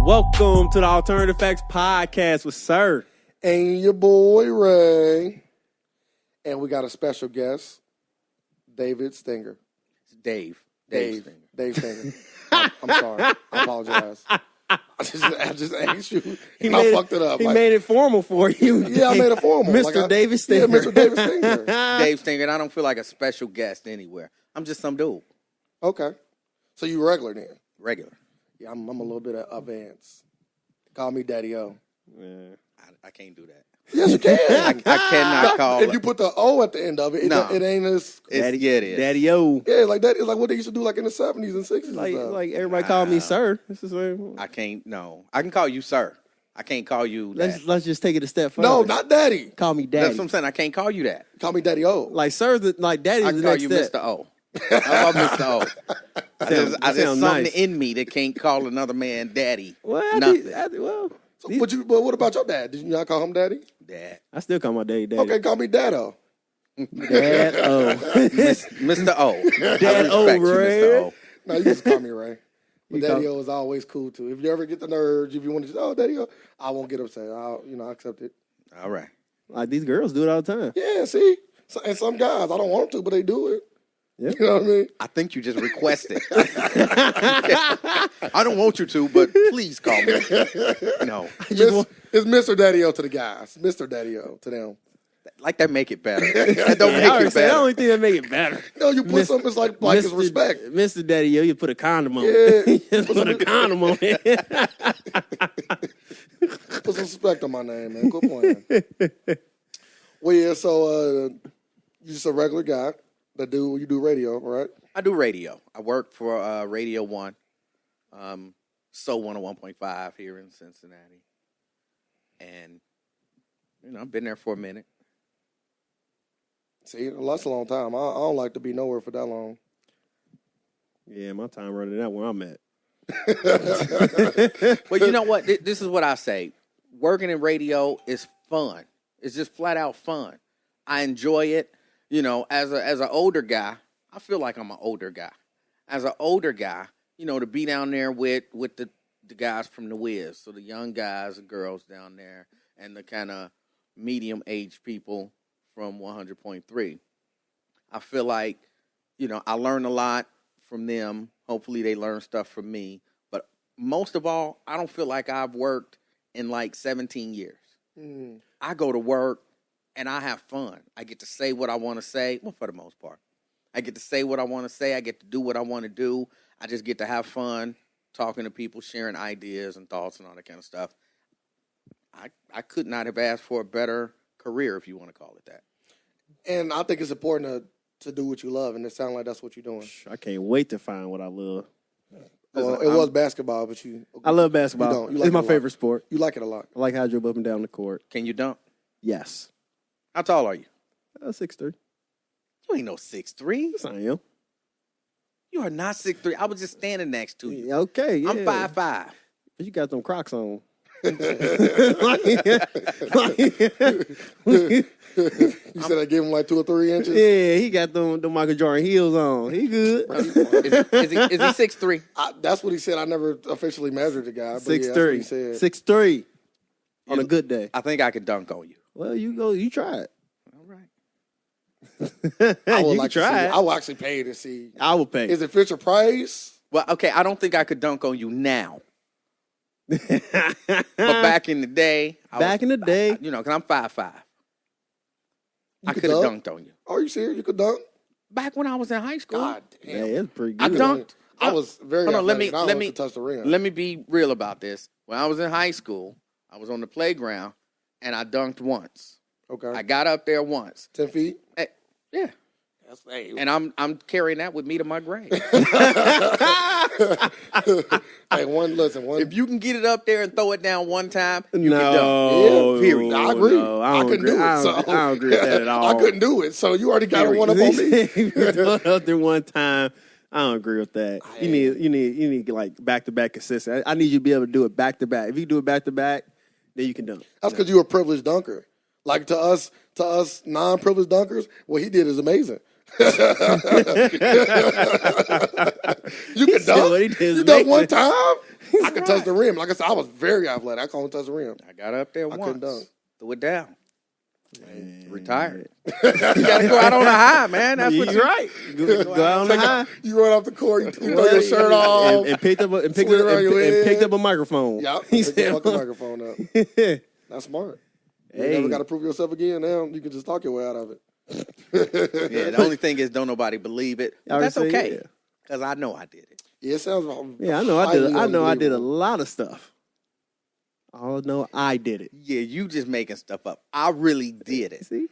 Welcome to the Alternative Facts Podcast with Sir. And your boy Ray. And we got a special guest, David Stinger. Dave Stinger. I'm sorry. I apologize. I just asked you. I fucked it up. He made it formal for you. Yeah, I made it formal. Mr. David Stinger. Yeah, Mr. David Stinger. Dave Stinger, and I don't feel like a special guest anywhere. I'm just some dude. Okay. So you regular then? Regular. Yeah, I'm a little bit advanced. Call me Daddy O. Yeah. I can't do that. Yes, you can. I cannot call If you put the O at the end of it, it ain't as... Daddy, yeah, it is. Daddy O. Yeah, like that. It's like what they used to do like in the 70s and 60s. Like everybody call me Sir. This is I can't, no. I can call you sir. I can't call you that. let's just take it a step further. No, not Daddy. Call me Daddy. That's what I'm saying. I can't call you that. Call me Daddy O. Like Sir's like Daddy's I the call next you step. Mr. O. I love Mr. O. There's sound something nice. in me that can't call another man daddy. Well, Nothing. But what about your dad? Did you not call him Daddy? Dad. I still call my daddy Daddy. Okay, call me Dado. Dad O. Mr. O. Dad I O, respect you, Ray. Mr. O. No, you just call me Ray. But You Daddy call- O is always cool too. If you ever get the nerves, if you want to just, Daddy O, I won't get upset. I accept it. All right. Like these girls do it all the time. Yeah, see? And some guys, I don't want them to, but they do it. Yeah. You know what I mean? I think you just requested. I don't want you to, but please call me. No. It's Mr. Daddy O to the guys. Mr. Daddy O to them. Like that make it better. That don't I make already it said, I better. don't think that make it better. No, you put something, it's like it's respect. Mr. Daddy, yo, you put a condom on Yeah. it. Just put a condom on it. Put some respect on my name, man. Good point. Well, yeah, so you're just a regular guy that you do radio, right? I do radio. I work for Radio 1, So 101.5 here in Cincinnati. And, I've been there for a minute. See, that's a long time. I don't like to be nowhere for that long. Yeah, my time running out where I'm at. But you know what? This is what I say. Working in radio is fun. It's just flat out fun. I enjoy it. As an older guy, I feel like I'm an older guy. As an older guy, to be down there with the guys from the Wiz, so the young guys and girls down there, and the kind of medium-aged people from 100.3. I feel like, I learn a lot from them. Hopefully they learn stuff from me. But most of all, I don't feel like I've worked in like 17 years. Mm. I go to work and I have fun. I get to say what I want to say, well, for the most part. I get to say what I want to say. I get to do what I want to do. I just get to have fun talking to people, sharing ideas and thoughts and all that kind of stuff. I could not have asked for a better career, if you want to call it that. And I think it's important to do what you love, and it sounds like that's what you're doing. I can't wait to find what I love. Well, it was basketball, but I love basketball. You don't. You like It's my it a lot. favorite sport. You like it a lot. I like how I dribble up and down the court. Can you dunk? Yes. How tall are you? 6'3". You ain't no 6'3". Yes, I am. You are not 6'3". I was just standing next to you. Okay, yeah. I'm 5'5". But you got them Crocs on. You said I gave him like 2 or 3 inches? Yeah, he got them Michael Jordan heels on. He good. Is he 6'3"? That's what he said. I never officially measured the guy. But yeah, that's what he 6'3". said. 6'3". On a good day. I think I could dunk on you. Well, you try it. All right. I would You like can to see try it. it. I will actually pay to see. I will pay. Is it Fisher Price? Well, okay, I don't think I could dunk on you now. But back in the day, because I'm 5'5". I could could have dunk? dunked on you. Are you serious? You could dunk? Back when I was in high school. God Yeah, damn. it's pretty I good. dunked. I was very Hold on, let athletic, me- and I let wanted me- to touch the ring. Let me be real about this. When I was in high school, I was on the playground, and I dunked once. Okay. I got up there once. 10 feet? Yeah. That's hey. And I'm carrying that with me to my grave. Hey, one. If you can get it up there and throw it down one time, you can No, Yeah, period. I agree. No, I couldn't do it. I don't agree with that at all. I couldn't do it. So you already got Period. one up on me. If you throw it up there one time, I don't agree with that. You need like back to back consistent. I need you to be able to do it back to back. If you do it back to back, then you can dunk. That's because you're a privileged dunker. Like to us non-privileged dunkers, what he did is amazing. You can said what he dunk. did is You dunk one amazing. time. I could touch the rim. Like I said, I was very athletic. I couldn't touch the rim. I got up there once. couldn't dunk. Threw it down. Retired. You got to go out on a high, man. That's what You're right. Go out on the high. You run off the court, you throw your shirt off. And picked up Swing around your head. picked up a microphone. Yep, He pick the said, fucking microphone up. That's smart. You Hey. never got to prove yourself again. Now you can just talk your way out of it. Yeah, the only thing is don't nobody believe it. But I would that's say, okay. yeah. Because I know I did it. Yeah, it sounds. Yeah, I know. I did a unbelievable. lot of stuff. Oh no, I did it. Yeah, you just making stuff up. I really did it. See.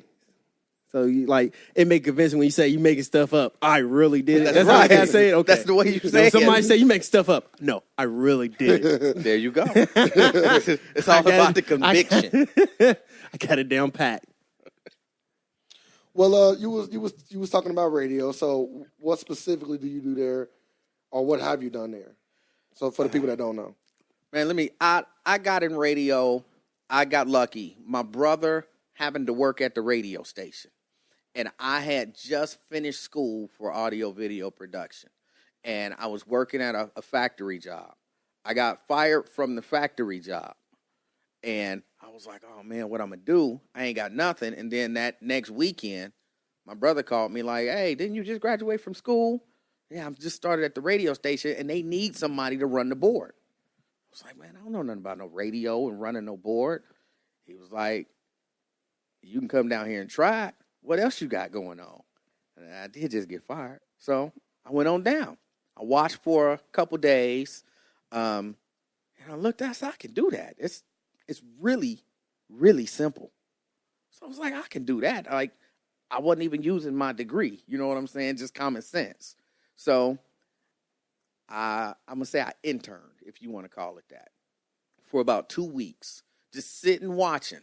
So you like it make convincing when you say you making stuff up. I really did it. That's right. how I gotta say it. Okay. That's the way you So say if somebody it. say you make stuff up. No, I really did it. There you go. It's all about the conviction. I got it down pat. Well, you was talking about radio. So what specifically do you do there, or what have you done there? So for the people that don't know. Man, I got in radio. I got lucky. My brother happened to work at the radio station. And I had just finished school for audio video production. And I was working at a factory job. I got fired from the factory job. And I was like, oh, man, what I'm going to do? I ain't got nothing. And then that next weekend, my brother called me like, hey, didn't you just graduate from school? Yeah, I just started at the radio station, and they need somebody to run the board. I was like, man, I don't know nothing about no radio and running no board. He was like, you can come down here and try it. What else you got going on? And I did just get fired. So I went on down. I watched for a couple days. And I looked, I said, I can do that. It's really, really simple. So I was like, I can do that. Like, I wasn't even using my degree. You know what I'm saying? Just common sense. So I'm going to say I interned, if you want to call it that, for about 2 weeks, just sitting watching.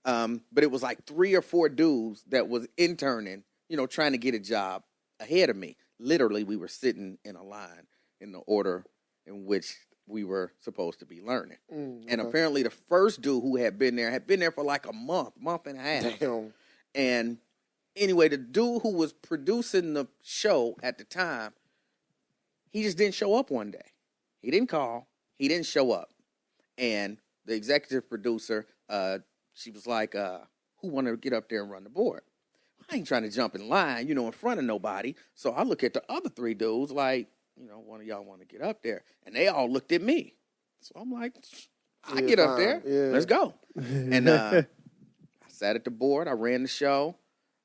But it was like 3 or 4 dudes that was interning, trying to get a job ahead of me. Literally, we were sitting in a line in the order in which we were supposed to be learning. And apparently the first dude who had been there for like a month and a half. Damn. And anyway, the dude who was producing the show at the time, he just didn't show up one day. He didn't call. He didn't show up. And the executive producer, she was like, who wanted to get up there and run the board? I ain't trying to jump in line, in front of nobody. So I look at the other 3 dudes like, one of y'all want to get up there. And they all looked at me. So I'm like, I get up there. Yeah. Let's go. And I sat at the board. I ran the show.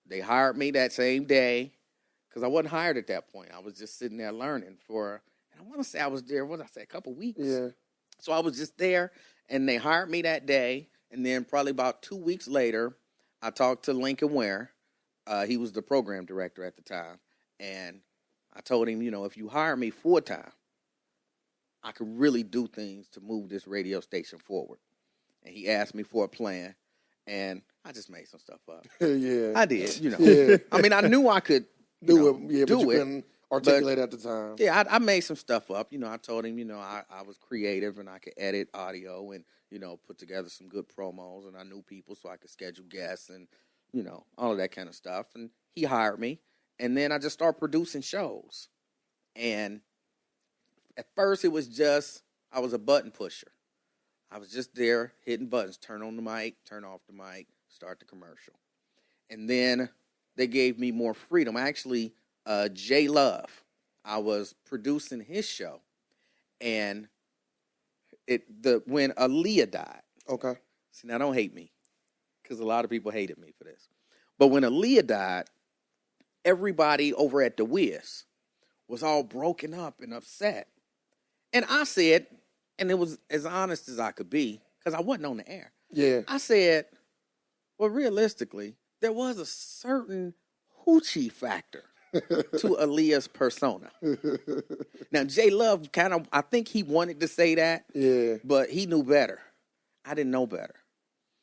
They hired me that same day because I wasn't hired at that point. I was just sitting there learning and I want to say I was there, a couple weeks? Yeah. So I was just there, and they hired me that day. And then probably about 2 weeks later, I talked to Lincoln Ware. He was the program director at the time. And I told him, if you hire me full time, I could really do things to move this radio station forward. And he asked me for a plan, and I just made some stuff up. Yeah. I did, Yeah. I mean, I knew I could Do it. Yeah, but you do it. couldn't articulate at the time. Yeah, I made some stuff up. I told him, I was creative and I could edit audio and, put together some good promos, and I knew people so I could schedule guests and, all of that kind of stuff. And he hired me, and then I just started producing shows. And at first it was just, I was a button pusher. I was just there hitting buttons, turn on the mic, turn off the mic, start the commercial. And then they gave me more freedom. Actually, J Love, I was producing his show, and when Aaliyah died. Okay. See, now don't hate me, because a lot of people hated me for this. But when Aaliyah died, everybody over at the Wiz was all broken up and upset. And I said, and it was as honest as I could be, because I wasn't on the air. Yeah. I said, well, realistically, there was a certain hoochie factor to Aaliyah's persona. Now, J Love I think he wanted to say that, Yeah. but he knew better. I didn't know better.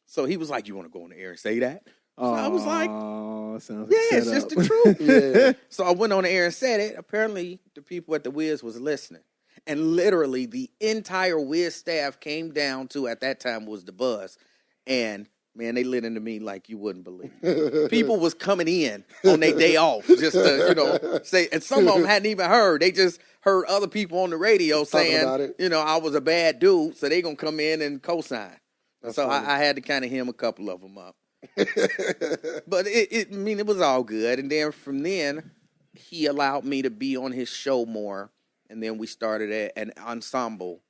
So he was like, you want to go on the air and say that? So I was like, oh, sounds yeah, it's just the truth. Yeah. So I went on the air and said it. Apparently, the people at the Wiz was listening. And literally, the entire Wiz staff came down to, at that time, was the Buzz. And Man, they lit into me like you wouldn't believe. People was coming in on their day off just to, say, and some of them hadn't even heard. They just heard other people on the radio Talking about saying, it. I was a bad dude, so they gonna come in and co-sign. That's So funny. I had to kind of hem a couple of them up. But it was all good. And then from then, he allowed me to be on his show more. And then we started an ensemble.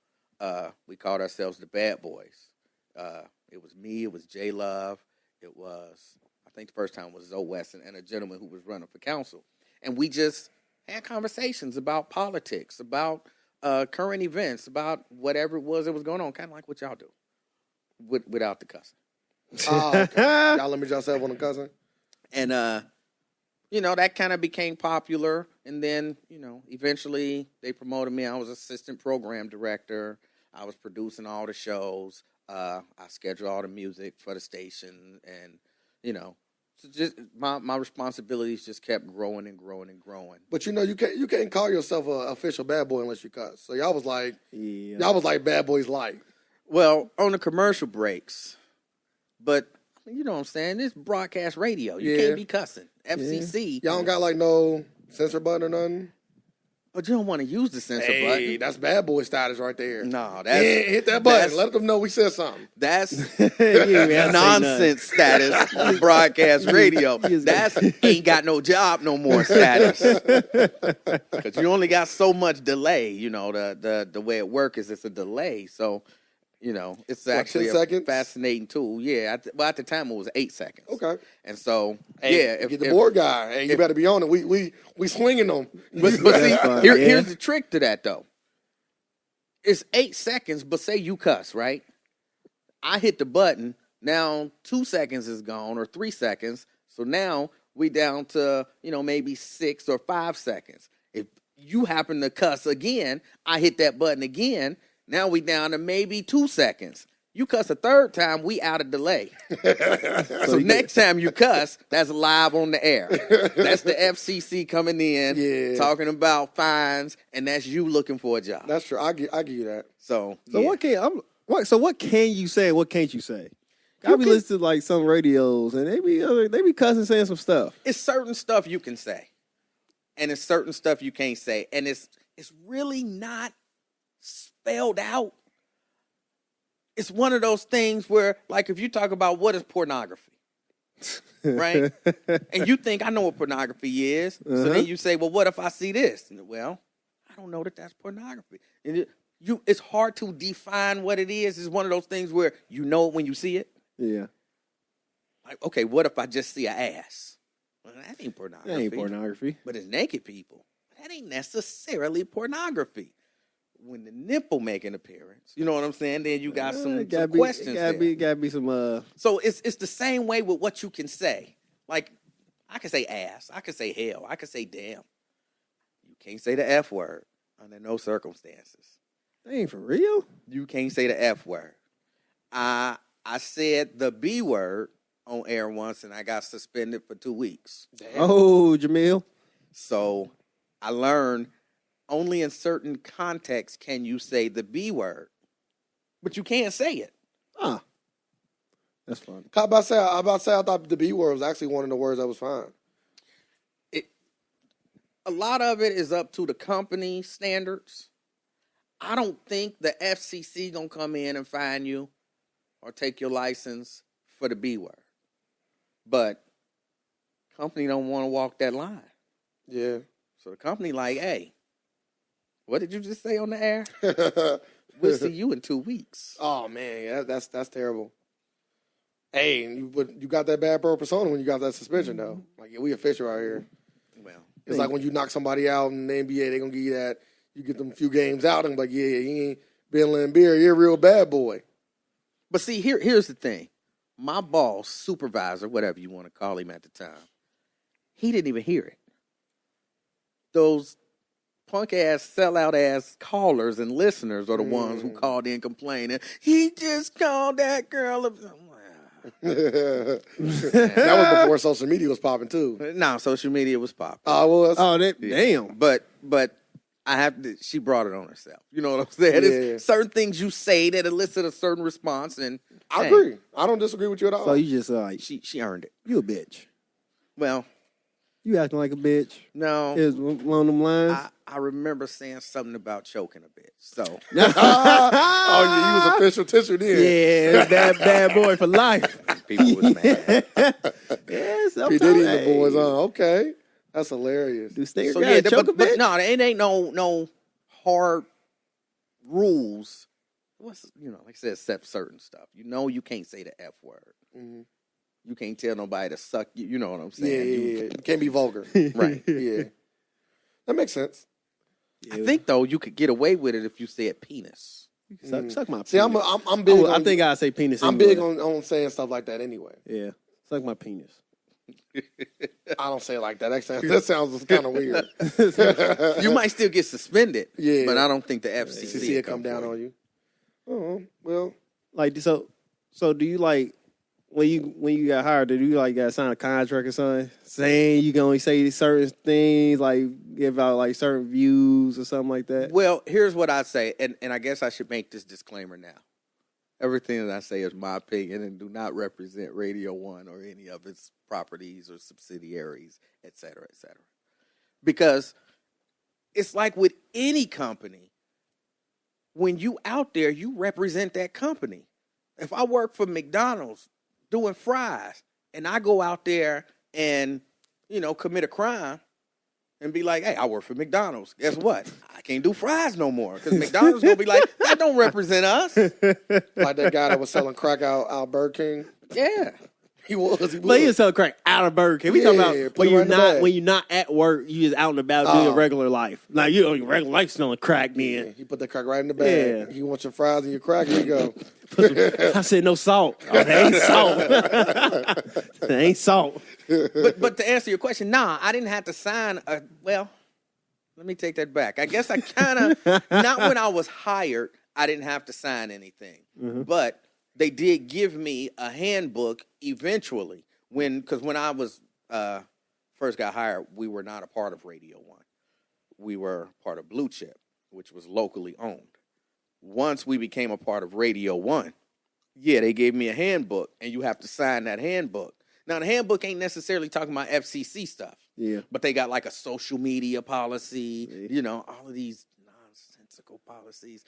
We called ourselves the Bad Boys. It was me. It was J Love. It was, I think the first time was Zoe Weston and a gentleman who was running for council. And we just had conversations about politics, about current events, about whatever it was that was going on, kind of like what y'all do without the cussing. Oh, okay. Y'all limit yourself on the cousin? And, that kind of became popular. And then, eventually they promoted me. I was assistant program director. I was producing all the shows. I scheduled all the music for the station. And, so just my responsibilities just kept growing and growing and growing. But you can't call yourself an official bad boy unless you cuss. So y'all was like bad boys light. Well, on the commercial breaks. But, you know what I'm saying? This broadcast radio. You can't be cussing. FCC. Y'all don't got like no censor button or nothing? But you don't want to use the censor button. That's bad boy status right there. No, that's hit that button. Let them know we said something. That's Yeah, nonsense status on broadcast radio. That's ain't got no job no more status. Because you only got so much delay. The way it works is it's a delay. So, it's actually 10 a seconds? fascinating tool. Yeah. At the time it was 8 seconds. Okay. And so, Hey, get the board guy. Hey, you better be on it. We swinging them. But see, here's the trick to that, though. It's 8 seconds, but say you cuss, right? I hit the button. Now 2 seconds is gone, or 3 seconds. So now we down to, maybe 6 or 5 seconds. If you happen to cuss again, I hit that button again. Now we down to maybe 2 seconds. You cuss a third time, we out of delay. So next time you cuss, that's live on the air. That's the FCC coming in, talking about fines, and that's you looking for a job. That's true. I give you that. So what can you say and what can't you say? I be listening to like some radios and they be cussing, saying some stuff. It's certain stuff you can say, and it's certain stuff you can't say, and it's really not spelled out. It's one of those things where, like, if you talk about what is pornography, right? And you think, I know what pornography is. So then you say, well, what if I see this? And, well, I don't know that that's pornography. And it's hard to define what it is. It's one of those things where you know it when you see it. Yeah. Like, okay, what if I just see an ass? Well, that ain't pornography. That ain't pornography. But it's naked people. That ain't necessarily pornography. When the nipple make an appearance, you know what I'm saying? Then you got some questions there. Gotta be some. So it's the same way with what you can say. Like, I can say ass. I can say hell. I can say damn. You can't say the F word under no circumstances. That ain't for real. You can't say the F word. I said the B word on air once, and I got suspended for 2 weeks. Damn. Oh, Jamil. So I learned only in certain contexts can you say the B word, but you can't say it. That's funny. I about to say I thought the B word was actually one of the words that was fine. A lot of it is up to the company standards. I don't think the FCC gonna come in and fine you or take your license for the B word, but company don't want to walk that line. Yeah. So the company like, hey, what did you just say on the air? We'll see you in 2 weeks. Oh man, that's terrible. Hey, you got that bad bro persona when you got that suspension though. Like, yeah, we official out here. Well, It's like when you knock somebody out in the NBA, they gonna give you that. You get them few games out and like, yeah, he ain't Ben Lambier, you're a real bad boy. but see, here's the thing. My boss, supervisor, whatever you want to call him at the time, he didn't even hear it. Those punk-ass, sellout-ass callers and listeners are the ones who called in complaining, he just called that girl. That was before social media was popping too. No, social media was popping. Oh, well, Oh, damn. But I have to. She brought it on herself. You know what I'm saying? Yeah. It's certain things you say that elicit a certain response, and I hey, agree. I don't disagree with you at all. So you just like She earned it. you a bitch. Well, You acting like a bitch. no, It was along them lines. I remember saying something about choking a bitch. So oh, yeah, you was official tissue then. Yeah, bad boy for life. people was mad. Yes, P. Diddy and the boys on. Okay. That's hilarious. Do stinger So guy yeah, choke a but bitch? no, it ain't no hard rules. What's like I said, except certain stuff. You can't say the F word. Mm-hmm. You can't tell nobody to suck you. You know what I'm Yeah, saying? yeah. You can't be vulgar. Right. Yeah. That makes sense. I think though you could get away with it if you said penis. Suck my penis. See, I'm big. I think I say penis. I'm anyway. big on saying stuff like that anyway. Yeah, suck my penis. I don't say it like that. That sounds kind of weird. You might still get suspended. Yeah. But I don't think the You FCC see it will come down for on you. Oh well. Like so do you like when you got hired? Do you like got to sign a contract or something saying you can only say certain things, like give out like certain views or something like that? Well, here's what I say, and I guess I should make this disclaimer now. Everything that I say is my opinion and do not represent Radio One or any of its properties or subsidiaries, et cetera, et cetera. Because it's like with any company, when you out there, you represent that company. If I work for McDonald's doing fries and I go out there and, commit a crime and be like, hey, I work for McDonald's. Guess what? I can't do fries no more because McDonald's going to be like, that don't represent us. Like that guy that was selling crack out Burger King. Yeah. He was. But you sell crack out of Burger King. We talking about put it right in the bag. when you're not at work, you just out and about doing your regular life. Like you your regular life selling crack Yeah, then. he put the crack right in the bag. Yeah. You want your fries and your crack? Here you go. I said no salt. Oh, that ain't salt. That ain't salt. But to answer your question, nah, I didn't have to sign let me take that back. I guess I kind of, not when I was hired, I didn't have to sign anything. Mm-hmm. But they did give me a handbook eventually because when I was first got hired, we were not a part of Radio One. We were part of Blue Chip, which was locally owned. Once we became a part of Radio One, they gave me a handbook, and you have to sign that handbook. Now, the handbook ain't necessarily talking about FCC stuff. Yeah. But they got like a social media policy, all of ththese nonsensical policies.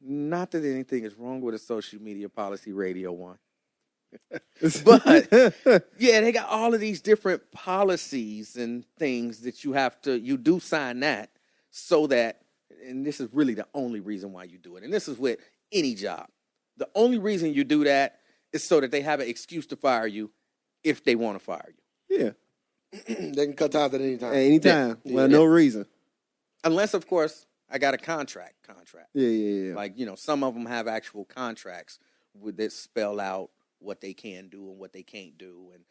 Not that anything is wrong with a social media policy, Radio One. But, they got all of these different policies and things that you do sign that so that, and this is really the only reason why you do it. And this is with any job. The only reason you do that is so that they have an excuse to fire you if they want to fire you. Yeah. They can cut ties at any time. Anytime. Well, no reason. Unless, of course, I got a contract. Yeah. Like, some of them have actual contracts that spell out what they can do and what they can't do and,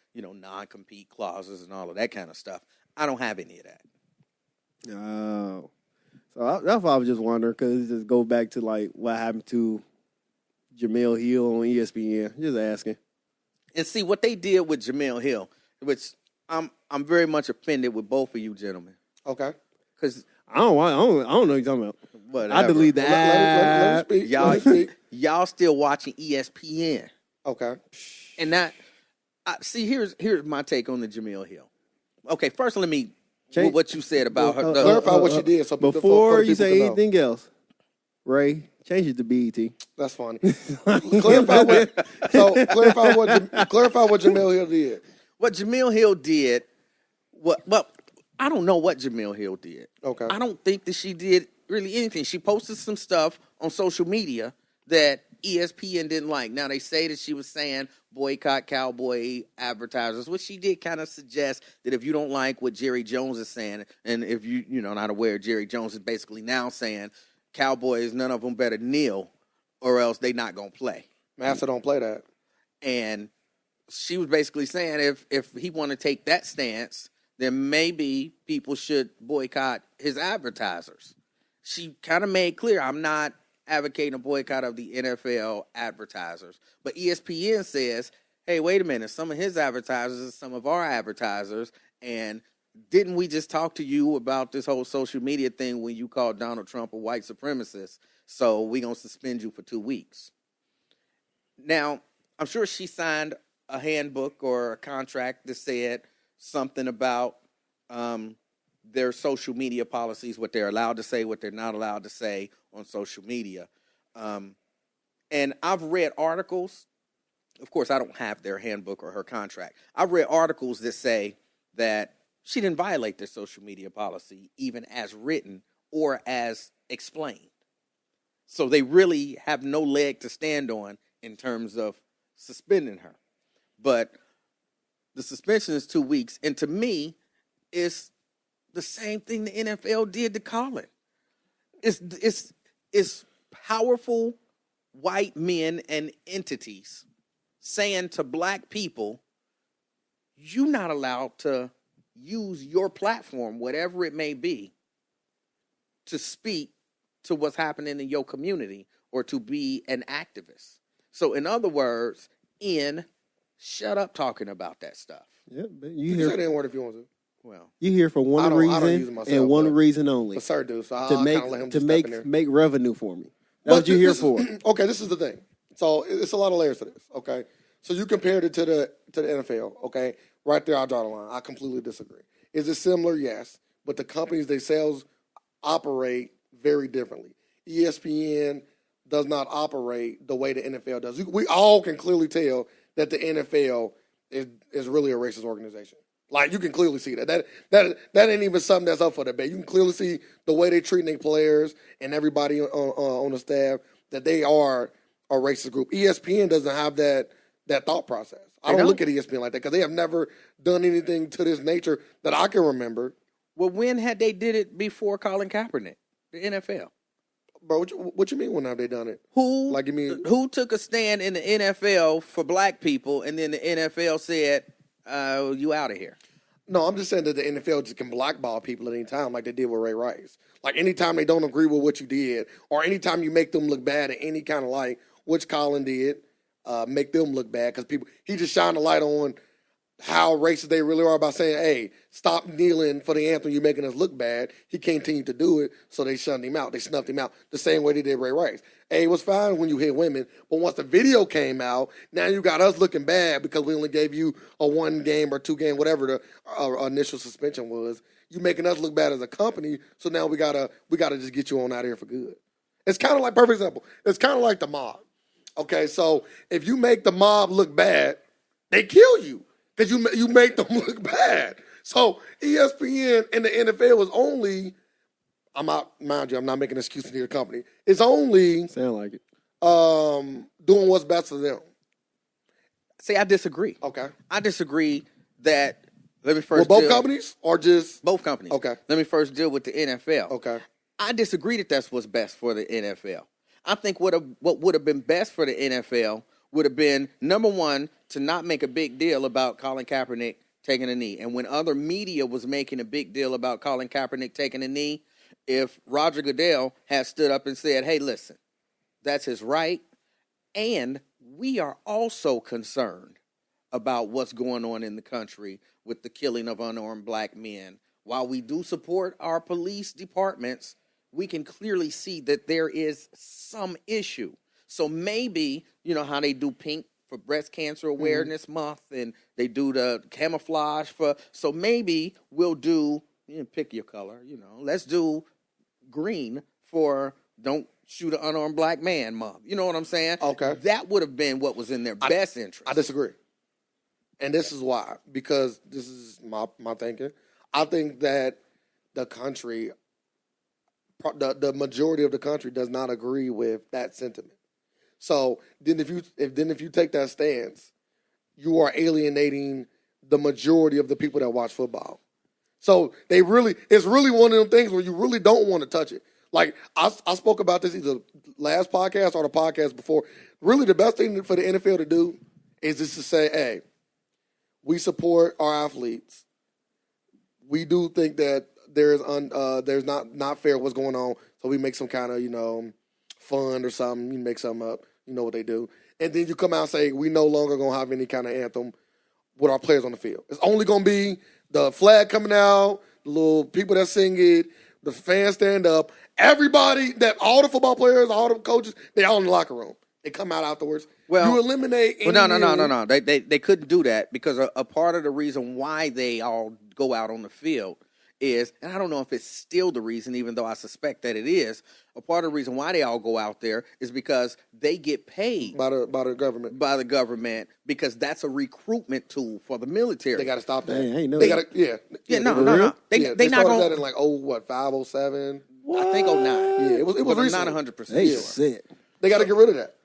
non-compete clauses and all of that kind of stuff. I don't have any of that. Oh. So that's why I was just wondering, because it just go back to, like, what happened to Jamel Hill on ESPN. Just asking. And see, what they did with Jamel Hill, which I'm very much offended with both of you gentlemen. Okay. Because I don't know what you're talking about. whatever. I delete the Let him app. speak. Let him speak. Y'all still watching ESPN. Okay. And see, here's my take on the Jamel Hill. Okay, first let me what you said about her. Clarify what you did. So Before for you say people to know. anything else, Ray, change it to BET. That's funny. clarify what Jamel Hill did. What Jamel Hill did, well, I don't know what Jamel Hill did. Okay. I don't think that she did really anything. She posted some stuff on social media that ESPN didn't like. Now, they say that she was saying boycott cowboy advertisers, which she did kind of suggest that if you don't like what Jerry Jones is saying, and if you're not aware, Jerry Jones is basically now saying Cowboys, none of them better kneel or else they not going to play. Master don't play that. And she was basically saying if he want to take that stance, then maybe people should boycott his advertisers. She kind of made clear, I'm not advocating a boycott of the NFL advertisers. But ESPN says, hey, wait a minute, some of his advertisers are some of our advertisers, and didn't we just talk to you about this whole social media thing when you called Donald Trump a white supremacist? So we're going to suspend you for 2 weeks. Now, I'm sure she signed a handbook or a contract that said something about their social media policies, what they're allowed to say, what they're not allowed to say on social media. And I've read articles. Of course, I don't have their handbook or her contract. I've read articles that say that she didn't violate their social media policy, even as written or as explained. So they really have no leg to stand on in terms of suspending her. But the suspension is 2 weeks. And to me, it's the same thing the NFL did to Colin. It's powerful white men and entities saying to black people, you're not allowed to use your platform, whatever it may be, to speak to what's happening in your community or to be an activist. So in other words, shut up talking about that stuff. Yeah, but You can say that word if you want to. Well, you here for one I don't use it reason myself, and one but- reason only. But sir, dude, so I'll To kind of let him just step in there. make revenue for me. That's what you here for. Okay, this is the thing. So it's a lot of layers to this. Okay, so you compared it to the NFL. Okay, right there, I'll draw the line. I completely disagree. Is it similar? Yes, but the companies themselves operate very differently. ESPN does not operate the way the NFL does. We all can clearly tell that the NFL is really a racist organization. Like, you can clearly see that. That ain't even something that's up for debate. You can clearly see the way they treat their players and everybody on the staff, that they are a racist group. ESPN doesn't have that thought process. I don't look at ESPN like that because they have never done anything to this nature that I can remember. well, when had they did it before Colin Kaepernick, the NFL? Bro, what you mean when have they done it? Who Like, you mean- who took a stand in the NFL for black people, and then the NFL said, "You out of here"? No, I'm just saying that the NFL just can blackball people at any time like they did with Ray Rice. Like, anytime they don't agree with what you did, or anytime you make them look bad in any kind of light, which Colin did, make them look bad because he just shined a light on how racist they really are by saying, hey, stop kneeling for the anthem, you're making us look bad. He continued to do it, so they shunned him out. They snuffed him out the same way they did Ray Rice. Hey, it was fine when you hit women, but once the video came out, now you got us looking bad because we only gave you a 1 game or 2 game, whatever the initial suspension was. You making us look bad as a company, so now we gotta just get you on out of here for good. It's kind of like, perfect example, it's kind of like the mob. Okay, so if you make the mob look bad, they kill you. Because you make them look bad. So ESPN and the NFL is only, mind you, I'm not making an excuse for the company. It's only Sound like it. doing what's best for them. See, I disagree. Okay. I disagree that. Let me Well, first. both companies or just Both companies. Okay. Let me first deal with the NFL. Okay. I disagree that that's what's best for the NFL. I think what would have been best for the NFL would have been, number one, to not make a big deal about Colin Kaepernick taking a knee. And when other media was making a big deal about Colin Kaepernick taking a knee, if Roger Goodell had stood up and said, hey, listen, that's his right, and we are also concerned about what's going on in the country with the killing of unarmed black men. While we do support our police departments, we can clearly see that there is some issue. So maybe, you know how they do pink for Breast Cancer Awareness Month, and they do the camouflage so maybe we'll do, pick your color, let's do green for Don't Shoot an Unarmed Black Man Month. You know what I'm saying? Okay. That would have been what was in their best interest. I disagree. And this is why, because this is my thinking. I think that the country, the majority of the country does not agree with that sentiment. So then if you take that stance, you are alienating the majority of the people that watch football. So it's really one of them things where you really don't want to touch it. Like, I spoke about this either last podcast or the podcast before. Really, the best thing for the NFL to do is just to say, hey, we support our athletes. We do think that there's not fair what's going on, so we make some kind of, fund or something. You make something up. You know what they do. And then you come out and say, we no longer going to have any kind of anthem with our players on the field. It's only going to be The flag coming out, the little people that sing it, the fans stand up. Everybody, all the football players, all the coaches, they all in the locker room. They come out afterwards. Well, you eliminate. Well, no. They couldn't do that because a part of the reason why they all go out on the field is, and I don't know if it's still the reason, even though I suspect that it is, a part of the reason why they all go out there is because they get paid by the government. By the government, because that's a recruitment tool for the military. They got to stop that. Hey, they got to, no. They not started that in like 507. I think 09. Yeah, it was but I'm recently. not 100% They sure. sick. They got to get rid of that.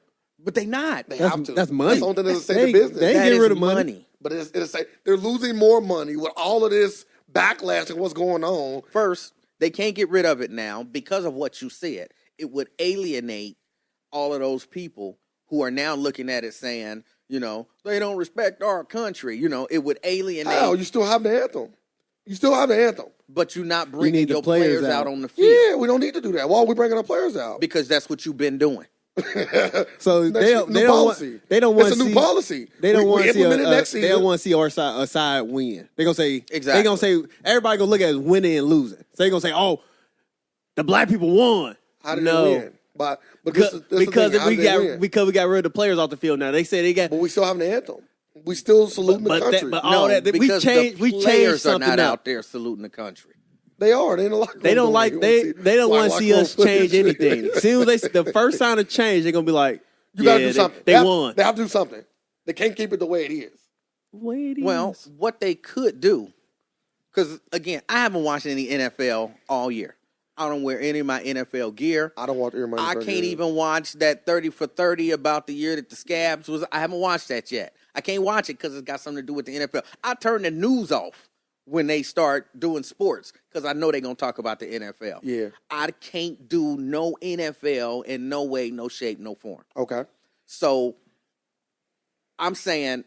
But they not. They have to. That's money. That's something that say the business. They ain't That getting is rid of money. But it's like they're losing more money with all of this backlash and what's going on. First, they can't get rid of it now because of what you said. It would alienate all of those people who are now looking at it saying, they don't respect our country. It would alienate. Hell, you still have the anthem. You still have the anthem. But you're not bringing the your players players out out on the field. Yeah, we don't need to do that. Why are we bringing our players out? Because that's what you've been doing. So they don't want to see. It's a new policy. They don't want to see. Next They don't want to see our side win. They're gonna say exactly. They're gonna say everybody gonna look at it as winning and losing. So they're gonna say, "Oh, the black people won." How did they win? But because we got rid of the players off the field now. They say they got. But we still have the anthem. We still saluting the country. But all that we changed. The players are not out there saluting the country. They are. They in the locker room. They don't like. They don't want to see us change anything. As soon as the first sign of change, they're gonna be like, "You gotta do something." They won. They have to do something. They can't keep it the way it is. Well, what they could do, because again, I haven't watched any NFL all year. I don't wear any of my NFL gear. I don't watch any of my I can't even watch that 30 for 30 about the year that the Scabs was. I haven't watched that yet. I can't watch it because it's got something to do with the NFL. I turn the news off when they start doing sports because I know they're going to talk about the NFL. Yeah. I can't do no NFL in no way, no shape, no form. Okay. So I'm saying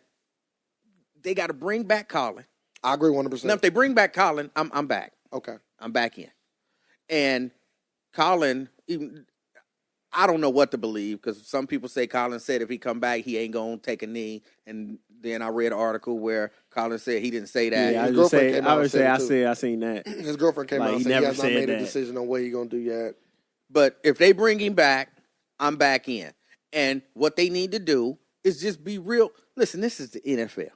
they got to bring back Colin. I agree 100%. Now, if they bring back Colin, I'm back. Okay. I'm back in. And Colin, even I don't know what to believe because some people say Colin said if he come back, he ain't going to take a knee. And then I read an article where Colin said he didn't say that. Yeah, I seen that. His girlfriend came out and said he has not made a decision on what he's going to do yet. But if they bring him back, I'm back in. And what they need to do is just be real. Listen, this is the NFL.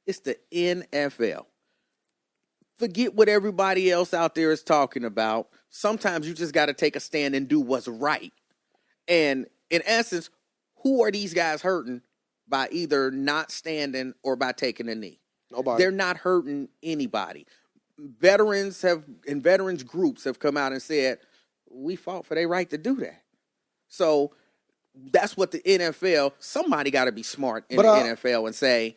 It's the NFL. Forget what everybody else out there is talking about. Sometimes you just got to take a stand and do what's right. And in essence, who are these guys hurting by either not standing or by taking a knee? Nobody. They're not hurting anybody. Veterans groups have come out and said, we fought for their right to do that. So that's what the NFL, somebody got to be smart in the NFL and say.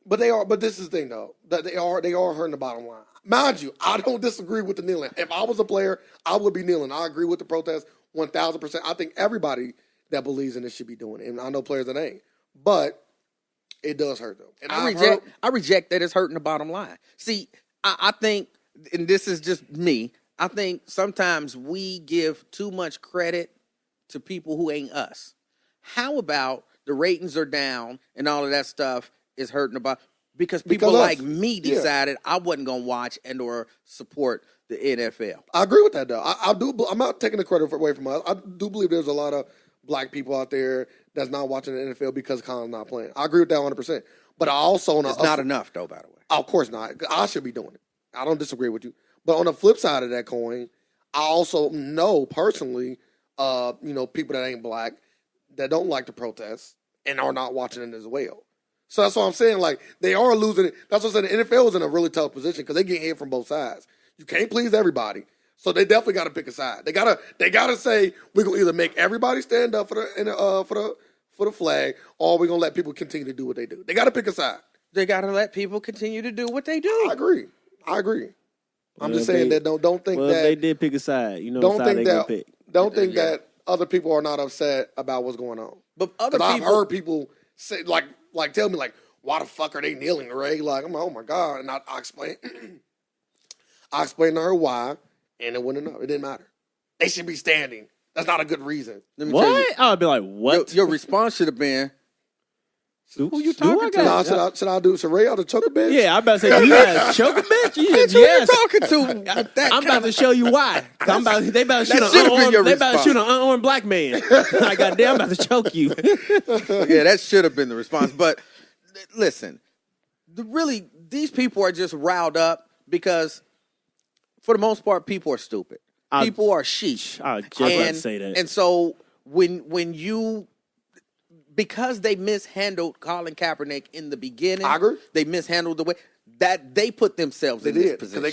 But this is the thing though, that they are hurting the bottom line. Mind you, I don't disagree with the kneeling. If I was a player, I would be kneeling. I agree with the protest 1,000%. I think everybody that believes in this should be doing it. And I know players that ain't. But it does hurt them. And I reject that it's hurting the bottom line. See, I think, and this is just me, I think sometimes we give too much credit to people who ain't us. How about the ratings are down and all of that stuff is hurting about because people like me decided I wasn't going to watch and or support the NFL. I agree with that though. I'm not taking the credit away from us. I do believe there's a lot of black people out there that's not watching the NFL because Colin's not playing. I agree with that 100%. But I also it's not enough though, by the way. Of course not. I should be doing it. I don't disagree with you. But on the flip side of that coin, I also know personally, people that ain't black that don't like to protest and are not watching it as well. So that's what I'm saying. Like, they are losing it. That's what I'm saying. The NFL is in a really tough position because they get hit from both sides. You can't please everybody. So they definitely got to pick a side. They gotta say we're gonna either make everybody stand up for the flag, or we're gonna let people continue to do what they do. They got to pick a side. They got to let people continue to do what they do. I agree. I'm just saying that don't think that they did pick a side. Don't think that other people are not upset about what's going on. But other people, I've heard people say like tell me like, why the fuck are they kneeling, Ray? Like, I'm like, oh my God, and I explained to her why, and it wasn't enough. It didn't matter. They should be standing. That's not a good reason. What? I would be like, what? Your response should have been, Who you Do I talking got- to? Nah, should Ray ought to choke a bitch? Yeah, I'm about to say, you got choke a bitch? You Bitch, said who yes. you talking to? With that I'm about to show you why. They about to shoot that should've been your they about to response. shoot an unarmed black man. Like, goddamn, I'm about to choke you. Yeah, that should have been the response. But listen, these people are just riled up because, for the most part, people are stupid. People are sheep. I was just about to say that. And so when you, because they mishandled Colin Kaepernick in the beginning, I agree. they mishandled the way that they put themselves They in this did. Because position. they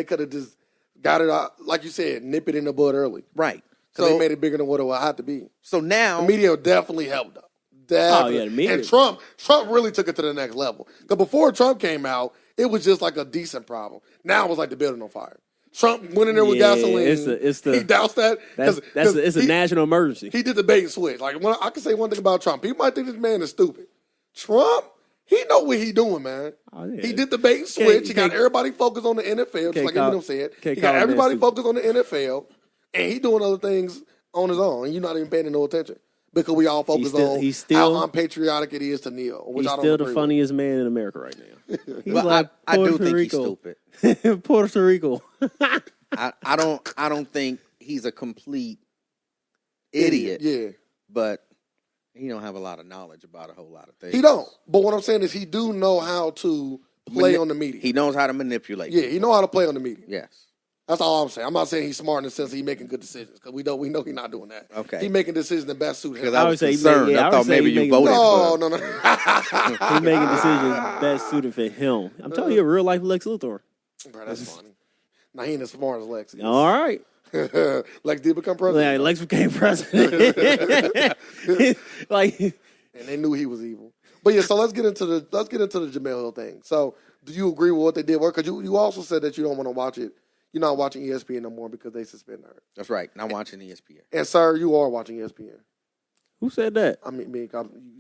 could have just got it out, like you said, nip it in the bud early. Right. Because So they made it bigger than what it would have to be. so now The media definitely helped them. Definitely. Oh, yeah, the media. And Trump really took it to the next level. Because before Trump came out, it was just like a decent problem. Now it was like the building on fire. Trump went in there with Yeah, gasoline. it's the- he doused that. It's a national emergency. He did the bait and switch. Like I can say one thing about Trump. People might think this man is stupid. Trump, he know what he doing, man. Oh, yeah. He did the bait and switch. He got can't- everybody focused on the NFL, just like call- Eminem said. can't He call got him everybody that focused on the NFL, and he doing other things on his own, and you're not even paying no attention because we all focus he's on how still- unpatriotic it is to kneel, which He's I don't still the agree funniest man in America right now. He's but like I do Puerto think Rico. he's stupid. Puerto Rico. I don't think he's a complete with. idiot. Yeah. But he don't have a lot of knowledge about a whole lot of things. He don't. But what I'm saying is he do know how to play on the media. He knows how to manipulate. Yeah, he know how to play on the media. Yes. That's all I'm saying. I'm not saying he's smart in the sense that he's making good decisions because we know he's not doing that. Okay. He's making decisions that best suit him. Because I I would was say he concerned. made- yeah, I I would thought say maybe he you made- voted No, for. no, no. He's making decisions best suited for him. I'm telling you, a real life Lex Luthor. Bro, that's funny. Now he ain't as smart as Lex. is. All right. Lex did become Like, president, Lex became president. Like, and they knew he was evil. But yeah, so let's get into the Jamel Hill thing. So, do you agree with what they did? Because you also said that you don't want to watch it. You're not watching ESPN no more because they suspended her. That's right. Not watching ESPN. And sir, you are watching ESPN. who said that? I mean, me.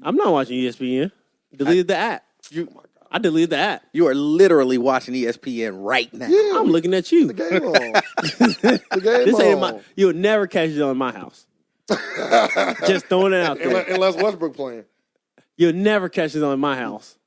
I'm not watching ESPN. Deleted the app. Oh my God. I deleted the app. You are literally watching ESPN right now. Yeah, I'm looking at you. the game on. The game This ain't on. my. You'll never catch it on my house. Just throwing it out there. Unless Westbrook playing. You'll never catch it on my house.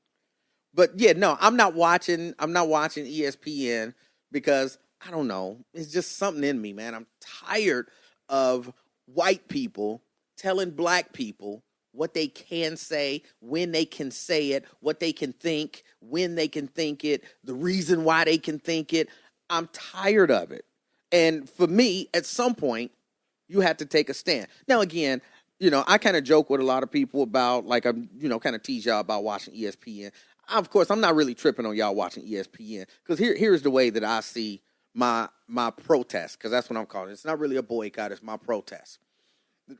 But yeah, no, I'm not watching ESPN because I don't know. It's just something in me, man. I'm tired of white people telling black people what they can say, when they can say it, what they can think, when they can think it, the reason why they can think it. I'm tired of it. And for me, at some point, you have to take a stand. Now, again, you know, I kind of joke with a lot of people about, like, I'm, you know, kind of tease y'all about watching ESPN. Of course, I'm not really tripping on y'all watching ESPN because here's the way that I see my protest, because that's what I'm calling it. It's not really a boycott, it's my protest.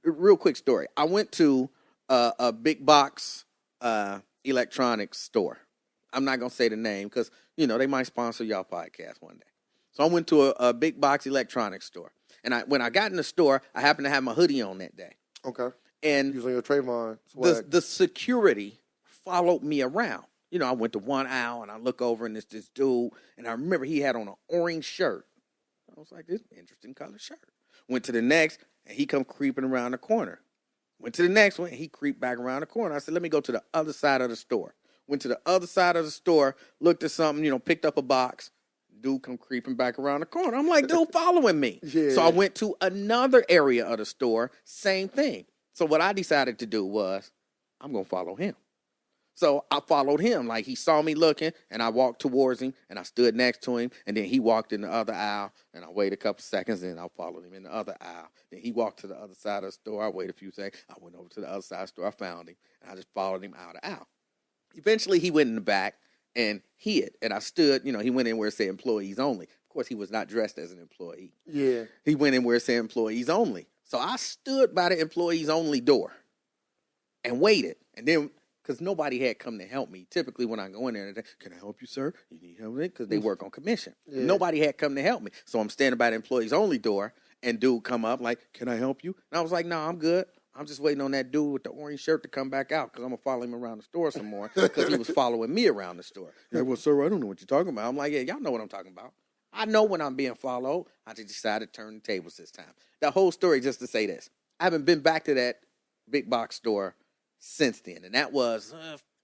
Real quick story. I went to a big box electronics store. I'm not going to say the name because, you know, they might sponsor y'all podcast one day. So I went to a big box electronics store. And when I got in the store, I happened to have my hoodie on that day. Okay. And Using your Trayvon swag. the security followed me around. You know, I went to one aisle and I look over and it's this dude, and I remember he had on an orange shirt. I was like, this is an interesting color shirt. Went to the next, and he come creeping around the corner. Went to the next one, and he creeped back around the corner. I said, let me go to the other side of the store. Went to the other side of the store, looked at something, you know, picked up a box. Dude come creeping back around the corner. I'm like, dude, following me. Yeah. So I went to another area of the store, same thing. So what I decided to do was, I'm going to follow him. So I followed him. Like, he saw me looking, and I walked towards him, and I stood next to him, and then he walked in the other aisle, and I waited a couple seconds, and I followed him in the other aisle. Then he walked to the other side of the store. I waited a few seconds. I went over to the other side of the store. I found him, and I just followed him out of the aisle. Eventually, he went in the back and hid, and I stood, you know, he went in where it said employees only. Of course, he was not dressed as an employee. Yeah. He went in where it said employees only. So I stood by the employees only door and waited. And then, because nobody had come to help me. Typically, when I go in there, they say, can I help you, sir? You need help? Because they work on commission. Yeah. Nobody had come to help me. So I'm standing by the employees only door, and dude come up like, can I help you? And I was like, no, I'm good. I'm just waiting on that dude with the orange shirt to come back out because I'm going to follow him around the store some more because he was following me around the store. He's like, well, sir, I don't know what you're talking about. I'm like, yeah, y'all know what I'm talking about. I know when I'm being followed. I just decided to turn the tables this time. The whole story just to say this. I haven't been back to that big box store since then, and that was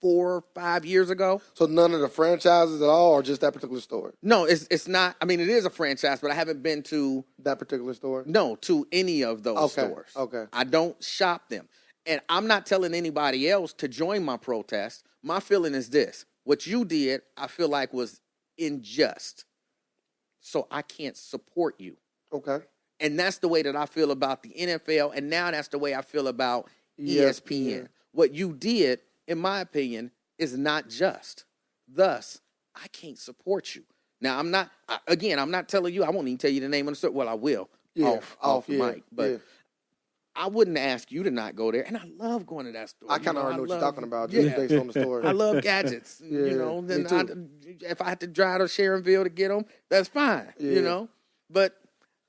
4 or 5 years ago. So none of the franchises at all, or just that particular store? No, it's not. I mean, it is a franchise, but I haven't been to That particular store? to any of those stores. Okay. I don't shop them, and I'm not telling anybody else to join my protest. My feeling is this: what you did, I feel like was unjust, so I can't support you. Okay. And that's the way that I feel about the NFL, and now that's the way I feel about ESPN. What you did, in my opinion, is not just. Thus, I can't support you. Now, I'm not telling you, I won't even tell you the name of the store. Well, I will off the mic. But I wouldn't ask you to not go there. And I love going to that store. I kind of already know what you're talking about, just based on the story. I love gadgets. Then if I had to drive to Sharonville to get them, that's fine, But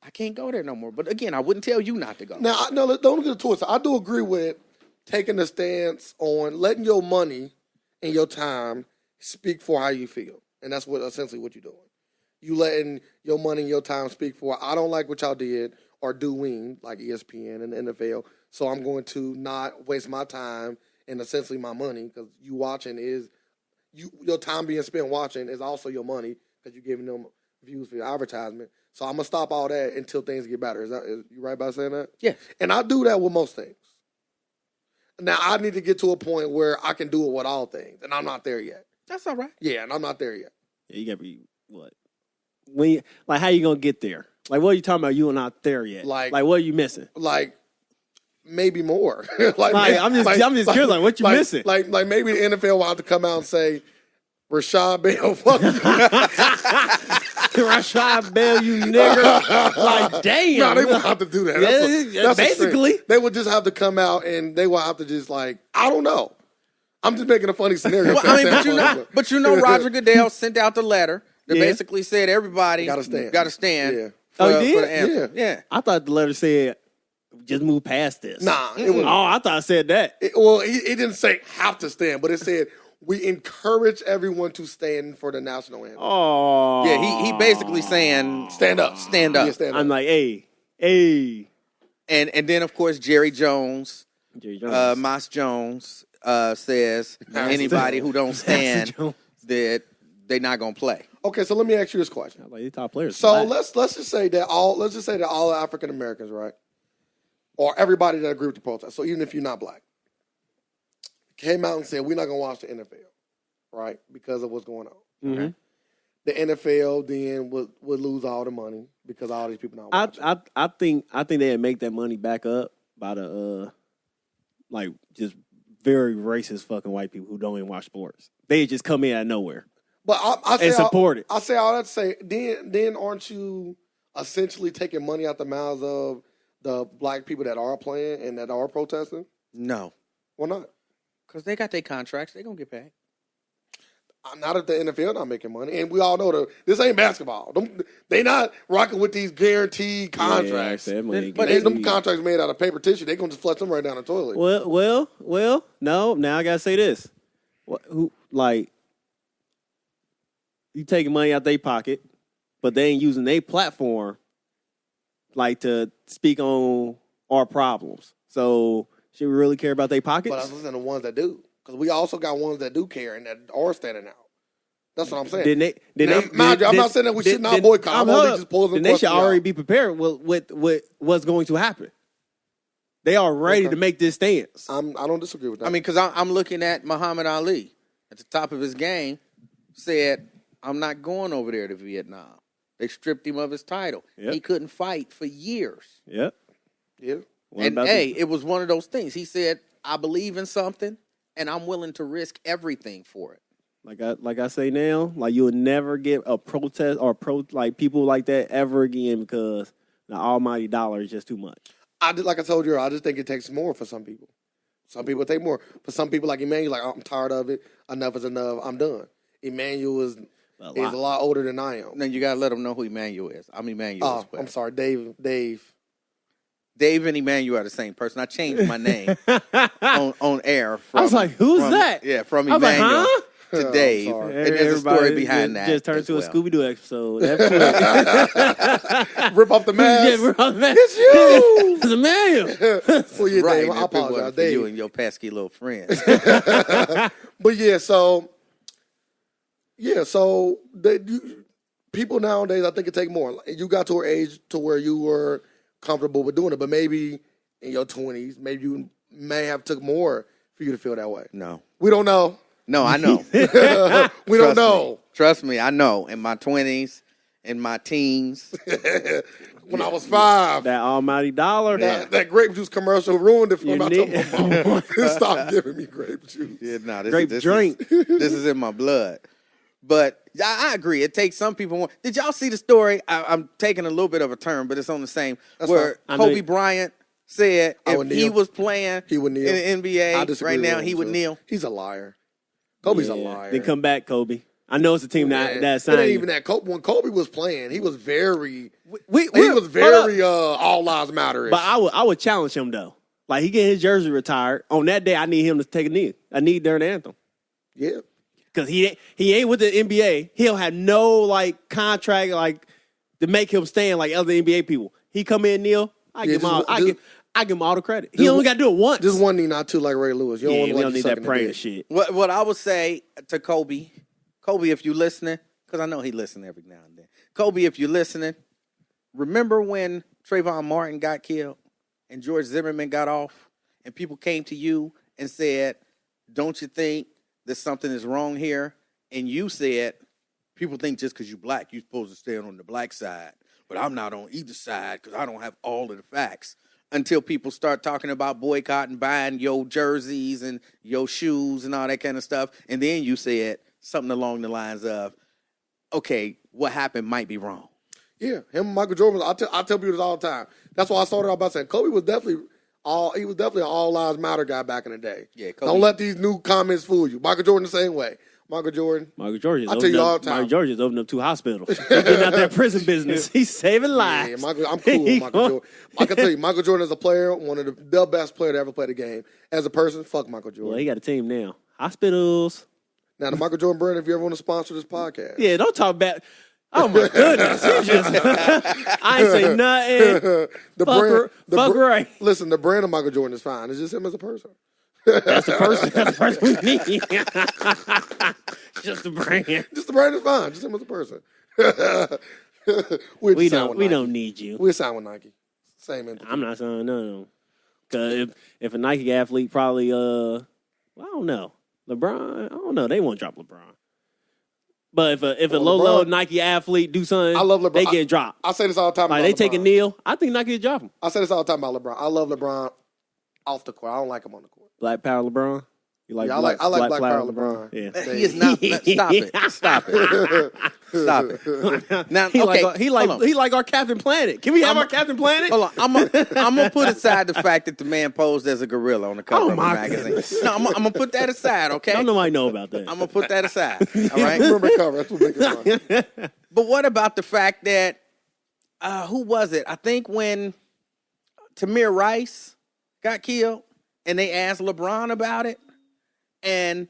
I can't go there no more. But again, I wouldn't tell you not to go. Now, no, don't get it twisted. I do agree with taking a stance on letting your money and your time speak for how you feel. And that's essentially what you're doing. You letting your money and your time speak for, I don't like what y'all did or doing, like ESPN and the NFL, so I'm going to not waste my time and essentially my money, because you watching your time being spent watching is also your money, because you're giving them views for your advertisement. So I'm going to stop all that until things get better. Is you right by saying that? Yeah. And I do that with most things. Now, I need to get to a point where I can do it with all things, and I'm not there yet. That's all right. Yeah, and I'm not there yet. Yeah, you got to be what? How you gonna get there? Like, what are you talking about? You are not there yet. Like what are you missing? Like, maybe more. I'm just curious. Like, what you missing? Like maybe the NFL will have to come out and say, Rashad Bell, fuck you. Rashad Bell, you nigga. Like, damn. No, they won't have to do that. That's basically. They would just have to come out and they will have to just I don't know. I'm just making a funny scenario. Well, I mean, but Roger Goodell sent out the letter that basically said everybody got to stand. Yeah. For the anthem. Yeah. I thought the letter said just move past this. Nah. It I thought it said that. It didn't say have to stand, but it said we encourage everyone to stand for the national anthem. Oh. Yeah, he basically saying stand up. Stand up. Yeah, stand up. I'm like, hey. And then, of course, Jerry Jones. Moss Jones says anybody who don't stand that they're not gonna play. Okay, so let me ask you this question. Like, these top players. So let's just say that all African Americans, right, or everybody that agree with the protest. So even if you're not black, came out and said we're not gonna watch the NFL, right, because of what's going on. Mm-hmm. Okay? The NFL then would lose all the money because all these people not watching. I think they'd make that money back up by the just very racist fucking white people who don't even watch sports. They just come in out of nowhere. But I say support it. I say all that to say, then aren't you essentially taking money out the mouths of the black people that are playing and that are protesting? No. Why not? Because they got their contracts. They're going to get paid. Not if the NFL not making money. And we all know this ain't basketball. They not rocking with these guaranteed contracts. Yeah, but them contracts made out of paper tissue. They going to just flush them right down the toilet. Well, no. Now I got to say this. You taking money out their pocket, but they ain't using their platform to speak on our problems. So should we really care about their pockets? But I was listening to ones that do, because we also got ones that do care and that are standing out. That's what I'm saying. I'm not saying that we should not boycott. I'm only just posing. Then they should already be prepared with what's going to happen. They are ready to make this stance. I don't disagree with that. I mean, because I'm looking at Muhammad Ali at the top of his game, said, I'm not going over there to Vietnam. They stripped him of his title. Yep. He couldn't fight for years. Yep. Yeah. It was one of those things. He said, I believe in something, and I'm willing to risk everything for it. Like I say now, you'll never get a protest or people like that ever again, because the almighty dollar is just too much. Like I told you, I just think it takes more for some people. Some people take more. For some people like Emmanuel, I'm tired of it. Enough is enough. I'm done. Emmanuel is a lot older than I am. Then you gotta let them know who Emmanuel is. I'm Emmanuel as well. I'm sorry, Dave. Dave and Emmanuel are the same person. I changed my name on air. I was like, who's that? Yeah, from Emmanuel. Emmanuel. Like, huh? to Dave, sorry. and there's a story Everybody behind that. just turned as to a well. Scooby Doo episode. That Rip off the mask. yeah, we're on that. It's you. It's Emmanuel. Well, yeah, Right, Dave, if I it apologize, wasn't for you Dave. and your pesky little friends. But yeah, so people nowadays, I think it take more. You got to an age to where you were comfortable with doing it, but maybe in your 20s, maybe you may have took more for you to feel that way. No, We don't know. I know. We don't know. Trust me, I know. In my 20s, in my teens, When I was 5, That almighty dollar. that grape juice commercial ruined it for You me. I need- told my mom, stop giving me grape juice. yeah, no, Grape drink. This is in my blood. But I agree. It takes some people. Did y'all see the story? I'm taking a little bit of a turn, but it's on the same. That's where fine. I know Kobe you- Bryant said I if would he kneel. was playing He would kneel. in the I NBA disagree right with now, him, he would too. kneel. He's a liar. Kobe's a Yeah. liar. Then come back, Kobe. I know it's a team that It signed ain't you. even that. When Kobe was playing, he was very, We- he we're- was hold up. very all lives matter. But I would challenge him though. Like he get his jersey retired on that day. I need him to take a knee. I need during the anthem Yeah, because he ain't with the NBA. He'll have no like contract like to make him stand like other NBA people. He come in kneel. I give him all. I give him all the credit. He only got to do it once. just one knee, not two, like Ray Lewis. You don't Yeah, want to we like don't you need sucking that the prayer dick. shit. What I would say to Kobe, if you listening, because I know he listen every now and then. Kobe, if you listening, remember when Trayvon Martin got killed and George Zimmerman got off, and people came to you and said, "Don't you think that something is wrong here?" And you said, "People think just because you're black, you're supposed to stand on the black side, but I'm not on either side because I don't have all of the facts." Until people start talking about boycotting, buying your jerseys and your shoes and all that kind of stuff. And then you said something along the lines of, okay, what happened might be wrong. Yeah, him and Michael Jordan. I tell people this all the time. That's why I started out by saying Kobe was definitely an all lives matter guy back in the day. Yeah, Kobe. Don't let these new comments fool you. Michael Jordan the same way. Michael Jordan. Michael George is I tell you all the time. Michael George is opening up 2 hospitals. He's getting out that prison business. He's saving lives. Yeah, I'm cool with Michael Jordan. I can tell you, Michael Jordan is a player, one of the best player to ever play the game. As a person, fuck Michael Jordan. Well, he got a team now. Hospitals. Now, the Michael Jordan brand, if you ever want to sponsor this podcast. Yeah, don't talk bad. Oh my goodness! He just, I ain't say nothing. Fuck right. Listen, the brand of Michael Jordan is fine. It's just him as a person. That's the person we need. Just the brand. Just the brand is fine. Just him as a person. We don't need you. We'll sign with Nike. Same entity. I'm not saying no. Because if a Nike athlete probably I don't know. LeBron, I don't know. They won't drop LeBron. But if a low LeBron- Nike athlete do something, I love LeBron. they get dropped. I say this all the time. Like about they take a LeBron. kneel, I think Nike will drop him. I say this all the time about LeBron. I love LeBron off the court. I don't like him on the court. Black Power LeBron. You like Yeah, I like Black Power LeBron. Yeah. He is not. Stop it. Stop it. Now, He okay, like hold on. he like our Captain Planet. Can we have our Captain Planet? Hold on, I'm gonna put aside the fact that the man posed as a gorilla on the cover Oh, of the my magazine. goodness. No, I'm gonna put that aside, okay? Don't nobody know about that. I'm gonna put that aside. All right. Remember cover. That's what makes it fun. But what about the fact that who was it? I think when Tamir Rice got killed and they asked LeBron about it, and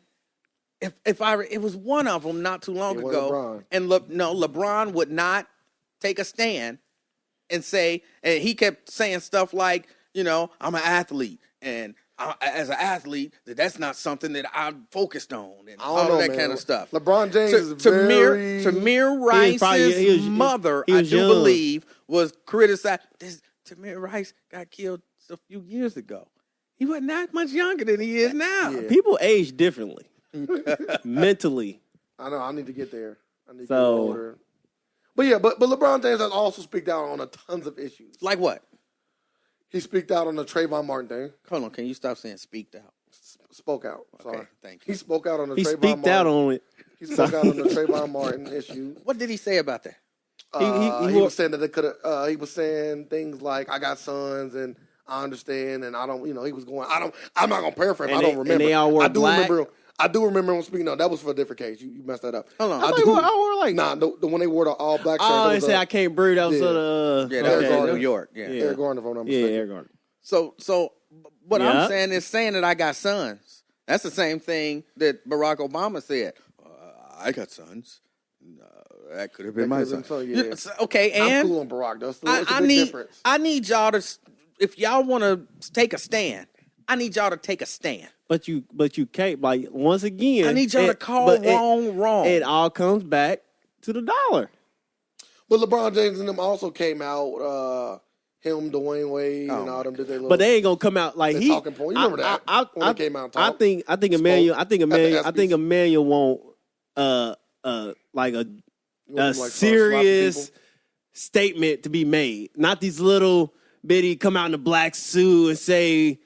it was one of them not too long It was ago, LeBron. and LeBron would not take a stand and say, and he kept saying stuff like, I'm an athlete, and as an athlete, that's not something that I'm focused on, and I all don't know, of that man. kind of stuff. LeBron James is very... Tamir Rice's he was mother, he I was do young. believe, was criticized. Tamir Rice got killed a few years ago. He wasn't that much younger than he is now. Yeah. People age differently, mentally. I know. I need to get there. I need to get So- older. But yeah, but LeBron James has also speaked out on tons of issues. Like what? He speaked out on the Trayvon Martin thing. Hold on, can you stop saying speaked out? Spoke out. Sorry. Okay, thank you. He spoke out on the He Trayvon speaked Martin. out on it. He spoke out on the Trayvon Martin issue. What did he say about that? He was saying that they could have. He was saying things like, "I got sons and I understand," and I don't. He was going. I'm not gonna paraphrase. And I they- don't remember. and they all wore I do black? remember. I do remember him speaking. No, that was for a different case. You messed that up. Hold on. I I do. wore like Nah, the one they wore the all black shirt. oh, that they was, say I can't breathe. That was yeah. Yeah, that was Okay. in New York. Yeah. Yeah. Eric Garner, if I'm not Yeah, mistaken. Air Garden. So what Yeah. I'm saying is saying that I got sons. That's the same thing that Barack Obama said. I got sons. No, that could have been my could've son. been so, yeah. Okay, I'm and cool on Barack, though. It's I a big need difference. I need y'all to, if y'all want to take a stand, I need y'all to take a stand. But you can't, like, once again. I need y'all to call wrong. It all comes back to the dollar. But LeBron James and them also came out, him, Dwayne Wade, and all them did their little. But they ain't gonna come out like the he. talking point. You remember that when they came out and talked? I think Emmanuel want like a like serious people? statement to be made, not these little bitty come out in a black suit and say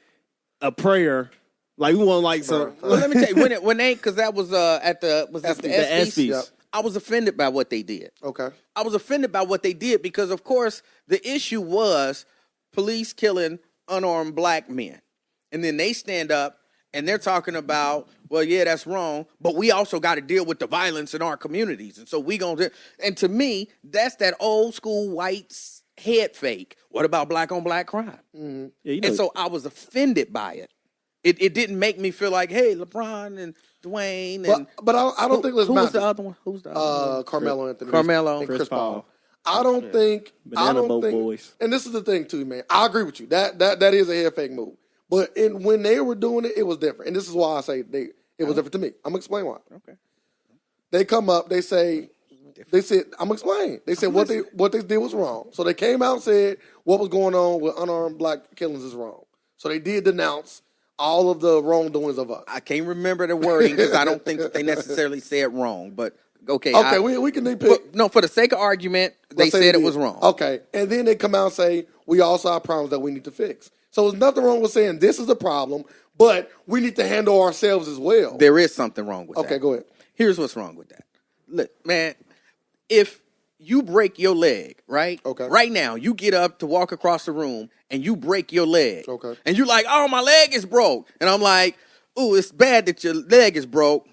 a prayer. Like we want like some. Well, let me tell you when they because that was at the ESPYs. Yep. I was offended by what they did. Okay. I was offended by what they did because, of course, the issue was police killing unarmed black men. And then they stand up and they're talking about, well, yeah, that's wrong, but we also got to deal with the violence in our communities. And so we going to, and to me, that's that old school white head fake. What about black on black crime? Mm-hmm. Yeah, you know, And so I was offended by it. It didn't make me feel like, hey, LeBron and Dwayne and But I don't think let's who was not. the other one? Who's the other one? Carmelo Anthony. Carmelo. and Chris Chris Paul. Paul. I don't think. I Banana don't Boat think. Boys. And this is the thing too, man. I agree with you. That is a head fake move. But when they were doing it, it was different. And this is why I say it was different to me. I'm gonna explain why. Okay. They come up. They said. I'm gonna explain. They said what they did was wrong. So they came out and said what was going on with unarmed black killings is wrong. So they did denounce all of the wrongdoings of us. I can't remember the wording because I don't think that they necessarily said wrong. But okay. Okay, we can nitpick. No, for the sake of argument, they Let's say said it did. was wrong. Okay, and then they come out and say we also have problems that we need to fix. So there's nothing wrong with saying this is a problem, but we need to handle ourselves as well. There is something wrong with that. Okay, go ahead. Here's what's wrong with that. Look, man, if you break your leg, right? Okay. Right now, you get up to walk across the room and you break your leg. Okay. And you're like, oh, my leg is broke. And I'm like, ooh, it's bad that your leg is broke.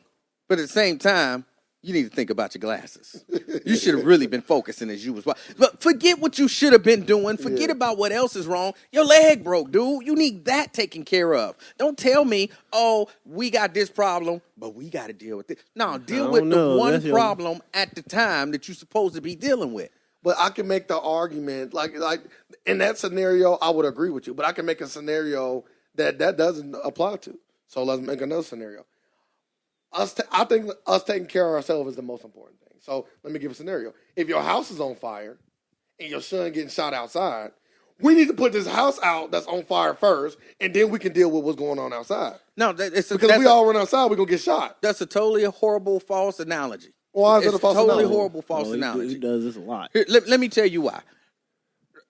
But at the same time, you need to think about your glasses. You should have really been focusing as you was. But forget what you should have been doing. Forget about what else is wrong. Your leg broke, dude. You need that taken care of. Don't tell me, oh, we got this problem, but we got to deal with it. No, deal with the one problem at the time that you're supposed to be dealing with. But I can make the argument, like in that scenario, I would agree with you. But I can make a scenario that doesn't apply to. So let's make another scenario. I think us taking care of ourselves is the most important thing. So let me give a scenario. If your house is on fire and your son getting shot outside, we need to put this house out that's on fire first, and then we can deal with what's going on outside. No, because if we all run outside, we're going to get shot. That's a totally horrible false analogy. Why is it a false totally analogy? horrible false analogy. He does this a lot. Here, let me tell you why.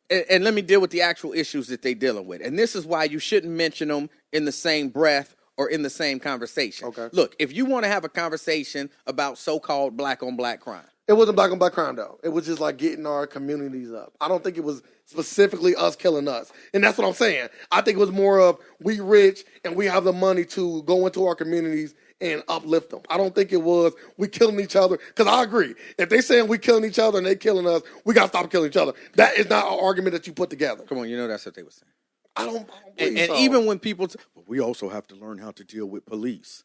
And let me deal with the actual issues that they're dealing with. And this is why you shouldn't mention them in the same breath or in the same conversation. Okay. Look, if you want to have a conversation about so-called black on black crime. It wasn't black on black crime, though. It was just like getting our communities up. I don't think it was specifically us killing us. And that's what I'm saying. I think it was more of we rich and we have the money to go into our communities and uplift them. I don't think it was we killing each other. Because I agree. If they saying we killing each other and they killing us, we got to stop killing each other. That is not an argument that you put together. Come on, you know that's what they were saying. I don't believe And so. even when people but we also have to learn how to deal with police.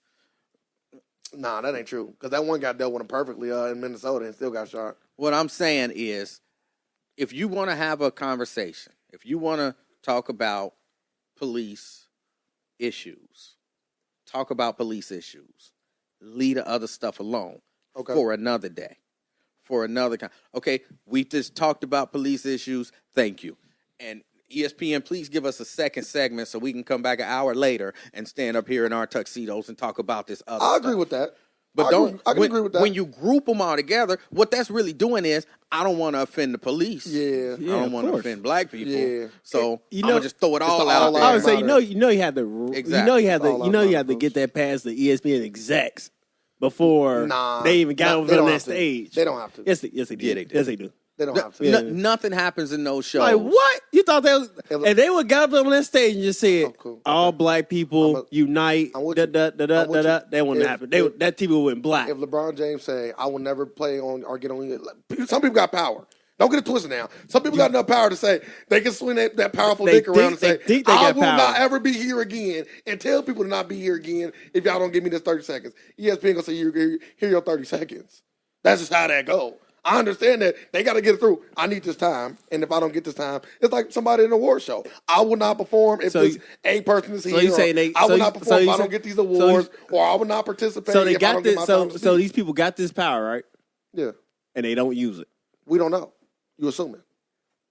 Nah, that ain't true. Because that one guy dealt with him perfectly in Minnesota and still got shot. What I'm saying is, if you want to have a conversation, if you want to talk about police issues, leave the other stuff alone for another day, for another kind. Okay, we just talked about police issues. Thank you. And ESPN, please give us a second segment so we can come back an hour later and stand up here in our tuxedos and talk about this other I stuff. agree with that. But I can agree with that. When you group them all together, what that's really doing is, I don't want to offend the police. Yeah. I don't want to offend black people. Yeah. So You I'm know, gonna just throw it all the out all there. I would say, matter. you know, you have to, Exactly. you All have to get that past the ESPN execs before Nah, they even got they over on don't that have to. stage. They don't have to. Yes, they do. Yeah, they do. Yes, they do. They don't have to. Yeah. Nothing happens in those shows. Like what? You thought that was? If they would got up on that stage and just said, Oh, cool. "All black people unite," I'm with da you. da da da I'm with da you. da, that wouldn't happen. That TV went black. If LeBron James say, I will never play on or get on, some people got power. Don't get it twisted now. Some people got enough power to say they can swing that powerful They dick around and think- say, they think they I got will power. not ever be here again, and tell people to not be here again if y'all don't give me this 30 seconds. ESPN gonna say, here your 30 seconds. That's just how that go. I understand that they got to get it through. I need this time, and if I don't get this time, it's like somebody in an award show. I will not perform if this A person is here. you saying they- I will so not you- perform so if you I don't say- get these awards, or I will not participate So they if I got don't get my this. time to So speak. these people got this power, right? Yeah, And they don't use it. we don't know. You assuming?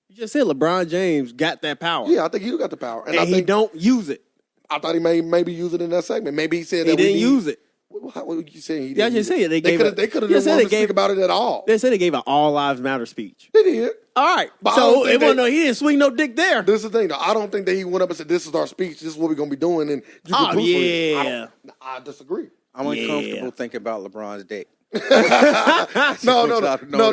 You just said LeBron James got that power. Yeah, I think he got the power, and I he think don't use it. I thought he may maybe use it in that segment. Maybe he said He that we didn't need, use it. What you saying? He Yeah, I didn't just use said they gave. They could have just didn't want to gave. speak about it at all. They said they gave an all lives matter speech. They did. All right, But I so don't think it wasn't they- no. He didn't swing no dick there. This is the thing, though. I don't think that he went up and said, "This is our speech. This is what we're gonna be doing." And you can Oh, proof it. yeah. I disagree. I'm Yeah. uncomfortable thinking about LeBron's dick. No.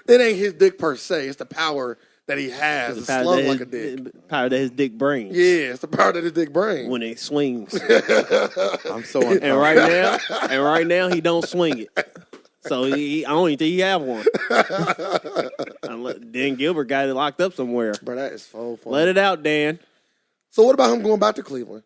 It ain't his dick per se. It's the power that he has. It's Power slung that like his- a dick. Power that his dick brings. Yeah, it's the power that his dick brings. When it swings. I'm so And uncomfortable. right now he don't swing it. So I don't even think he have one. Dan Gilbert got it locked up somewhere. Bro, that is so funny. Let it out, Dan. So what about him going back to Cleveland?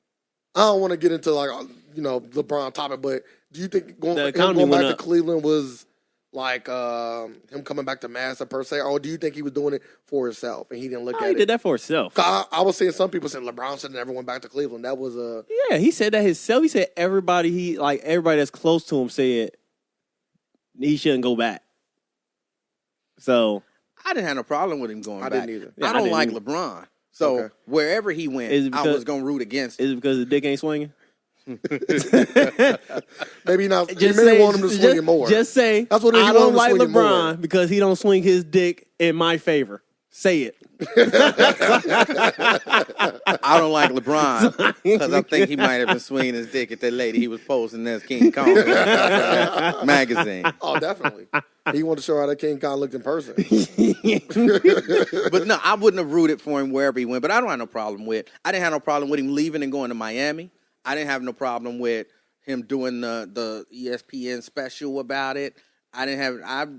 I don't want to get into LeBron topic, but do you think The him economy going back went to up. Cleveland was like him coming back to Massa per se, or do you think he was doing it for himself and he didn't look Oh, at he it? did that for himself. 'Cause I was seeing some people saying LeBron should have never went back to Cleveland. That was a Yeah, he said that himself. He said everybody that's close to him said he shouldn't go back. So I didn't have no problem with him going I back. didn't either. Yeah, I I don't didn't like either. LeBron. So Okay. wherever he went, Is it I because- was going to root against is him. it because the dick ain't swinging? maybe not. He may want him to swing it more. Just say That's what it is, I you want don't him to like swing it more. LeBron because he don't swing his dick in my favor. Say it. I don't like LeBron because I think he might have been swinging his dick at that lady he was posing as King Kong magazine. Oh, definitely. He wanted to show how that King Kong looked in person. But no, I wouldn't have rooted for him wherever he went. But I don't have no problem with. I didn't have no problem with him leaving and going to Miami. I didn't have no problem with him doing the ESPN special about it. I didn't have.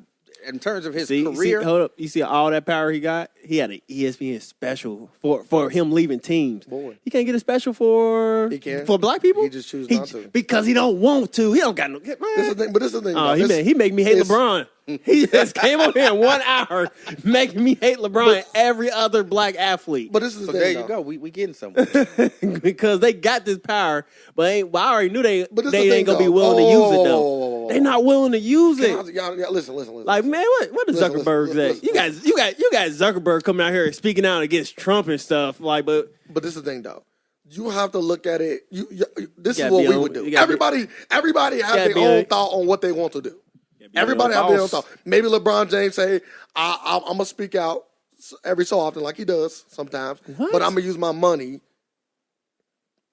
In terms of his career. hold up. You see all that power he got? He had an ESPN special for him leaving teams. Boy. He can't get a special for He can. for black people. He just choose not to. because he don't want to. He don't got no. Man. This is the thing, but this is the thing. Oh, though. he make me hate it's- LeBron. He just came over here in 1 hour making me hate LeBron and every other black athlete. But this is the So thing. there though. you go. We getting somewhere. because they got this power, but I already knew But this they the ain't thing, gonna be though. willing to use it Whoa. though. They not willing to use it. Y'all, listen. Like, man, what is Listen, Zuckerberg's listen, at? You got Zuckerberg coming out here speaking out against Trump and stuff. Like, but But this is the thing, though. You have to look at it. This is gotta what be we on- would do. you gotta Everybody have gotta their be own on- thought on what they want to do. be on Everybody the have their own boss. thought. Maybe LeBron James say, I'm gonna speak out every so often, like he does sometimes. What? But I'm gonna use my money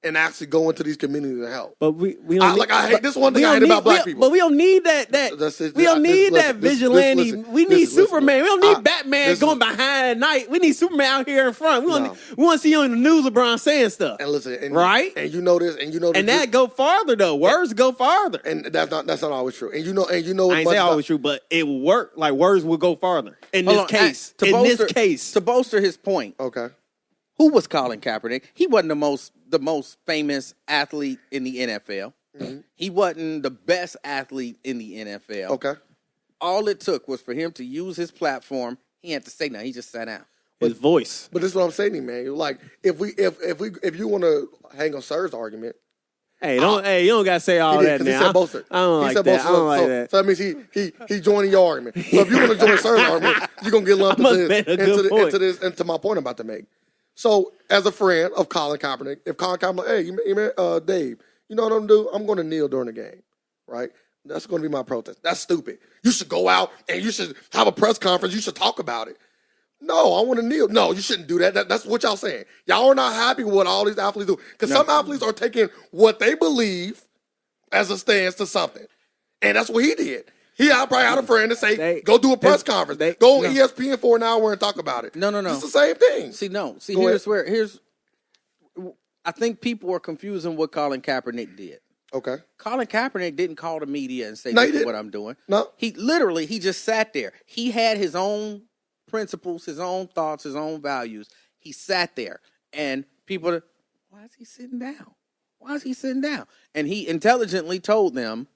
and actually go into these communities and help. but we don't. I hate this one thing we I don't hate about need- black we- people. But we don't need that. We don't need that vigilante. We need Superman. We don't need Batman going behind at night. We need Superman out here in front. We No. want to see you on the news, LeBron saying stuff. And listen, and, Right? And you know this, and you know this, And that go farther though. Words go farther. and that's not always true. And you know, I as ain't much say as always true, but it will work. Like words will go farther in Hold this on, case. to In bolster- this case, to bolster his point, Okay. who was Colin Kaepernick? He wasn't the most famous athlete in the NFL. He wasn't the best athlete in the NFL. Okay. All it took was for him to use his platform. He had to say nothing. He just sat down. his voice. But this is what I'm saying, to you, man. Like, if you want to hang on Sir's argument, Hey, you don't gotta say all he that did, 'cause now. he said both. I don't He like said that. both. I don't like so, that. So that means he joining your argument. So if you want to join Sir's argument, you're gonna get lumped I must make a good point. into my point I'm about to make. So as a friend of Colin Kaepernick, if Colin Kaepernick, hey, Dave, you know what I'm gonna do? I'm gonna kneel during the game, right? That's gonna be my protest. That's stupid. You should go out and you should have a press conference. You should talk about it. No, I want to kneel. No, you shouldn't do that. That's what y'all saying. Y'all are not happy with what all these athletes do. Because some athletes are taking what they believe as a stance to something. And that's what he did. He probably had a friend to say, go do a press conference. Go on ESPN for an hour and talk about it. No. It's the same thing. See, Go here's ahead. where I think people are confusing what Colin Kaepernick did. Okay. Colin Kaepernick didn't call the media and say, No, he this is didn't. what I'm doing. No. He just sat there. He had his own principles, his own thoughts, his own values. He sat there, and people are, why is he sitting down? Why is he sitting down? And he intelligently told them,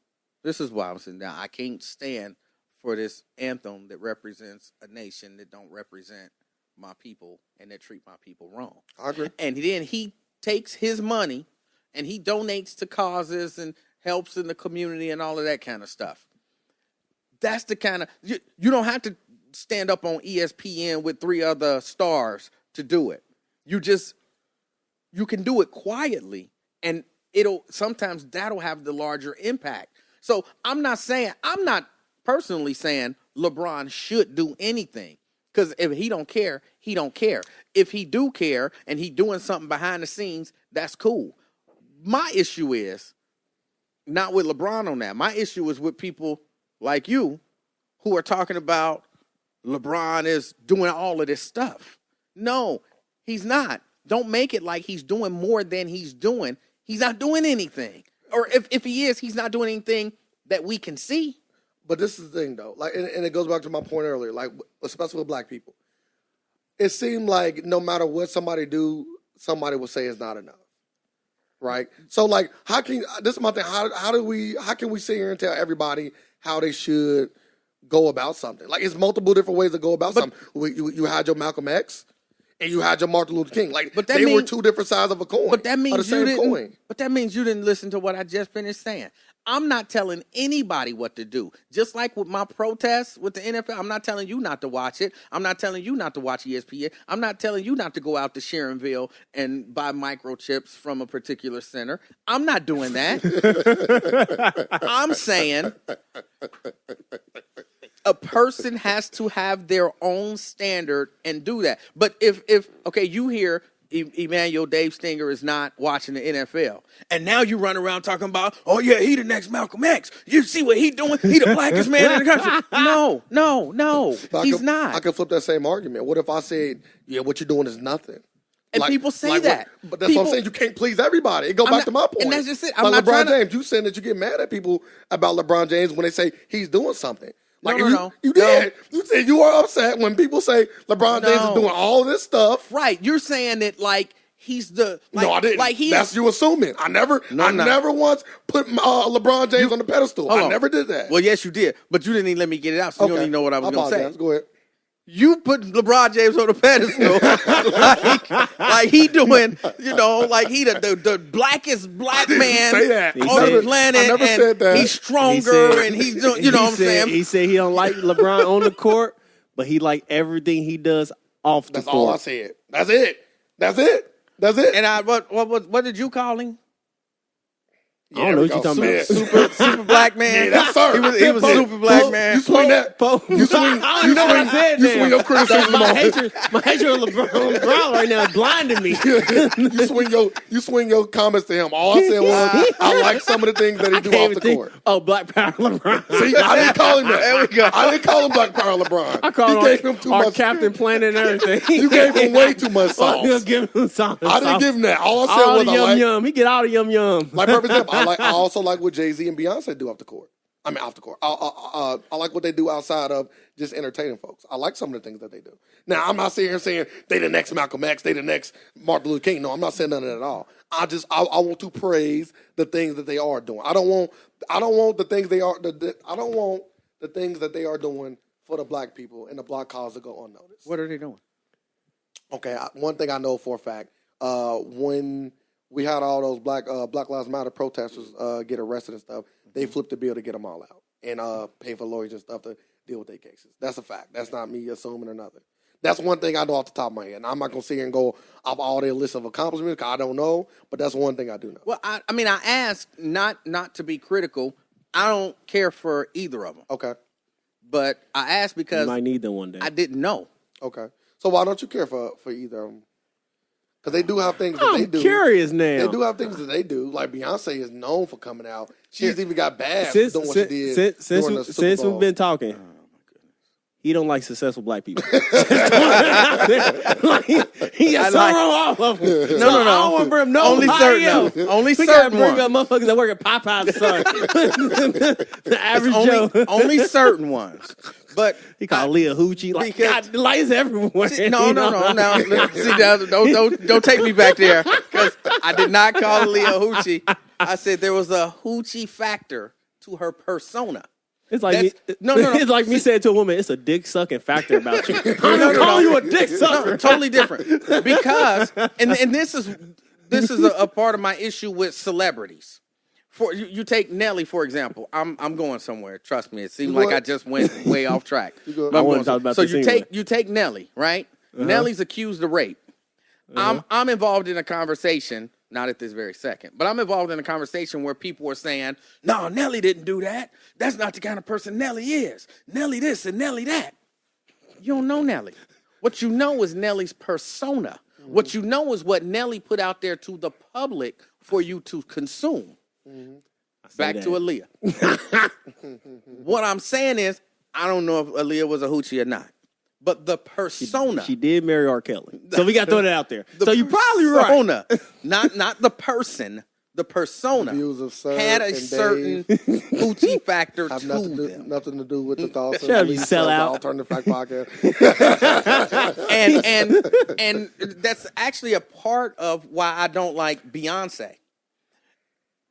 this is why I'm sitting down. I can't stand for this anthem that represents a nation that don't represent my people and that treat my people wrong. I agree. And then he takes his money and he donates to causes and helps in the community and all of that kind of stuff. That's the kind of, you don't have to stand up on ESPN with 3 other stars to do it. You can do it quietly, and sometimes that'll have the larger impact. So I'm not personally saying LeBron should do anything, because if he don't care, he don't care. If he do care and he doing something behind the scenes, that's cool. My issue is not with LeBron on that. My issue is with people like you who are talking about LeBron is doing all of this stuff. No, he's not. Don't make it like he's doing more than he's doing. He's not doing anything. Or if he is, he's not doing anything that we can see. But this is the thing, though. Like, and it goes back to my point earlier. Like, especially with black people, it seemed like no matter what somebody do, somebody will say it's not enough. Right. So, like, this is my thing. How can we sit here and tell everybody how they should go about something? Like, it's multiple different ways to go about something. You had your Malcolm X, and you had your Martin Luther King. Like, they were 2 different sides of a coin. But that means of the same coin. But that means you didn't listen to what I just finished saying. I'm not telling anybody what to do. Just like with my protests with the NFL, I'm not telling you not to watch it. I'm not telling you not to watch ESPN. I'm not telling you not to go out to Sharonville and buy microchips from a particular center. I'm not doing that. I'm saying a person has to have their own standard and do that. But if okay, you hear Emmanuel Dave Stinger is not watching the NFL, and now you run around talking about, oh yeah, he the next Malcolm X. You see what he doing? He the blackest man in the country. No, he's not. I could flip that same argument. What if I said, yeah, what you're doing is nothing? And people say that. But that's what I'm saying. You can't please everybody. It goes back to my point. And that's just it. I'm like LeBron James. You saying that you get mad at people about LeBron James when they say he's doing something. Like no. You did. You said you are upset when people say LeBron James is doing all this stuff. Right. You're saying that like he's the like, no, I didn't. Like that's you assuming. I never once put LeBron James on the pedestal. I never did that. Well, yes, you did, but you didn't even let me get it out, so you don't even know what I was going to say. Go ahead. You put LeBron James on the pedestal, like he doing, like he the blackest black man on the planet. I never said that. He's stronger and he's doing, what I'm saying? He said he don't like LeBron on the court, but he like everything he does off the court. That's all I said. That's it. And what did you call him? I don't know what you're talking about. Super black man. Yeah, that's sir. He was a super black man. You swing that. You swing your criticism my hatred of LeBron right now is blinding me. you swing your comments to him. All I said was I like some of the things that he do off the court. Oh, Black Power LeBron. See, I didn't call him that. There we go. I didn't call him Black Power LeBron. I called him too our much. Captain Planet and everything. You gave him way too much sauce. Give him sauce. I didn't give him that. All I said all was the I like yum. He get all the yum. Like for example, I also like what Jay-Z and Beyonce do off the court. I mean, off the court. I like what they do outside of just entertaining folks. I like some of the things that they do. Now, I'm not sitting here saying they the next Malcolm X, they the next Martin Luther King. No, I'm not saying none of that at all. I want to praise the things that they are doing. I don't want the things they are. I don't want the things that they are doing for the black people and the black cause to go unnoticed. What are they doing? Okay, one thing I know for a fact, when we had all those Black Lives Matter protesters get arrested and stuff, they flipped the bill to get them all out and pay for lawyers and stuff to deal with their cases. That's a fact. That's not me assuming or nothing. That's one thing I know off the top of my head. And I'm not going to sit here and go off all their list of accomplishments because I don't know, but that's one thing I do know. Well, I asked not to be critical. I don't care for either of them. Okay. But I asked because you might need them one day. I didn't know. Okay. So why don't you care for either of them? Because they do have things that they do. I'm curious now. They do have things that they do. Like Beyonce is known for coming out. She's even got bad for doing what she did during the Super since Bowl. we've been talking. He don't like successful black people. He got something wrong all of them. No. I don't want to bring no Only certain. Only we certain bring ones. up motherfuckers that work at Popeyes. Son. The average Joe. Only certain ones. But He called Leah Hoochie. Like, because- God, the lights everywhere. No. Now, see, now, don't take me back there because I did not call Leah Hoochie. I said there was a Hoochie factor to her persona. It's like me, That's- no. It's like me saying to a woman, it's a dick sucking factor about you. I'm No. calling you a dick sucker. No, totally different. Because and this is a part of my issue with celebrities. For you take Nelly for example. I'm going somewhere. Trust me. It seemed like I just went way off track. go. But I'm I wanna going talk about so this you anyway. take Nelly, right? Nelly's accused of rape. I'm involved in a conversation, not at this very second, but I'm involved in a conversation where people are saying, "No, Nelly didn't do that. That's not the kind of person Nelly is. Nelly this and Nelly that." You don't know Nelly. What you know is Nelly's persona. What you know is what Nelly put out there to the public for you to consume. Back to Aaliyah. What I'm saying is, I don't know if Aaliyah was a hoochie or not, but the persona. She did marry R. Kelly. So we got to throw that out there. So you're probably right. persona, not the person. The persona Views of Sir had a and certain Dave hoochie factor have to them. nothing to do with the thoughts Shut up, and you beliefs sell of the out. Alternative Fact Podcast. And that's actually a part of why I don't like Beyonce.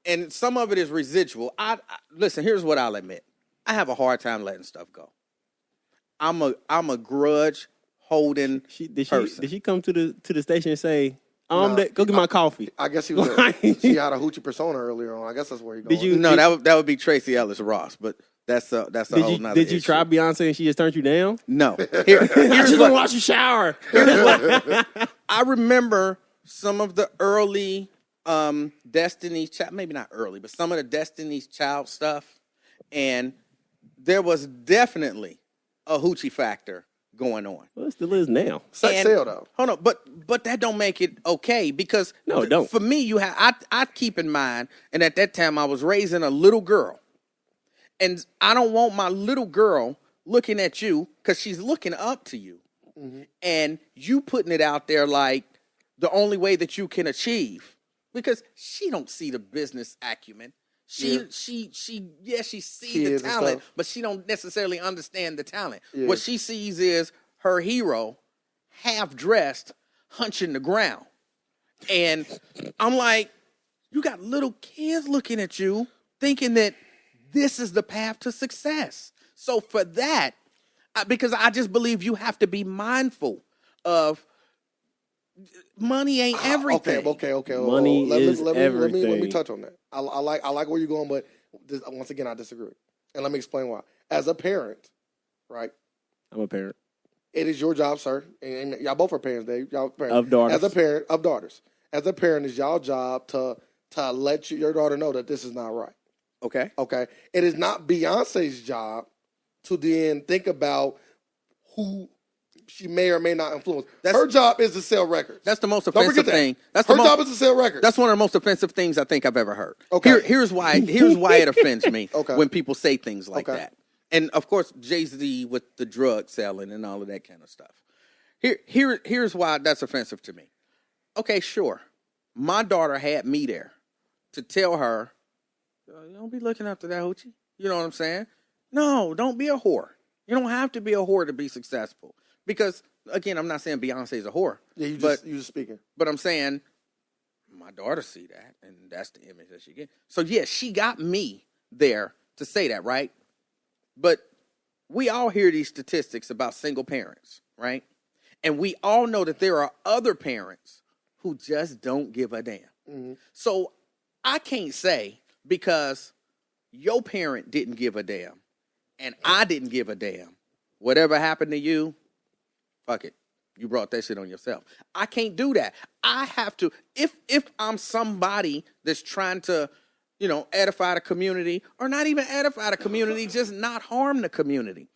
And some of it is residual. I listen. Here's what I'll admit: I have a hard time letting stuff go. I'm a grudge holding person. Did she come to the station and say, No. go get my coffee? I guess she was. She had a hoochie persona earlier on. I guess that's where he going. Did you- No, that would be Tracy Ellis Ross, but that's a whole nother Did you issue. try Beyonce and she just turned you down? No. I Here's just want what to watch you shower. I remember some of the early Destiny's Child, maybe not early, but some of the Destiny's Child stuff, and there was definitely a hoochie factor going on. Well, it still is now. Sex And- sale though. Hold on, but that don't make it okay because No, it don't. For me, you have I keep in mind, and at that time I was raising a little girl, and I don't want my little girl looking at you because she's looking up to you, and you putting it out there like the only way that you can achieve because she don't see the business acumen. She sees Kids the and talent, stuff. but she don't necessarily understand the talent. Yeah. What she sees is her hero half dressed, hunching the ground. And I'm like, you got little kids looking at you thinking that this is the path to success. So for that, because I just believe you have to be mindful of money ain't everything. Okay. Money is let me everything. touch on that. I like where you're going, but once again, I disagree. And let me explain why. As a parent, right? I'm a parent. It is your job, sir, and y'all both are parents, Dave. Y'all parents. Of daughters. As a parent of daughters, as a parent, it's y'all job to let your daughter know that this is not right. Okay. Okay, it is not Beyonce's job to then think about who she may or may not influence. Her job is to sell records. That's the most Don't forget offensive that. thing. That's her the job is to sell records. That's one of the most offensive things I think I've ever heard. Okay. Here's why it offends me Okay. when people say things like Okay. that. And of course, Jay-Z with the drug selling and all of that kind of stuff. Here's why that's offensive to me. Okay, sure. My daughter had me there to tell her, don't be looking after that hoochie. You know what I'm saying? No, don't be a whore. You don't have to be a whore to be successful. Because, again, I'm not saying Beyonce's a whore. Yeah, you but just speaking. But I'm saying my daughter see that, and that's the image that she gets. So, yeah, she got me there to say that, right? But we all hear these statistics about single parents, right? And we all know that there are other parents who just don't give a damn. Mm-hmm. So I can't say because your parent didn't give a damn and I didn't give a damn, whatever happened to you, fuck it. You brought that shit on yourself. I can't do that. I have to, if I'm somebody that's trying to, edify the community, or not even edify the community, just not harm the community,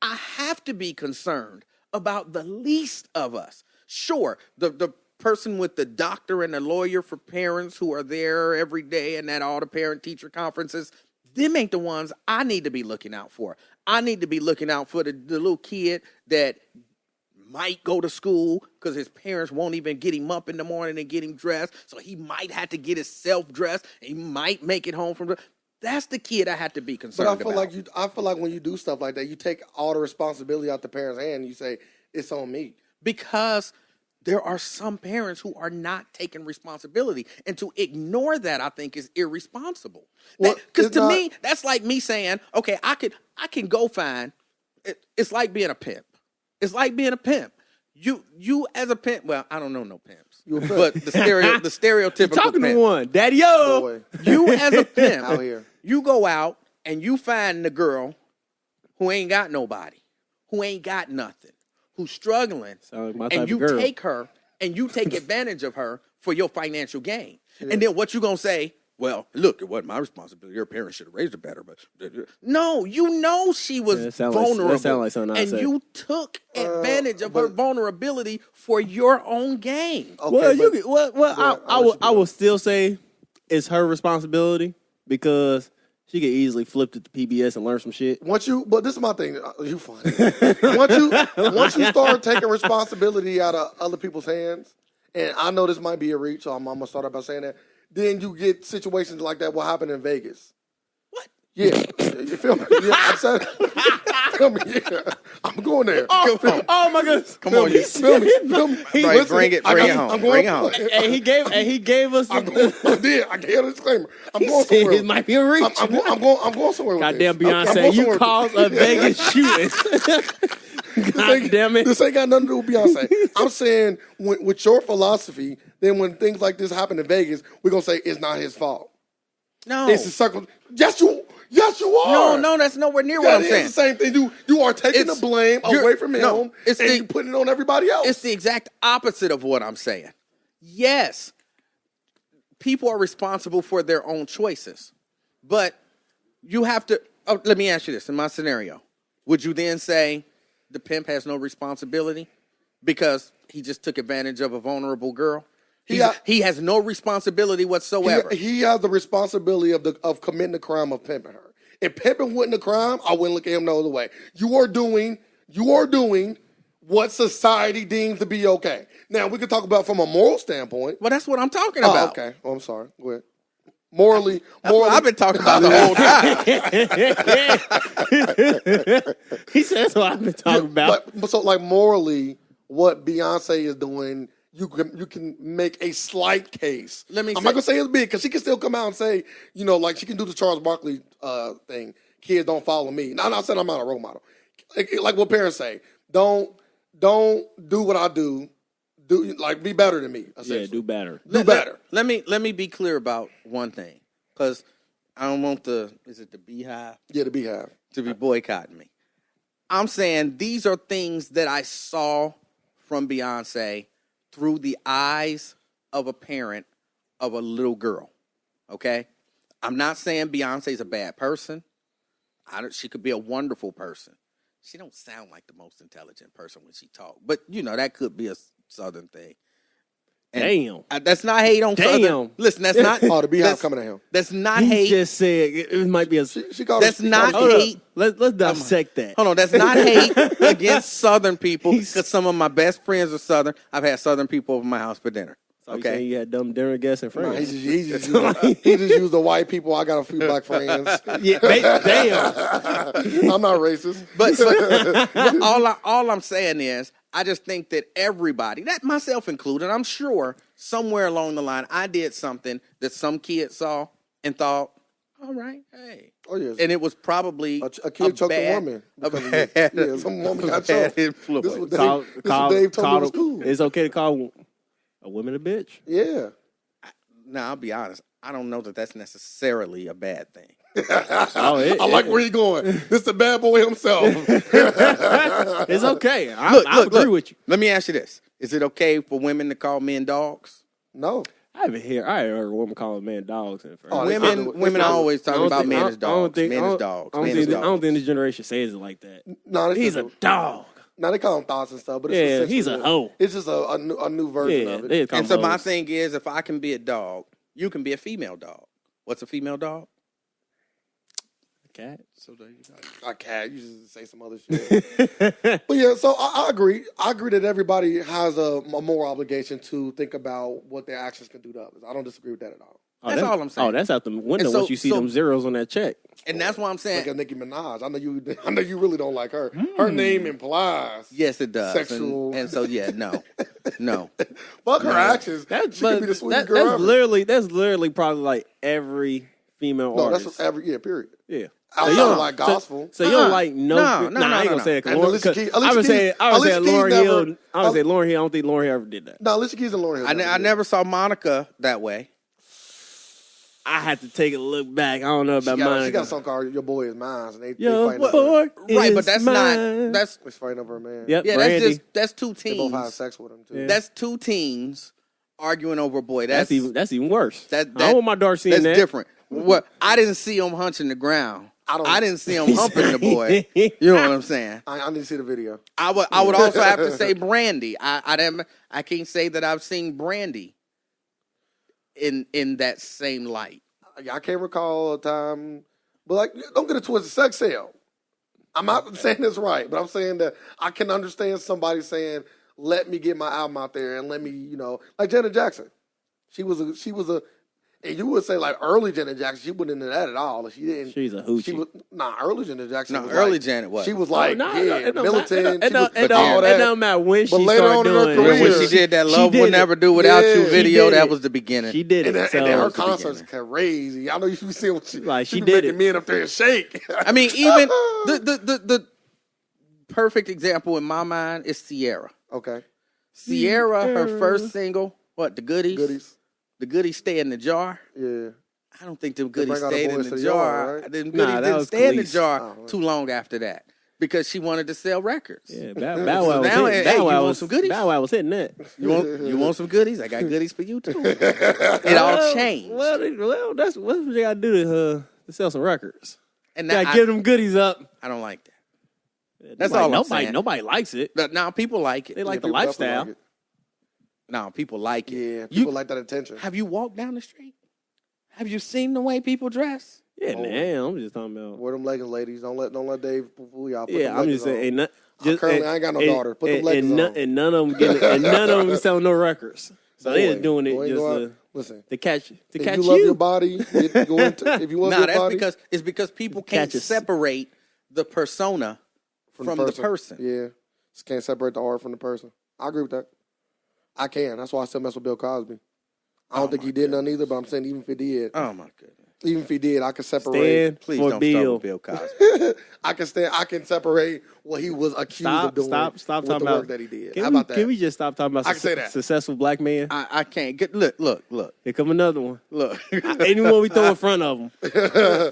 I have to be concerned about the least of us. Sure, the person with the doctor and the lawyer for parents who are there every day and at all the parent-teacher conferences, them ain't the ones I need to be looking out for. I need to be looking out for the little kid that might go to school because his parents won't even get him up in the morning and get him dressed. So he might have to get himself dressed. And he might make it home from That's the kid I had to be But concerned I feel about. I feel like when you do stuff like that, you take all the responsibility out the parent's hand. And you say it's on me. Because there are some parents who are not taking responsibility, and to ignore that, I think, is irresponsible. Well, Because it's to not- me, that's like me saying, "Okay, I can go find." It's like being a pimp. It's like being a pimp. You as a pimp. Well, I don't know no pimps, You a pimp. but the stereotypical Talking pimp. to one, Daddy O. Boy, You as a pimp, out here. you go out and you find the girl who ain't got nobody, who ain't got nothing, who's struggling, Sound like my type and you of girl. take her and you take advantage of her for your financial gain. And then what you gonna say? Well, look, it wasn't my responsibility. Your parents should have raised her better, but no, you know she was Yeah, that sound like- vulnerable, that sound like something I and say. you took advantage of her vulnerability for your own gain. Okay, Well, but- I will still say it's her responsibility because she could easily flip it to PBS and learn some shit. But this is my thing. You funny. once you start taking responsibility out of other people's hands, and I know this might be a reach, so I'm gonna start out by saying that. Then you get situations like that. What happened in Vegas? What? Yeah, you feel me? Yeah, I said, feel me? Yeah, I'm going there. Oh my goodness! Come on, you Feel me? Feel me? Right, Listen, bring it home. I'm Bring going it home. And he gave us. I did. I gave a disclaimer. I'm He going said somewhere. it might be a reach. I'm going somewhere with Goddamn this. I'm Beyonce, going you somewhere with caused a Vegas shooting. God damn it! This ain't got nothing to do with Beyonce. I'm saying with your philosophy, then when things like this happen in Vegas, we're gonna say it's not his fault. No, It's a circle. Yes, you are. no, that's nowhere near what That I'm is saying. the same thing. You are taking It's- the blame you're- away from him, no, it's and the- you putting it on everybody else. It's the exact opposite of what I'm saying. Yes, people are responsible for their own choices, but you have to. Oh, let me ask you this: in my scenario, would you then say the pimp has no responsibility because he just took advantage of a vulnerable girl? He has no responsibility whatsoever. He has the responsibility of committing the crime of pimping her. If pimping wasn't a crime, I wouldn't look at him no other way. You are doing what society deems to be okay. Now we can talk about from a moral standpoint. Well, that's what I'm talking Oh, about. okay. Oh, I'm sorry. Go ahead. Morally, That's what I've been talking about the whole time. He said that's what I've been talking about. But so like morally, what Beyonce is doing, you can make a slight case. Let me I'm say- not gonna say it's big because she can still come out and say, like she can do the Charles Barkley thing. Kids don't follow me. Now, I'm not saying I'm not a role model. Like what parents say, don't do what I do. Be better than me. Yeah, do better. Do better. Let me be clear about one thing, because I don't want the Beehive Yeah, the Beehive. to be boycotting me. I'm saying these are things that I saw from Beyonce through the eyes of a parent of a little girl. Okay, I'm not saying Beyonce's a bad person. She could be a wonderful person. She don't sound like the most intelligent person when she talk, but that could be a Southern thing. And Damn. that's not hate on Damn. Southern. Listen, that's not. Oh, the Beehive that's- coming at him. That's not He hate. just said it might be a. She called That's she not called- Hold hate. up. Let's dissect that. Hold on, that's not hate against Southern people, because some of my best friends are Southern. I've had Southern people over my house for dinner. So you saying you had dumb dinner guests and Nah, friends. he just used the white people. I got a few black friends. Yeah, damn. I'm not racist. But all I'm saying is, I just think that everybody, that myself included, I'm sure somewhere along the line, I did something that some kid saw and thought, all right, hey. Oh yes. And it was probably A kid choked a woman. a because of bad- it. Yeah, some woman got bad choked. influence. This is what Dave told me in school. It's okay to call a woman a bitch. Yeah. Now, I'll be honest. I don't know that that's necessarily a bad thing. Oh, I like where he's going. This the bad boy himself. It's okay. I agree with you. Let me ask you this. Is it okay for women to call men dogs? No. I haven't heard a woman call a man dogs in forever. Oh, they Women probably- always talk about men I as don't dogs. think- Men I as don't- dogs. I don't Men as think- I don't dogs. think this generation says it like that. No, He's a dog. Now they call him thoughts and stuff, but it's Yeah, essentially he's a hoe. It's just a new version Yeah, of it. they call And so them my hoes. thing is, if I can be a dog, you can be a female dog. What's a female dog? Cat. So there you go. I can't. You just say some other shit. But yeah, so I agree. I agree that everybody has a moral obligation to think about what their actions can do to others. I don't disagree with that at all. That's all I'm saying. Oh, that's out the window And so- once you see so- them zeros on that check. And that's why I'm saying, Like a Nicki Minaj. I know you really don't like her. Her name implies yes, it does. Sexual. And so, yeah, no. fuck her actions. That's She could be the sweetest girl that's ever. literally probably like every female No, artist. that's what every period. Yeah. Outside you don't- of like gospel. So you don't like no? No, nah, no, I ain't no, gonna no. say it. And Alicia Keys- I would Alicia say Keys Lauren never- Hill. I would say Lauren Hill. I don't think Lauren Hill ever did that. No, Alicia Keys and Lauryn Hill. I never saw Monica that way. I had to take a look back. I don't know about She Monica. got a song called "Your Boy Is Mine," and they Your fighting over. boy Right, is but that's mine. not, that's, They fighting over a man. Yep. yeah, Brandy. that's two They both have teens. sex with him too. Yeah. That's two teens arguing over a boy. That's even worse. that- I don't want my daughter seeing That's that. different. What I didn't see him hunching the ground. I didn't see him humping the boy. You know what I'm saying? I need to see the video. I would also have to say Brandy. I can't say that I've seen Brandy in that same light. I can't recall a time, but like, don't get it twisted. Sex sale. I'm not saying this right, but I'm saying that I can understand somebody saying, "Let me get my album out there and let me," like Janet Jackson. She was a, and you would say like early Janet Jackson. She wasn't into that at all. She didn't. She's a hoochie. She was early Janet Jackson. No, was early like, Janet was. She was like it don't militant. matter. She was It all that. don't matter when But she later started on in her doing it. career, When she did that She "Love Will did Never it. Do Without Yeah, You" she video, did that it. was the beginning. She did And, it. and her was the concerts beginning. crazy. I know you see what she Like, she be did making it. men up there and shake. I mean, even the perfect example in my mind is Sierra. Okay, Sierra, her first single, what, The Goodies? goodies. The Goodies Stay in the Jar. Yeah. I don't think the Goodies bring all the stayed in boys the to the jar. yard, right? The Nah, Goodies that didn't was stay in the Khalees. jar Oh, too long after that because she wanted to sell records. Yeah, Bow Wow was now, hitting. hey, you Bow Wow want was some goodies? Bow Wow was hitting that. You want some goodies? I got goodies for you too. It all changed. Well, that's what you got to do to sell some records. And You got now to give them goodies up. I don't like that. That's all I'm saying. Nobody likes it. But now people like it. They like the people definitely lifestyle. like it. No, people like it. Yeah, You- people like that attention. Have you walked down the street? Have you seen the way people dress? Yeah, Oh. man. I'm just talking about. Wear them leggings, ladies. Don't let Dave fool y'all. Put Yeah, them I'm just leggings saying. on. Ain't Currently, I ain't got no daughter. Put them leggings on. and none of them and none of them selling no records. So they Boy, just doing it boy, just go out- listen. to catch If you love your body, if you love No, your that's body, because people can't Catches. separate the persona from the person. Yeah, just can't separate the art from the person. I agree with that. I can. That's why I still mess with Bill Cosby. I don't think he did none either, but I'm saying even if he did, Oh my goodness! even if he did, I can separate. Stand Please for don't Bill. start with Bill Cosby. I can separate what he was accused of doing. Stop with talking the about work that he did. Can How we, about that? Can we just stop talking about I can say that. successful black man? I can't get. Look. Here come another one. Look, Anyone we throw in front of him.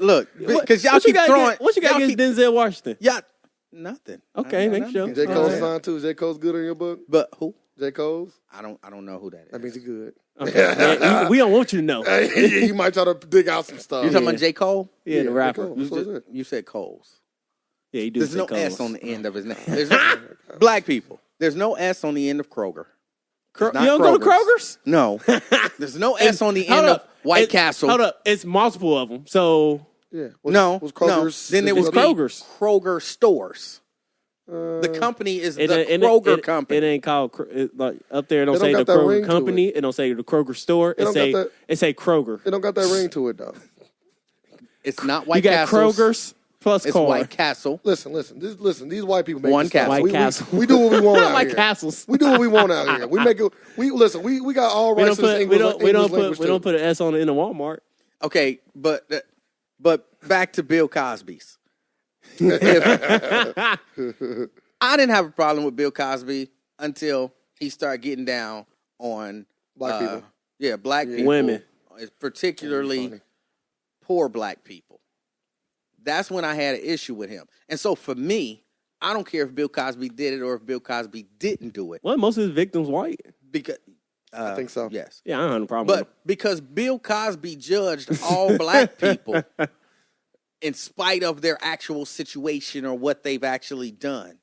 look, because y'all What you keep got throwing. against- What you got y'all against Denzel Washington? Yeah, nothing. Okay, I got make nothing sure. against J. Cole's Denzel. son too. J. Cole's good in your book. But who? J. Cole's. I don't know who that is. That means he's good. Okay. we don't want you to know. You might try to dig out some stuff. You talking about J. Cole? Yeah, the J. rapper. Cole. You, That's what I just- said. you said Coles. Yeah, he do. There's say no Coles. S on the end of his name. There's no, black people. There's no S on the end of Kroger. You It's not don't go to Kroger's. Kroger's? No. There's no S on the Hold end of up. White Castle. Hold up. It's multiple of them. So Yeah. No, Was no. Kroger's? Then it It's was Kroger's. Kroger stores. The company is the it, Kroger it, company. It ain't called like up there. It don't They say don't the got that ring Kroger to company. It don't say the Kroger store. It don't say got that- it say Kroger. It don't got that ring to it though. It's not You White got Castle's. Kroger's plus It's car. White Castle. Listen. These white people make One this stuff. Castle. White We- Castle. We do what we want Not out like here. Castles. We do what we want out here. We make it. We listen. We got all We rights don't to this put English, English language we don't too. put an S on it in the Walmart. Okay, but back to Bill Cosby's. I didn't have a problem with Bill Cosby until he started getting down on Black people. Yeah, black people, Women. particularly Funny. poor black people. That's when I had an issue with him. And so for me, I don't care if Bill Cosby did it or if Bill Cosby didn't do it Well, most of his victims white. because I think so. yes. Yeah, I don't have a problem. But because Bill Cosby judged all black people in spite of their actual situation or what they've actually done,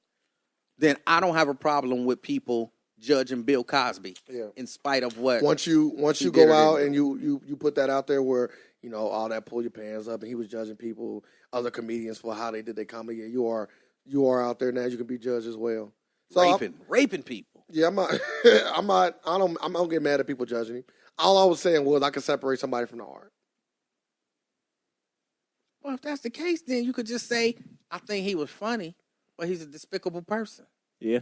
then I don't have a problem with people judging Bill Cosby Yeah. in spite of what. Once you did go or out didn't and you put that out there where all that pull your pants up and he was judging people, other comedians for how they did their comedy. Yeah, you are out there now. You can be judged as well. So raping people. yeah, I'm not. I don't get mad at people judging him. All I was saying was I could separate somebody from the art. Well, if that's the case, then you could just say, I think he was funny, but he's a despicable person. Yeah.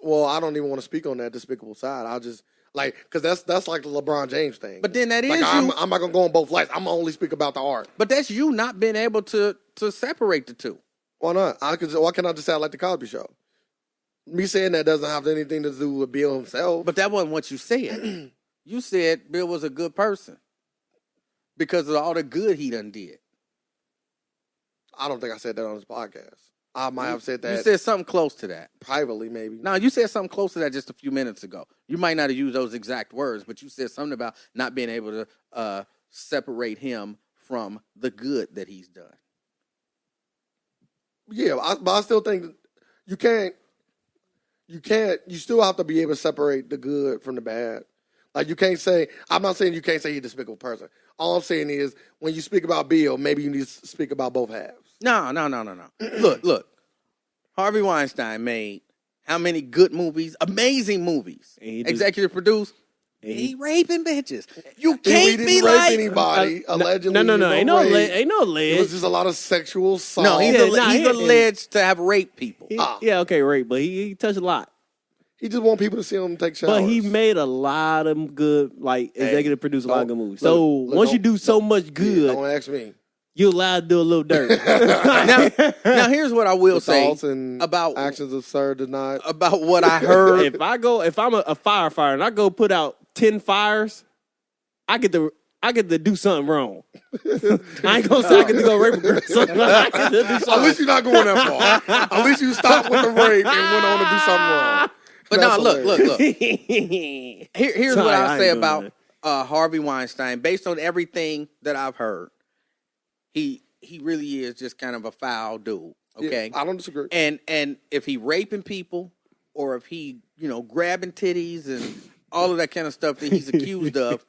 Well, I don't even want to speak on that despicable side. I'll just because that's like the LeBron James thing. But then that is like you. I'm not gonna go on both lights. I'm gonna only speak about the art. But that's you not being able to separate the two. Why not? Why can't I just say I like the Cosby Show? Me saying that doesn't have anything to do with Bill himself. But that wasn't what you said. You said Bill was a good person because of all the good he done did. I don't think I said that on this podcast. I might have said that You said something close to that. privately, maybe. No, you said something close to that just a few minutes ago. You might not have used those exact words, but you said something about not being able to separate him from the good that he's done. Yeah, but I still think you can't. You still have to be able to separate the good from the bad. Like you can't say. I'm not saying you can't say he's a despicable person. All I'm saying is when you speak about Bill, maybe you need to speak about both halves. No. Look. Harvey Weinstein made how many good movies, amazing movies, executive produced. He raping bitches. You can't He be didn't rape like anybody. Allegedly, No. Ain't no It alleged. was just a lot of sexual assault. no. He's he- alleged to have raped people. Yeah, okay, rape, but he touched a lot. He just want people to see him take showers. But he made a lot of good, like executive produced a lot of good movies. look, So look, once you don't- do so much Yeah, good, don't ask me. you're allowed to do a little dirt. now here's what I will The say thoughts and about actions of Sir did not. about what I heard. if I'm a firefighter and I go put out 10 fires, I get to do something wrong. I ain't gonna say I get to go rape a girl. I get to do At something. least you're not going that far. At least you stopped with the rape and went on to do something wrong. But That's no, look. Here's Here's what I say about Harvey Weinstein. Based on everything that I've heard, he really is just kind of a foul dude. Okay, Yeah, I don't disagree. and if he raping people or if he grabbing titties and all of that kind of stuff that he's accused of,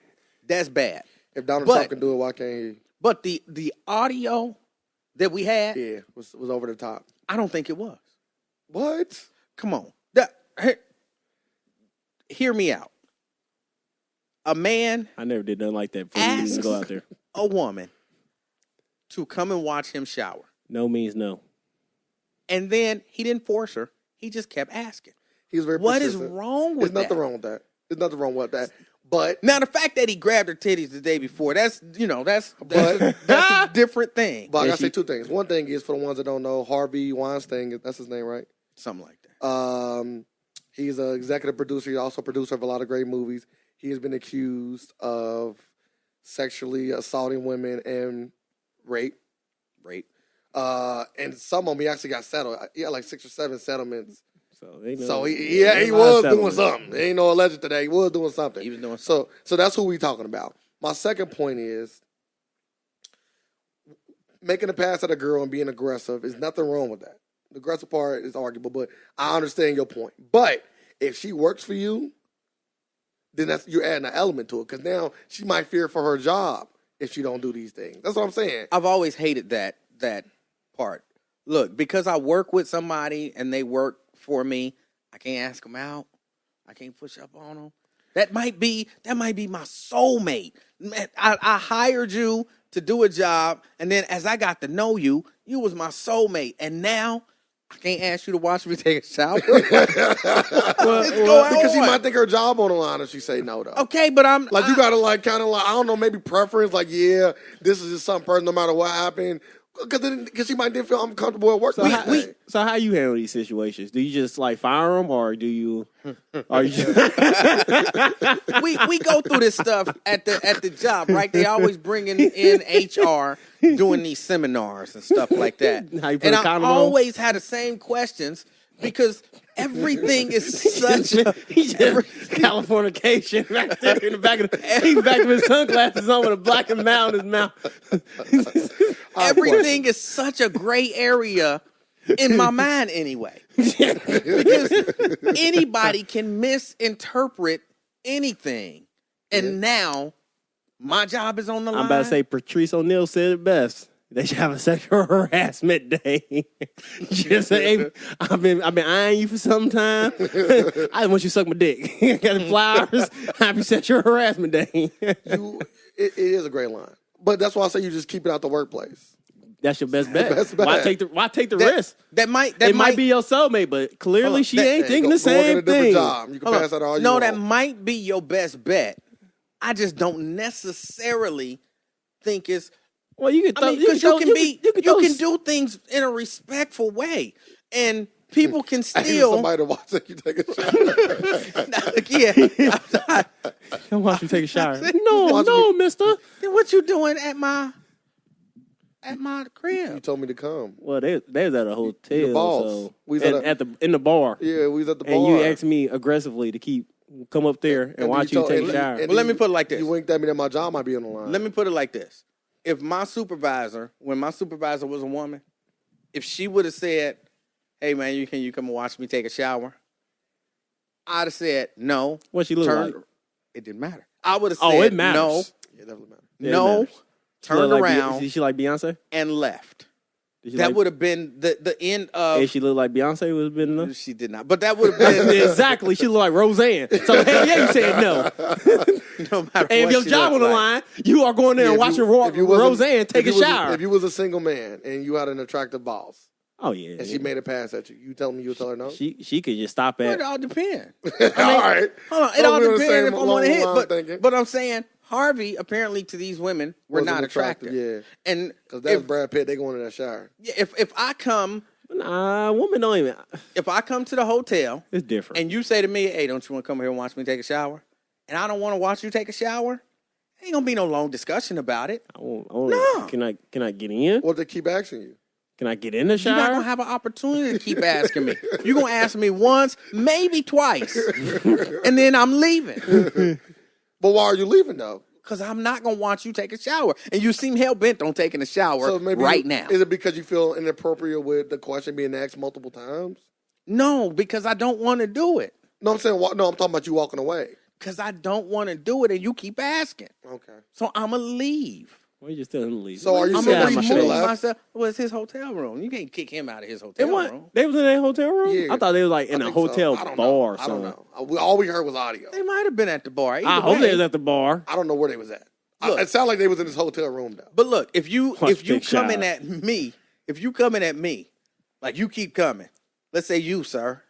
that's bad. If Donald but- Trump can do it, why can't he? But the audio that we had, Yeah, was over the top. I don't think it was. What? Come on, hear me out. A man I never did nothing like that before you even go out there. a woman to come and watch him shower. No means no. And then he didn't force her. He just kept asking. He was very What is persistent. wrong with There's nothing that? wrong with that. There's nothing wrong with that. But Now the fact that he grabbed her titties the day before, that's But- a different thing. I Yeah, gotta say two things. One thing is for the ones that don't know, Harvey Weinstein, that's his name, right? Something like that. He's an executive producer. He's also a producer of a lot of great movies. He has been accused of sexually assaulting women and rape. Rape. And some of them he actually got settled. He had like 6 or 7 settlements. So, He was doing something. There ain't no alleged today. He was doing something. He was doing So that's who we talking about. My second point is making a pass at a girl and being aggressive. There's nothing wrong with that. The aggressive part is arguable, but I understand your point. But if she works for you, then you're adding an element to it because now she might fear for her job if she don't do these things. That's what I'm saying. I've always hated that part. Look, because I work with somebody and they work for me, I can't ask them out. I can't push up on them. That might be my soulmate. Man, I hired you to do a job, and then as I got to know you, you was my soulmate, and now I can't ask you to watch me take a shower. What's going Because she on? might think her job on the line if she say no, though. Okay, but I'm Like, you got to, like, kind of like, I don't know, maybe preference. Like, yeah, this is just something person no matter what happened. Because she might didn't feel uncomfortable at work. So how you handle these situations? Do you just like fire them, or do you? Are you? we go through this stuff at the job, right? They always bringing in HR doing these seminars and stuff like that. How you put And a I condom on? always had the same questions because everything is such a He just Californication right there in the back of he's back of his sunglasses on with a black and mound in his mouth. everything is such a gray area in my mind anyway. Because anybody can misinterpret anything. And now my job is on the line. I'm about to say Patrice O'Neal said it best. They should have a sexual harassment day. Just say, hey, I've been eyeing you for some time. I want you to suck my dick. Got the flowers. Happy sexual harassment day. It is a great line, but that's why I say you just keep it out the workplace. That's your best bet. Best bet. Why take the risk? That might be your soulmate, but clearly she ain't thinking the Go work at same a different thing. job. You can pass that all you No, want. that might be your best bet. I just don't necessarily think it's. Well, you can throw, I mean, because you can throw- do things in a respectful way, and people can I need still. somebody to watch you take a shower. Yeah, I'm not. Come watch me take a shower. No, mister. Then what you doing at my You crib? told me to come. Well, they was at a hotel, the boss. so We was in the bar, Yeah, we was at the bar. and you asked me aggressively to come up there and watch you take a shower. Well, let me put it like this. You winked at me that my job might be on the line. Let me put it like this. If my supervisor, when my supervisor was a woman, if she would have said, "Hey man, you come and watch me take a shower," I'd have said no. What she look like? It didn't matter. I would have said Oh, it matters. no, Yeah, it definitely matters. Yeah, it no, matters. turned around Did she like Beyonce? and left. Did she That like, would have been the end of. if she looked like Beyonce, would have been enough. She did not, but that would have been Exactly. She looked like Roseanne. So hell yeah, you said no. no matter. And if what your she job on looked the like. line, you are going there Yeah, and if watching you wasn't- Roseanne take a if you was shower. If you was a single man and you had an attractive boss Oh yeah. and she made a pass at you, you tell me you'll tell her no? She could just stop Well, at. it all depends. All right. Hold on, it Don't all be on the depends same if I want to hit. line thinking. But I'm saying Harvey apparently to these women were Wasn't not attractive. Yeah. And Because that was if, Brad Pitt. They going in that shower. if I come Nah, women don't even. to the hotel It's different. and you say to me, "Hey, don't you want to come here and watch me take a shower?" and I don't want to watch you take a shower, ain't gonna be no long discussion about it. I won't, No. Can I get in? What they keep asking you? Can I get in the You're not shower? gonna have an opportunity to keep asking me. You're gonna ask me once, maybe twice, and then I'm leaving. But why are you leaving though? Because I'm not going to watch you take a shower. And you seem hell-bent on taking a shower So maybe right now. Is it because you feel inappropriate with the question being asked multiple times? No, because I don't want to do it. No, I'm saying no. I'm talking about you walking away. Because I don't want to do it, and you keep asking. Okay. So I'm going to leave. Why you just telling him to leave? So are you I'm saying going you to should have remove left? myself. Well, it's his hotel room. You can't kick him out of his They hotel what? room. They was in that hotel room? Yeah. I thought they was like in I a think so. hotel I don't bar know. or I don't something. know. All we heard was audio. They might have been at the bar. I Either hope way. they was at the bar. I don't know where they was at. Look. It sounded like they was in this hotel room though. But look, if you Watch coming shower. at me, like you keep coming, let's say you, sir,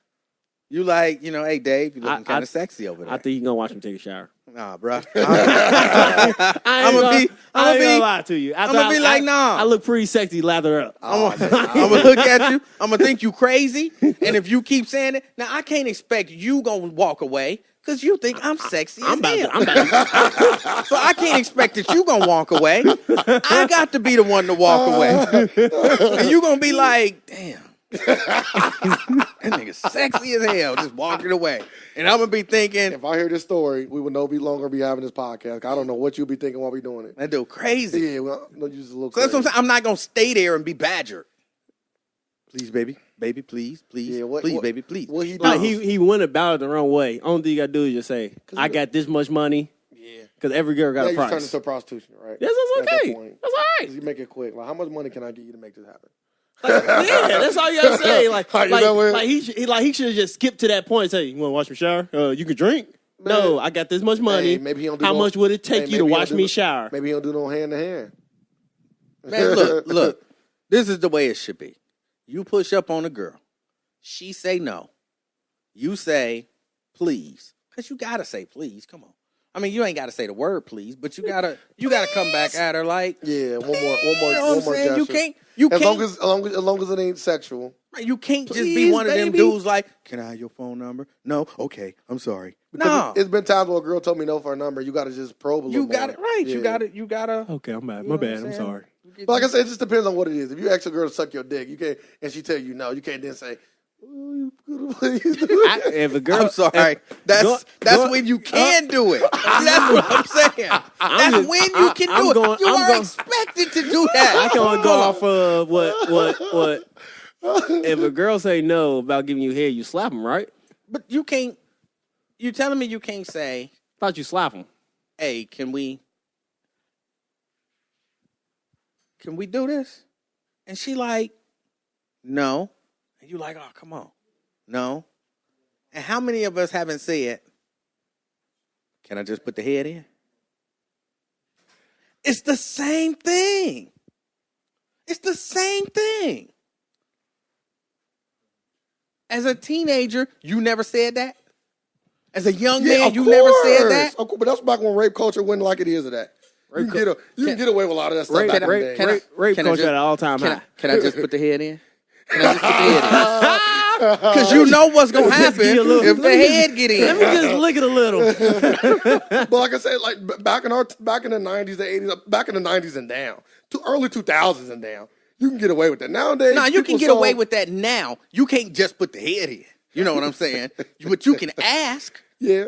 you like, hey, Dave, you looking kind of sexy over there. I think you gonna watch him take a shower. Nah, bro. I'm gonna lie to you. After I'ma be like, nah. I look pretty sexy, lather up. I'm gonna look at you. I'm gonna think you crazy, and if you keep saying it, now I can't expect you gonna walk away because you think I'm sexy as hell. So I can't expect that you gonna walk away. I got to be the one to walk away, and you gonna be like, damn. That nigga sexy as hell, just walking away, and I'm gonna be thinking, If I hear this story, we would no longer be having this podcast. I don't know what you'll be thinking while we doing it. that dude crazy. Yeah, well, no, you just a little. So that's what I'm crazy. saying. I'm not gonna stay there and be badgered. Please, baby, please, Yeah, what- baby, please. What he do? Like he went about it the wrong way. Only thing you gotta do is just say, I got this much money. Yeah. Because every girl got Now a you turn price. into prostitution, right? That's At that okay. point. That's all 'Cause right. you make it quick. Like, how much money can I get you to make this happen? Yeah, that's all you gotta say. Like, You know what? he should have just skipped to that point and say, "You want to watch me shower? You can drink." No, I got this much money. Hey, maybe he don't do How no- much would it take Hey, you to maybe he watch don't me do- shower? Maybe he don't do no hand to hand. Man, look. This is the way it should be. You push up on a girl. She say no. You say, please. Because you got to say please. Come on. I mean, you ain't got to say the word please, but you gotta come back at her like, Yeah, one more, you know what I'm saying? gesture. You As long can't, as long as it ain't sexual. you can't just be Please, one of them baby. dudes like, can I have your phone number? No? Okay, I'm sorry. No. It's been times where a girl told me no for a number. You got to just probe a little You got more. it right. Yeah. You gotta. Okay, I'm bad. You My know what bad. I'm I'm saying? sorry. But like I said, it just depends on what it is. If you ask a girl to suck your dick, you can't, and she tell you no, you can't then say, "Oh, you could please do it." If a girl, I'm sorry. That's when you can do it. That's what I'm saying. That's when you can do it. You are expected to do that. I can only go off of what. If a girl say no about giving you head, you slap them, right? But you can't. You're telling me you can't say, Thought you slap them. "Hey, can we can we do this? And she like, no. And you like, oh, come on. No. And how many of us haven't said, can I just put the head in? It's the same thing. It's the same thing. As a teenager, you never said that? As a young man, you never said that? Of course, but that's back when rape culture wasn't like it is today. You can get away with a lot of that stuff back in the day. Rape culture at an all-time high. Can I just put the head in? Can I just put the head in? Because you know what's going to happen if the head get in. Let me just lick it a little. But like I said, like back in the 90s, the 80s, back in the 90s and down, to early 2000s and down, you can get away with that. Nowadays, you can get away with that now. You can't just put the head in. You know what I'm saying? But you can ask. Yeah.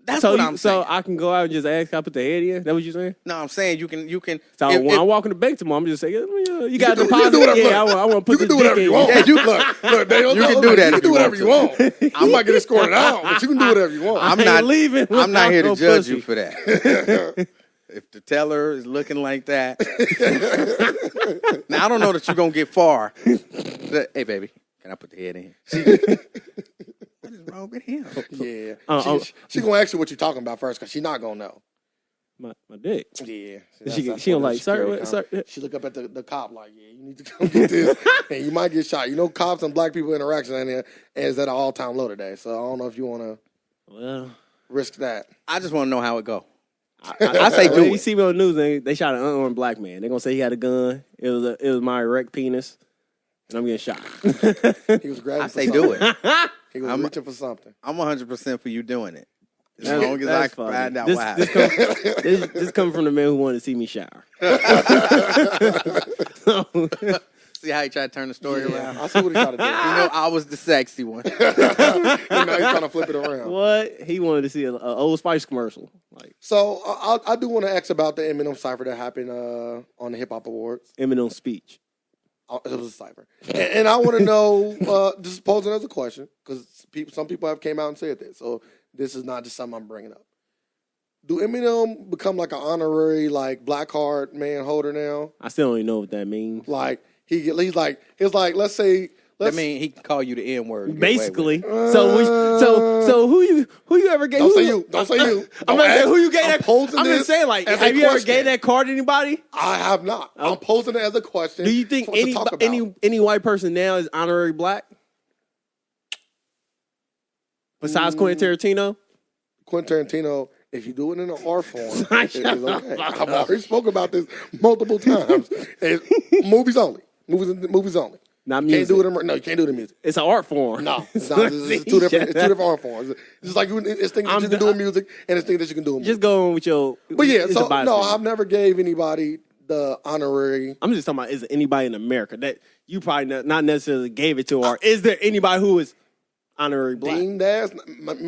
That's what I'm saying. So I can go out and just ask, can I put the head in? That what you saying? No, I'm saying you can. So when I'm walking the bank tomorrow, I'm just saying, you got a You can deposit? do whatever, Yeah, I want to put you the can do whatever dick you in. want. Yeah, you look, Dale, You can do that You if can do you whatever you want. I might get escorted out, but you can do whatever you want. I'm ain't not leaving I'm not here to without no judge pussy. you for that. If the teller is looking like that, now I don't know that you're gonna get far. Hey, baby, can I put the head in? What is wrong with him? Yeah. She gonna ask you what you're talking about first, because she's not gonna know. My dick. Yeah. She don't like, sir. She look up at the cop like, yeah, you need to come get this, and you might get shot. You know, cops and black people interaction in there is at an all-time low today. So I don't know if you want to risk that. I just want to know how it go. I say do You it. see me on the news, they shot an unarmed black man. They're gonna say he had a gun. It was my erect penis, and I'm getting shot. He was grabbing. I say do it. He was reaching for something. I'm 100% for you doing it. As That's- long as I that's can funny. find out This- why. This coming from the man who wanted to see me shower. See how he tried to turn the story around? I see what he trying to do. You know, I was the sexy one. Now he's trying to flip it around. What? He wanted to see an Old Spice commercial. Like So I do want to ask about the Eminem cipher that happened on the Hip Hop Awards. Eminem's speech. It was a cipher, and I want to know. Just posing as a question, because some people have came out and said this, so this is not just something I'm bringing up. Do Eminem become like an honorary like black card man holder now? I still don't even know what that means. Like he's like let's say. I mean, he can call you the N word. Basically, so who you ever gave? Don't say you. Don't say you. I'm not saying who you gave that. Posing I'm just this saying, like, as a have you ever question. gave that card to anybody? I have not. I'm posing it as a question. Do you think to talk about. any white person now is honorary black? Besides Quentin Tarantino? Quentin Tarantino, if you do it in an R form, Shut it is okay. the fuck I've already spoken about this multiple times. Movies only. Movies only. Not You music. can't do it in, no, you can't do it in music. It's an art form. No, it's not. It's two different art forms. It's just like it's things that you can do in music and it's things that you can do in music. Just go on with your. But yeah, it's so a bias no, thing. I've never gave anybody the honorary. I'm just talking about, is there anybody in America that you probably not necessarily gave it to, or is there anybody who is honorary black? Deemed as me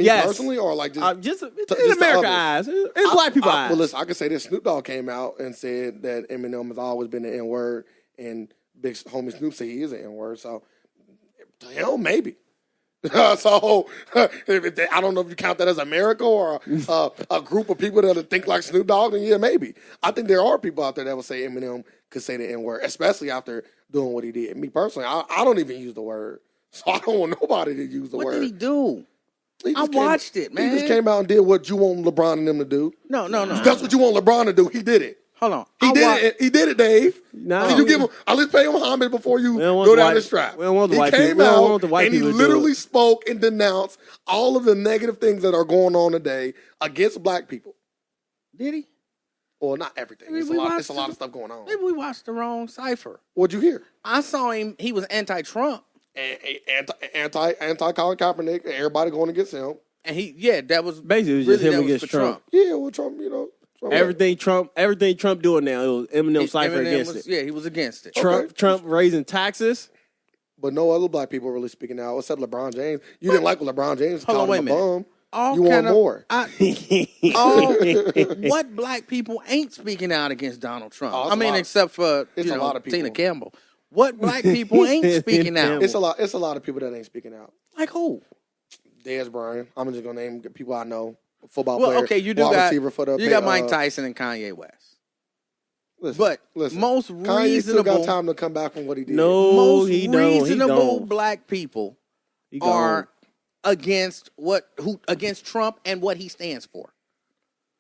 Yes. personally, or like just Just in the America others. eyes, in black people eyes. Well, listen, I can say this. Snoop Dogg came out and said that Eminem has always been the N word, and big homie Snoop said he is an N word. So, to hell, maybe. So, I don't know if you count that as America or a group of people that think like Snoop Dogg, then yeah, maybe. I think there are people out there that will say Eminem could say the N word, especially after doing what he did. Me personally, I don't even use the word. So I don't want nobody to use the What word. did he do? He I just came- watched it, man. He just came out and did what you want LeBron and them to do. No. That's what you want LeBron to do. He did it. Hold on. He did it. He did it, Dave. No. Can you give him? At least pay him homage before you We don't want go the down white- the strap. we don't want the he white came people- we don't out want the white and he people to do literally it. spoke and denounced all of the negative things that are going on today against black people. Did he? Well, not everything. Maybe It's we a lot. watched It's a lot of stuff going on. Maybe we watched the wrong cipher. What'd you hear? I saw him. He was anti-Trump, Anti Colin Kaepernick. Everybody going against him. and that was Basically, it was just really, him that was against for Trump. Yeah, well, Trump. You know, Trump Everything Trump doing now, it was Eminem cipher Eminem against was, it. Yeah, he was against it. Trump raising taxes. But no other black people really speaking out except LeBron James. You didn't like what LeBron James Hold on, called wait a him a minute. bum. All You want kind of- more. What black people ain't speaking out against Donald Trump? Oh, it's I a mean, lot. except for It's a lot of people. Tina Campbell. What black people ain't speaking out? It's a lot. It's a lot of people that ain't speaking out. Like who? Dez Bryant. I'm just gonna name people I know. Football Well, player. okay, you do wide got receiver for the you got Mike Tyson and Kanye West. But most Kanye still got reasonable, time to come back from what he did. No, most he don't. He reasonable don't. black people He are gone. against Trump and what he stands for.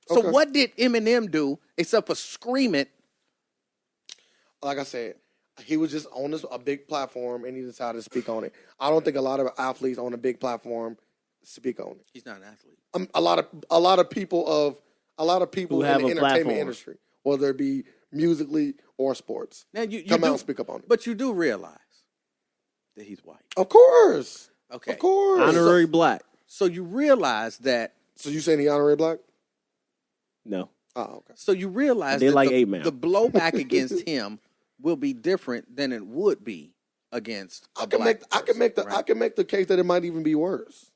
So Okay. what did Eminem do except for scream it? Like I said, he was just on a big platform and he decided to speak on it. I don't think a lot of athletes on a big platform speak on it. He's not an athlete. A lot of people Who in have the a entertainment platform. industry, whether it be musically or sports, Now you come do, out and speak up on it. but you do realize that he's white. Of course, Okay. of course. Honorary black. So you realize that. So you saying he honorary black? No. Oh, okay. So you realize They that like the 8 Man. blowback against him will be different than it would be against a black I can make the person, I right? can make the case that it might even be worse.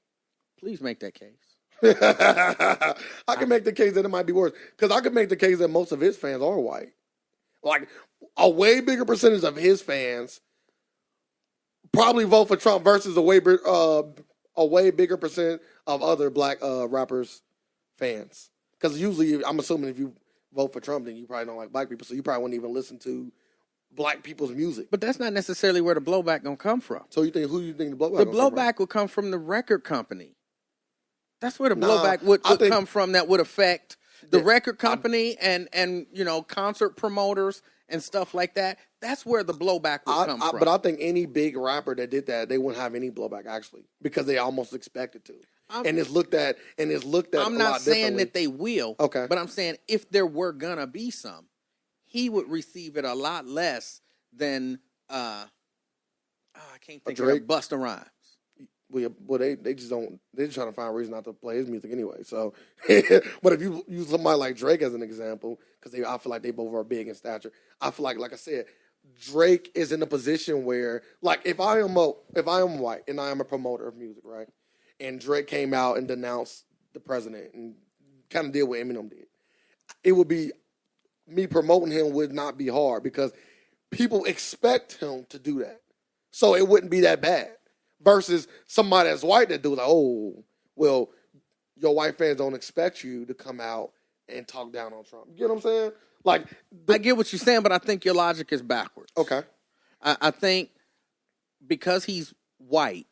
Please make that case. I can make the case that it might be worse because I can make the case that most of his fans are white. Like a way bigger percentage of his fans probably vote for Trump versus a way bigger percent of other black rappers fans. Because usually, I'm assuming if you vote for Trump, then you probably don't like black people, so you probably wouldn't even listen to black people's music. But that's not necessarily where the blowback gonna come from. So you think the blowback? The gonna come from? blowback would come from the record company. That's where the Nah, blowback would I think- come from. That would affect the Yeah, record company and concert promoters and stuff like that. That's where the blowback would come from. But I think any big rapper that did that, they wouldn't have any blowback actually because they almost expected to. And it's looked at. I'm a not lot saying differently. that they will. Okay. But I'm saying if there were gonna be some, he would receive it a lot less than I can't think of Drake? it, Busta Rhymes. Well, they just don't. They're just trying to find a reason not to play his music anyway. So, but if you use somebody like Drake as an example, because I feel like they both are big in stature. I feel like I said, Drake is in a position where, like, if I am white and I am a promoter of music, right, and Drake came out and denounced the president and kind of did what Eminem did, it would be me promoting him would not be hard because people expect him to do that, so it wouldn't be that bad. Versus somebody that's white that do like, oh, well, your white fans don't expect you to come out and talk down on Trump. You know what I'm saying? Like, I get what you're saying, but I think your logic is backwards. okay, I think because he's white,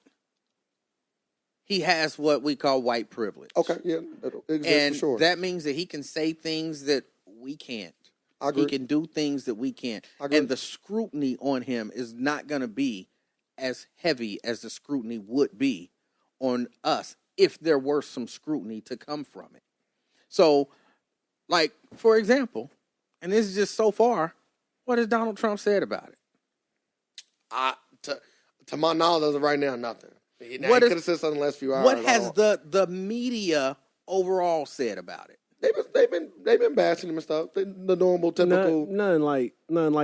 he has what we call white privilege. okay, yeah, it exists And for sure. that means that he can say things that we can't. I agree. He can do things that we can't. I agree. And the scrutiny on him is not going to be as heavy as the scrutiny would be on us if there were some scrutiny to come from it. So, like, for example, and this is just so far, what has Donald Trump said about it? To my knowledge, as of right now, nothing. Now, What he is- could have said something in the last few hours. What has the media overall said about it? They've been bashing him and stuff. The normal, typical. Nothing like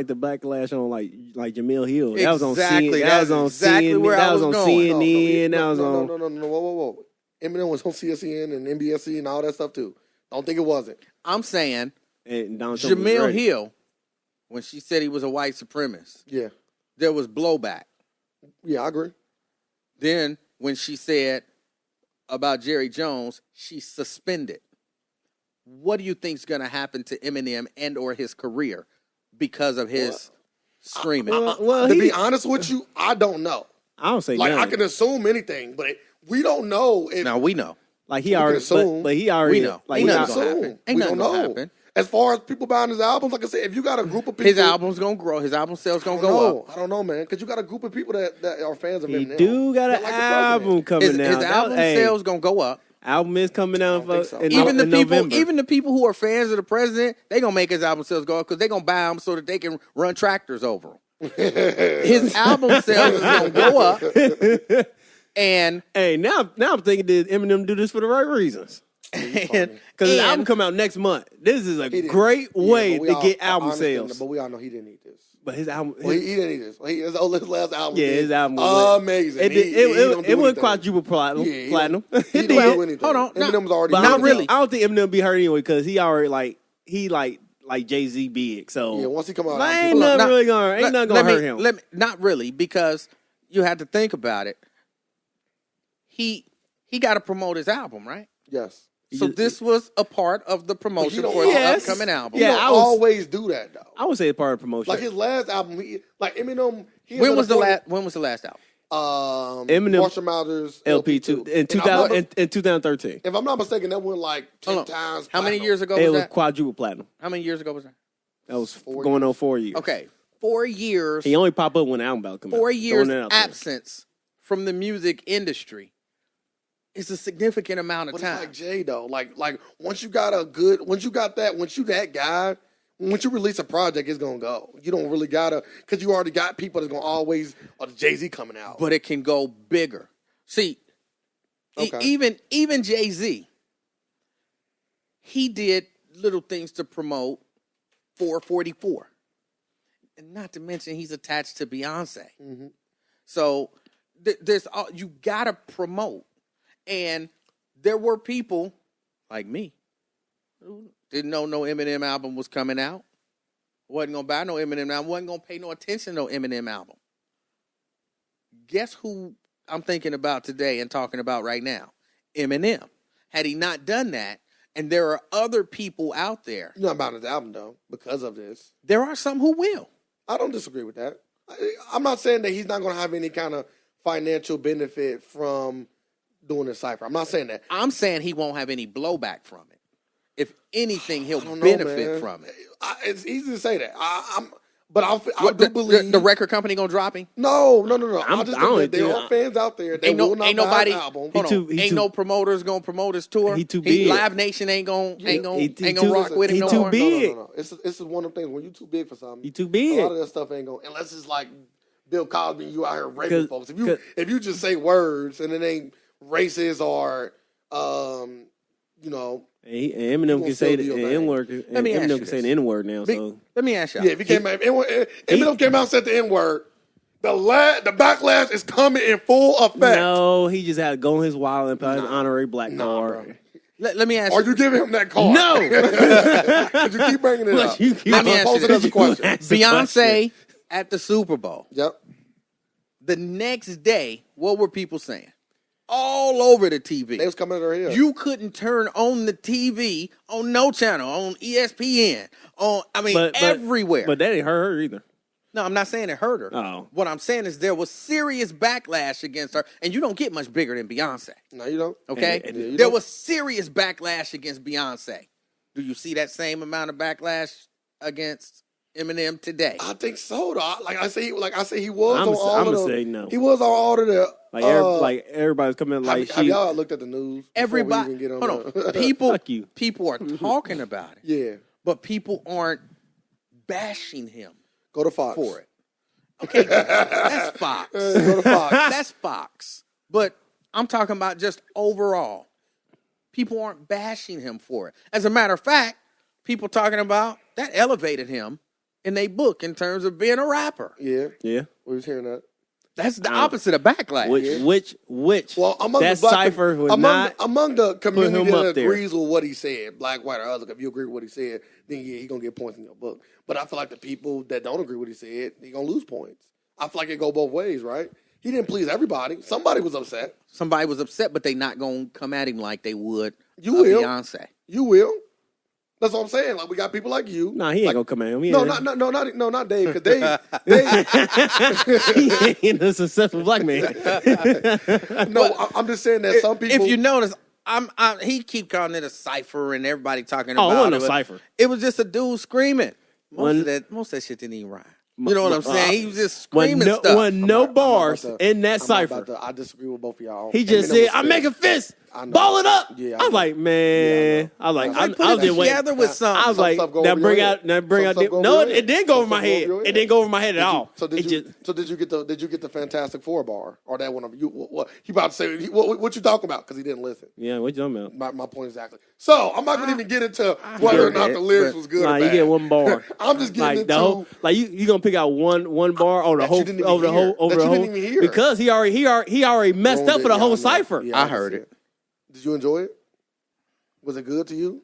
the backlash on like Jamil Hill. That was on Exactly. CNN. That was That's on exactly CNN. where I That was was on going. CNN. That was on. No. Whoa. Eminem was on CSN and NBC and all that stuff too. Don't think it wasn't. I'm saying And Donald Trump was Jamil ready. Hill, when she said he was a white supremacist, Yeah, there was blowback. I agree. Then when she said about Jerry Jones, she's suspended. What do you think is going to happen to Eminem and or his career because of his screaming? Well, To he, be honest with you, I don't know. I don't say Like nothing. I can assume anything, but we don't know if Now we know. Like he can already, assume. but he already. We know. Like Ain't he nothing al- gonna assume. happen. Ain't We nothing don't gonna know. happen. As far as people buying his albums, like I said, if you got a group of people, His album's gonna grow. His album sales gonna go up. I don't know, man, because you got a group of people that are fans of he him now. do got That an like the album president. coming His, out. his album Hey, sales gonna go up. album is coming out don't think so. in, Even the in people, November. even the people who are fans of the president, they gonna make his album sales go up because they gonna buy them so that they can run tractors over him. His album sales is gonna go up, and Hey, now I'm thinking, did Eminem do this for the right reasons? and, Because his album and come out next month. This is a He didn't- great Yeah, way but we to all- get I album understand, sales. But we all know he didn't need this. But his album, Well, he didn't need this. His last album. yeah, did his album was amazing. It, He it, don't do it went anything. quadruple platinum. Yeah, he platinum. don't- He It don't did. do anything. Hold on, no, Eminem's already. But I Not don't, really. think, I don't think Eminem be hurt anyway because he already like Jay-Z big. So Yeah, once he come out, ain't people- nothing Not- really gonna let- hurt let me- him. Let me, not really, because you had to think about it. He got to promote his album, right? yes. So this was a part of the promotion don't- for the Yes. upcoming album. He Yeah, don't I was- always do that though. I would say it's part of promotion. Like his last album, like Eminem. When was the last album? Eminem- Marshall Mathers LP2 in And 2000 in 2013. If I'm not mistaken, that went like 10 Hold on. times. How many platinum. years ago It was was that? quadruple platinum. How many years ago was that? That was 4 going on 4 years. Okay, 4 years. He only pop up when the album about to come out. 4 years Throwing it out there. absence from the music industry is a significant amount of But time. it's like Jay though. Like once you that guy, once you release a project, it's gonna go. You don't really gotta, because you already got people that's gonna always, or Jay-Z coming out. But it can go bigger. See, Okay. even Jay-Z, he did little things to promote 444. And not to mention he's attached to Beyonce. Mhm. So there's you gotta promote. And there were people like me who didn't know no Eminem album was coming out. Wasn't gonna buy no Eminem album. Wasn't gonna pay no attention to no Eminem album. Guess who I'm thinking about today and talking about right now? Eminem. Had he not done that, and there are other people out there, You're not buying his album though because of this. there are some who will. I don't disagree with that. I'm not saying that he's not gonna have any kind of financial benefit from doing a cipher. I'm not saying that. I'm saying he won't have any blowback from it. If anything, he'll I don't know, benefit man. from it. It's easy to say that. I What, do the, believe the record company gonna drop him? No. I I'm- just I don't think that there think- are fans out there that Ain't no, will not ain't buy nobody. an album. Hold He on. too- he ain't too- no promoters gonna promote his tour. He too big. Live Nation ain't gonna he ain't too- gonna rock with him he no too more. big. No. It's one of the things when you're too big for something. You too A big. lot of that stuff ain't going unless it's like Bill Cosby. You out here raping 'Cause- folks. 'cause- If you just say words and it ain't racist or you know. And Eminem gonna can still say do the your thing. N-word. Let me ask Eminem you can say this. the N-word now. So Let me ask y'all. Yeah, if he came out, Eminem came out and said the N-word. The backlash is coming in full effect. no, he just had to go on his wild and put his honorary black card. Let me ask Are you. you giving him that card? No. 'Cause you keep bringing it up. You keep- Let me I'm ask you posing this. as a question. Ask the Beyonce at the Super Bowl. Yep. The next day, what were people saying? All over the TV. They was coming at her head. You couldn't turn on the TV on no channel, on ESPN, everywhere. But that ain't her either. No, I'm not saying it hurt her. Oh. What I'm saying is there was serious backlash against her, and you don't get much bigger than Beyonce. No, you don't. Okay? And- you There don't. was serious backlash against Beyonce. Do you see that same amount of backlash against Eminem today? I think so, though. Like I say, he was on all I'ma of the. say no. He was on all of the. Like everybody's coming like have y'all looked at the news? before we Everybody, even get on hold on. the- People, Fuck you. people are talking about it, Yeah, but people aren't bashing him go to Fox for it. Okay, that's Fox. Go to Fox. That's Fox. But I'm talking about just overall. People aren't bashing him for it. As a matter of fact, people talking about that elevated him in their book in terms of being a rapper. Yeah, Yeah. we was hearing that. That's the opposite of backlash. Which Well, among that the black, cipher would among, not among the community him that up there. agrees with what he said, black, white, or other. If you agree with what he said, then yeah, he gonna get points in your book. But I feel like the people that don't agree with what he said, he gonna lose points. I feel like it go both ways, right? He didn't please everybody. Somebody was upset. Somebody was upset, but they not gonna come at him like they would You will. Beyonce. You will. That's what I'm saying. Like we got people like you. Nah, he ain't like, gonna come at him. He No, ain't- not Dave. Because Dave, he ain't a successful black man. no, I'm just saying that some people. If you notice, he keep calling it a cipher and everybody talking Oh, it about wasn't a but cipher. It was just a dude screaming. Most of that shit didn't even rhyme. You know what I'm saying? He was just screaming stuff. Wasn't no bars in that cipher. I disagree with both of y'all. He just Eminem said, was "I'm sick. making fists, I know. ball it up." Yeah, I I was know. like, man, Yeah, I was like, Like, I put was it just waiting. together with something. I was Some like, stuff go now over bring your out, head. now bring Some out. stuff go No, over your it didn't go over my Some stuff go head. over your It head. didn't go over my head at all. So It just did you get the Fantastic Four bar or that one of you? What he about to say? What you talking about? Because he didn't listen. yeah. What you talking about? My point exactly. So I'm not gonna even get into whether or not the lyrics was good Nah, or you bad. get one bar. I'm just getting Like into the whole, like you gonna pick out one bar over the That whole you didn't even over the hear. whole over That the you whole didn't even hear. because he already messed Ruined up for it. the Yeah, whole I know. cipher. Yeah, I heard see it. Did you enjoy it? Was it good to you?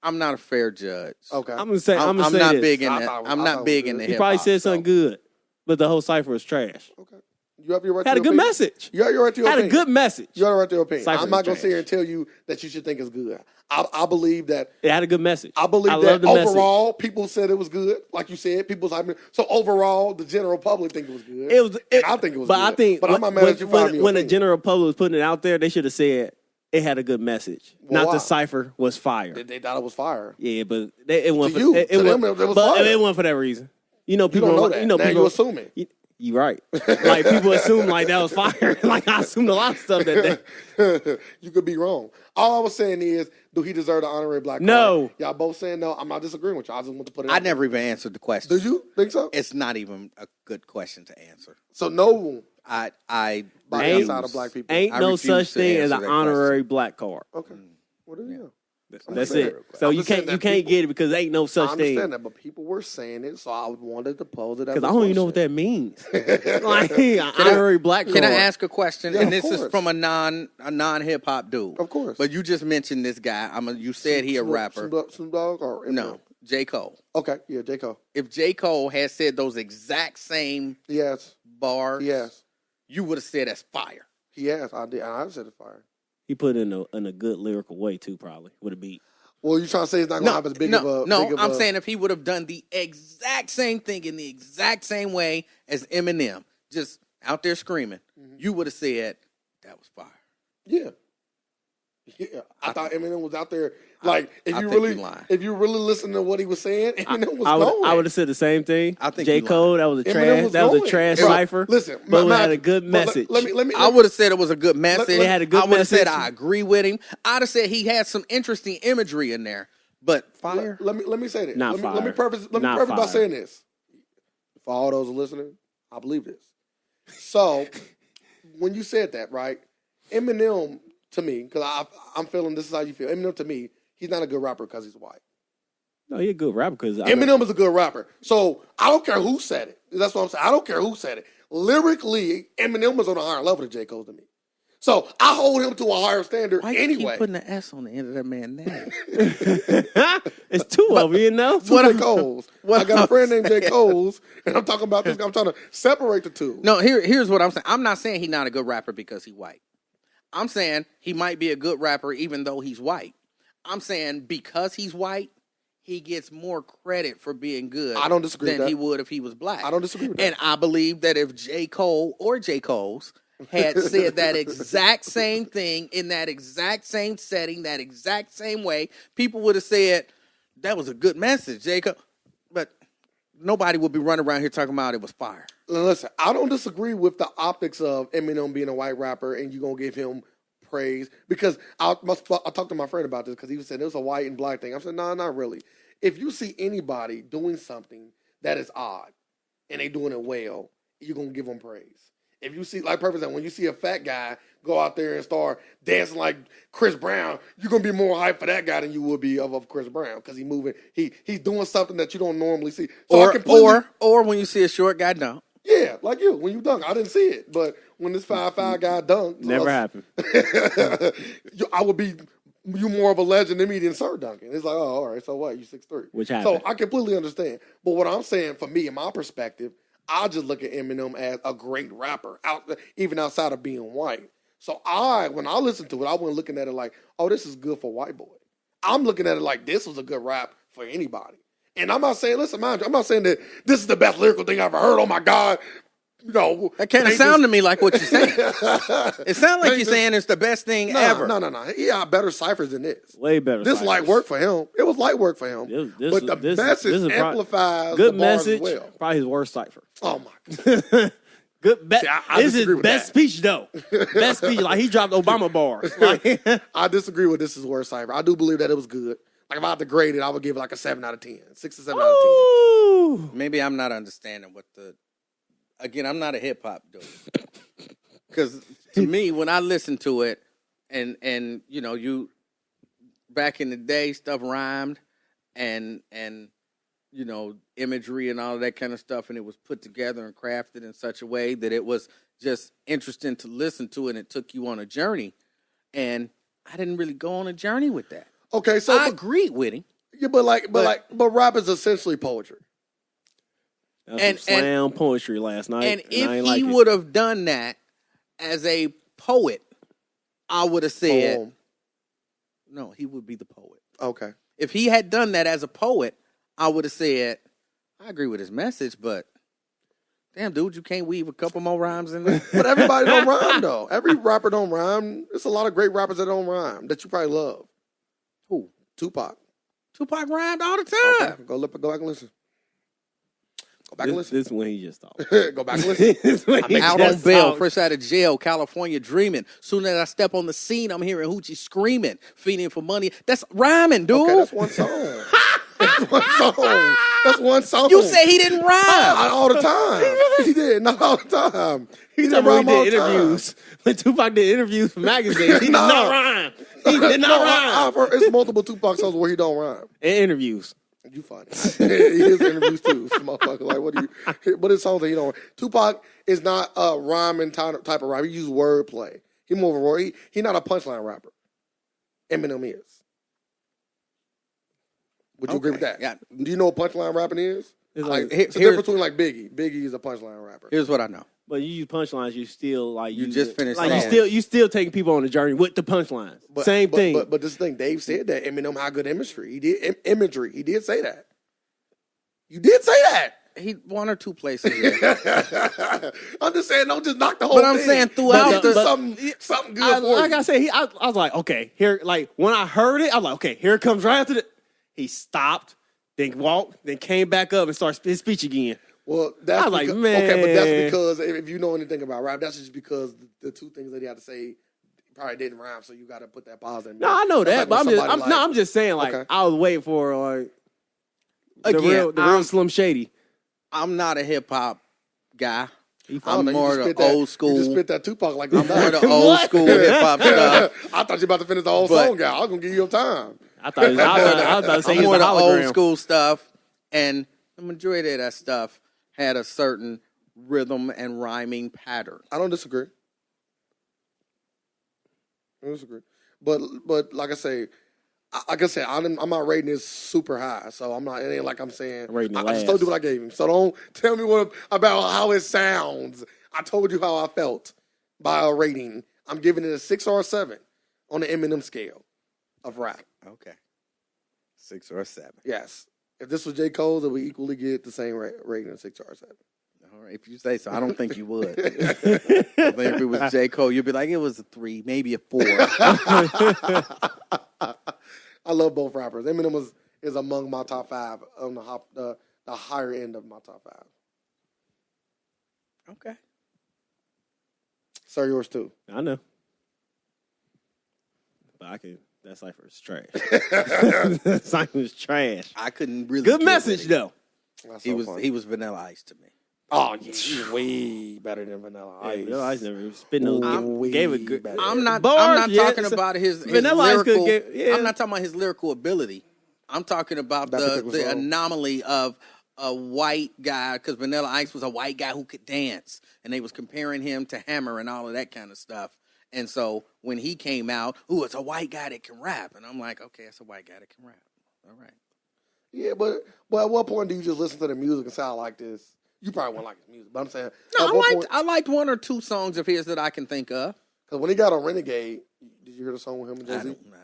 I'm not a fair judge. Okay. I'm gonna say I'm say not this. big in I that. thought it was- I'm I thought not it big was in the good. He hip probably hop. said something good, but the whole cipher was trash. Okay. You have your right Had to a your good opinion. message. You have your right to your Had a opinion. good message. You have the right to your opinion. Cypher I'm not going to sit here trash. and tell you that you should think it's good. I believe that. It had a good message. I believe love that the message. overall, people said it was good. Like you said, people's so overall, the general public think it was good. It was. And I think it was but good. I think. But I'm not mad at you finding your when the opinion. general public was putting it out there, they should have said it had a good message. Well, Not why? the cipher was fire. They thought it was fire. Yeah, but it wasn't To for you, it, to them, wasn't- it was but fire. it wasn't for that reason. You know, You people don't know that. You know, Now people you're assuming. You right. Like people assume like that was fire. Like I assumed a lot of stuff that day. You could be wrong. All I was saying is, do he deserve the honorary black card? No. Y'all both saying no. I'm not disagreeing with you. I just want to put it I out there. never even answered the question. Did you think so? It's not even a good question to anser. So no I by Ain't- outside of black people. Ain't I no refuse such to thing as answer an that honorary black card. Okay. What do you know? That's saying- it. So I'm you just saying can't you that can't people- get it because ain't no I such understand thing. that, but people were saying it, so I wanted to pose it as Because a I don't even know what question. that means. Like an honorary black card. Can I ask a question? Yeah, and of this is course. from a non hip hop dude. Of course. But you just mentioned this guy. You said he a rapper. Snoop Dogg or Eminem? No, J. Cole. Okay, yeah, J. Cole. If J. Cole had said those exact same Yes, bars, yes, you would have said that's fire. yes. I did. I said it's fire. He put it in a good lyrical way too, probably with a beat. Well, you trying to say it's not going to have as big of a... big of I'm a- saying if he would have done the exact same thing in the exact same way as Eminem, just out there screaming, you would have said that was fire. Yeah. Yeah, I thought Eminem was out there. Like, I if you think really, you lying. if you really listen to what he was saying, Eminem was I going. would have said the same thing. I think J. you Cole, that was a Eminem trash. was That was a going. trash Bro, cipher. listen, but it my- had a good but message. Let me. I would have said it was a good message. It had a good I would have said message. I agree with him. I'd have said he had some interesting imagery in there, but fire. Let me say this. Not Let me fire. preface by Not fire. saying this. For all those listening, I believe this. So, when you said that, right? Eminem to me, because I'm feeling this is how you feel. Eminem to me, he's not a good rapper because he's white. No, he a good rapper because Eminem is a good rapper. So I don't care who said it. That's what I'm saying. I don't care who said it. Lyrically, Eminem was on a higher level than J. Cole to me. So I hold him to a higher standard Why you anyway. keep putting an S on the end of that man's name? it's two of them, you know. Two J. Cole's. what I got a I'm friend named J. saying- Cole's, and I'm talking about this. I'm trying to separate the two. No, here's what I'm saying. I'm not saying he's not a good rapper because he's white. I'm saying he might be a good rapper even though he's white. I'm saying because he's white, he gets more credit for being good I don't disagree with than that. he would if he was black. I don't disagree with that. And I believe that if J. Cole or J. Cole's had said that exact same thing in that exact same setting, that exact same way, people would have said, that was a good message, J. Cole. But nobody would be running around here talking about it was fire. Listen, I don't disagree with the optics of Eminem being a white rapper and you're going to give him praise. Because I talked to my friend about this because he was saying it was a white and black thing. I'm saying, no, not really. If you see anybody doing something that is odd and they doing it well, you're going to give them praise. If you see, like perfect example, when you see a fat guy go out there and start dancing like Chris Brown, you're going to be more hyped for that guy than you would be of Chris Brown because he's doing something that you don't normally see. So I completely, or when you see a short guy dunk. yeah, like you, when you dunk. I didn't see it, but when this 5'5" guy dunked. Never happened. I would be you more of a legend than me than Sir Duncan. It's like, oh, all right, so what? You 6'3". Which So happened. I completely understand. But what I'm saying, for me, in my perspective, I just look at Eminem as a great rapper, even outside of being white. So when I listen to it, I wasn't looking at it like, oh, this is good for white boy. I'm looking at it like this was a good rap for anybody. And I'm not saying, listen, mind you, I'm not saying that this is the best lyrical thing I've ever heard. Oh my God. You know, That kind of ain't sound this- to me like what you're saying. It sounds like Ain't you're this- saying it's the best thing No, ever. No. He got better ciphers than this. Way better. This ciphers. light work for him. It was light work for him. This but the this message is amplifies good the bars message. as well. Probably his worst cipher. Oh my God. Good. See, I This is disagree with best that. speech though. Best speech. Like he dropped Obama bars. Like, I disagree with this is worst cipher. I do believe that it was good. Like if I had to grade it, I would give it like a 7 out of 10. 6 or 7 out of 10. ooh. Maybe I'm not understanding what again, I'm not a hip hop dude. Because to me, when I listen to it, and you know, back in the day, stuff rhymed, and you know, imagery and all of that kind of stuff, and it was put together and crafted in such a way that it was just interesting to listen to, and it took you on a journey. And I didn't really go on a journey with that. Okay, so I agreed with him. yeah, but rap is essentially poetry. That's And- some slam poetry last night. And I if ain't like he it. would have done that as a poet, I would have said, Poem. no, he would be the poet. Okay. If he had done that as a poet, I would have said, I agree with his message, but damn, dude, you can't weave a couple more rhymes in there. But everybody don't rhyme though. Every rapper don't rhyme. There's a lot of great rappers that don't rhyme that you probably love. Who? Tupac. Tupac rhymed all the time. Okay. Go back and listen. Go back and listen. This is when he just talked. Go back and listen. This when he Out on just bail, talked. fresh out of jail, California dreaming. Soon as I step on the scene, I'm hearing Hoochie screaming, feeding for money. That's rhyming, dude. Okay, that's one song. That's one song. That's one song. You said he didn't rhyme. Not all the time. He did. Not all the time. He He didn't talking about rhyme all he the did time. interviews. When Tupac did interviews for magazines, he did No. not rhyme. He did not No, rhyme. I've heard it's multiple Tupac songs where he don't rhyme. In interviews. You funny. He is interviews too, motherfucker. Like, what do you? But it's songs that he don't. Tupac is not a rhyming type of rapper. He uses wordplay. He more of a word. He not a punchline rapper. Eminem is. Would you agree with that? Yeah. Do you know what punchline rapping is? It's Like, like, it's the here's- difference between like Biggie. Biggie is a punchline rapper. Here's what I know. but you use punchlines, you still like You use just it. finished like saying- you still taking people on the journey with the punchlines. Same thing. But this thing, Dave said that Eminem had good imagery. He did imagery. He did say that. You did say that. He one or two places. Yeah. I'm just saying, don't just knock the whole But I'm thing. saying throughout do the- something good for like you. I said, I was like, okay, here. Like when I heard it, I was like, okay, here it comes right after the. He stopped, then walked, then came back up and started his speech again. Well, that's I was like, because, okay, but man. that's because if you know anything about rap, that's just because the two things that he had to say probably didn't rhyme, so you got to put that pause in. No, I know that, but I'm just saying, like Okay. I was waiting for like the Again, real Slim Shady. I'm not a hip hop guy. I don't I'm know, you more just the spit that- old school. You just spit that Tupac like I'm more the old What? school hip hop stuff. I thought you about to finish the whole But- song, guy. I was gonna give you your time. I thought I was about to say I'm he's more a the hologram. old school stuff, and the majority of that stuff had a certain rhythm and rhyming pattern. I don't disagree. But like I say, I'm not rating this super high, so I'm not. It ain't like I'm saying. Rating it I just told you last. what I gave him, so don't tell me about how it sounds. I told you how I felt by a rating. I'm giving it a 6 or a 7 on the Eminem scale of rap. Okay, 6 or 7. Yes, if this was J. Cole's, it would equally get the same rating, a 6 or a 7. All right, if you say so, I don't think you would. I think if it was J. Cole, you'd be like, it was a 3, maybe a 4. I love both rappers. Eminem is among my top 5 on the higher end of my top 5. Okay. Sir, yours too. I know, but I could. That cipher is trash. That cipher is trash. I couldn't really. Mm. Good get message with it. though. That's He so was funny. he was Vanilla Ice to me. Oh, yeah, he's way better than Vanilla Ice. Vanilla Ice never spit no. Way Gave a good. better. I'm not Bars, yeah, talking so about his Vanilla Ice could lyrical. get- yeah. I'm not talking about his lyrical ability. I'm talking about That particular the song. anomaly of a white guy, because Vanilla Ice was a white guy who could dance, and they was comparing him to Hammer and all of that kind of stuff. And so when he came out, ooh, it's a white guy that can rap, and I'm like, okay, it's a white guy that can rap. All right. Yeah, but at what point do you just listen to the music and say, I like this? You probably won't like his music, but I'm saying, No, at what point, I liked one or two songs of his that I can think of. because when he got on Renegade, did you hear the song with him and I Jay-Z? don't know.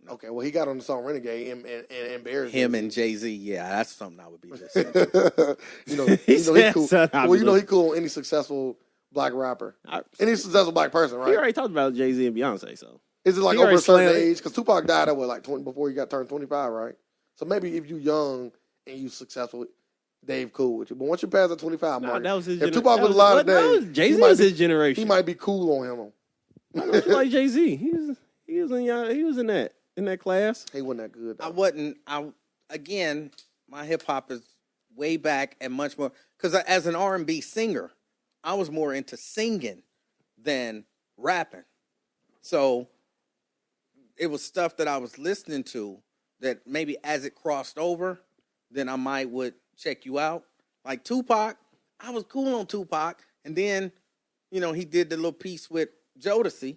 No. Okay, well, he got on the song Renegade and embarrassed Him Jay-Z. and Jay-Z, yeah, that's something I would be listening to. you know He he cool. said, Well, you know he cool on any successful black rapper, any successful black person, He right? already talked about Jay-Z and Beyonce, so Is it like he over a already certain slammed- age? Because Tupac died at what, like 20 before he got turned 25, right? So maybe if you young and you successful, Dave cool with you. But once you pass the 25 nah, mark, that was his. if Tupac was alive today, Jay-Z might was be- his generation. he might be cool on him. I know you like Jay-Z. He was in that class. He wasn't that good. I Though. wasn't. Again, my hip hop is way back and much more. Because as an R&B singer, I was more into singing than rapping. So it was stuff that I was listening to that maybe as it crossed over, then I might would check you out. Like Tupac, I was cool on Tupac, and then he did the little piece with Jodeci,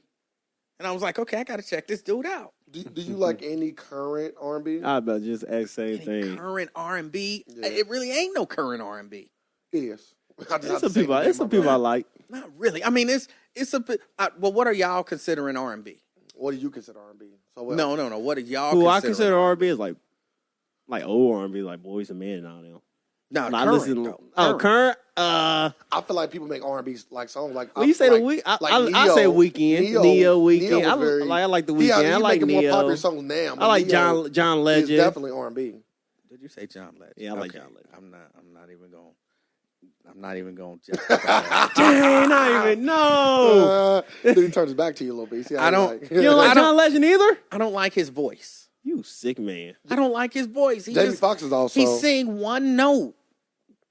and I was like, okay, I got to check this dude out. Do you like any current R&B? I about to just ask the same Any thing. current R&B? Yeah. It really ain't no current R&B. It is. I just have There's to some say people. the There's some name of people I it. like. Not really. I mean, it's a bit. Well, what are y'all considering R&B? What do you consider R&B? So what? No. What are y'all? Who I considering consider R&B is like old R&B, like Boys and Men and all them. No, Like, I current, listen. though. Oh, current. I feel like people make R&B like songs like. When you say the week, I say Weekend, Neo Weekend. I like the Weekend. I like making more Neo. popular songs now. I like Neo John is Legend. definitely R&B. Did you say John Legend? Yeah, I like John Legend. I'm not even going. to Dang, I even know. Then he turns his back to you a little bit. See how I he don't- like- You don't like I don't- John Legend either? I don't like his voice. You sick man. I don't like his voice. He Jamie just Foxx is also. he sing one note,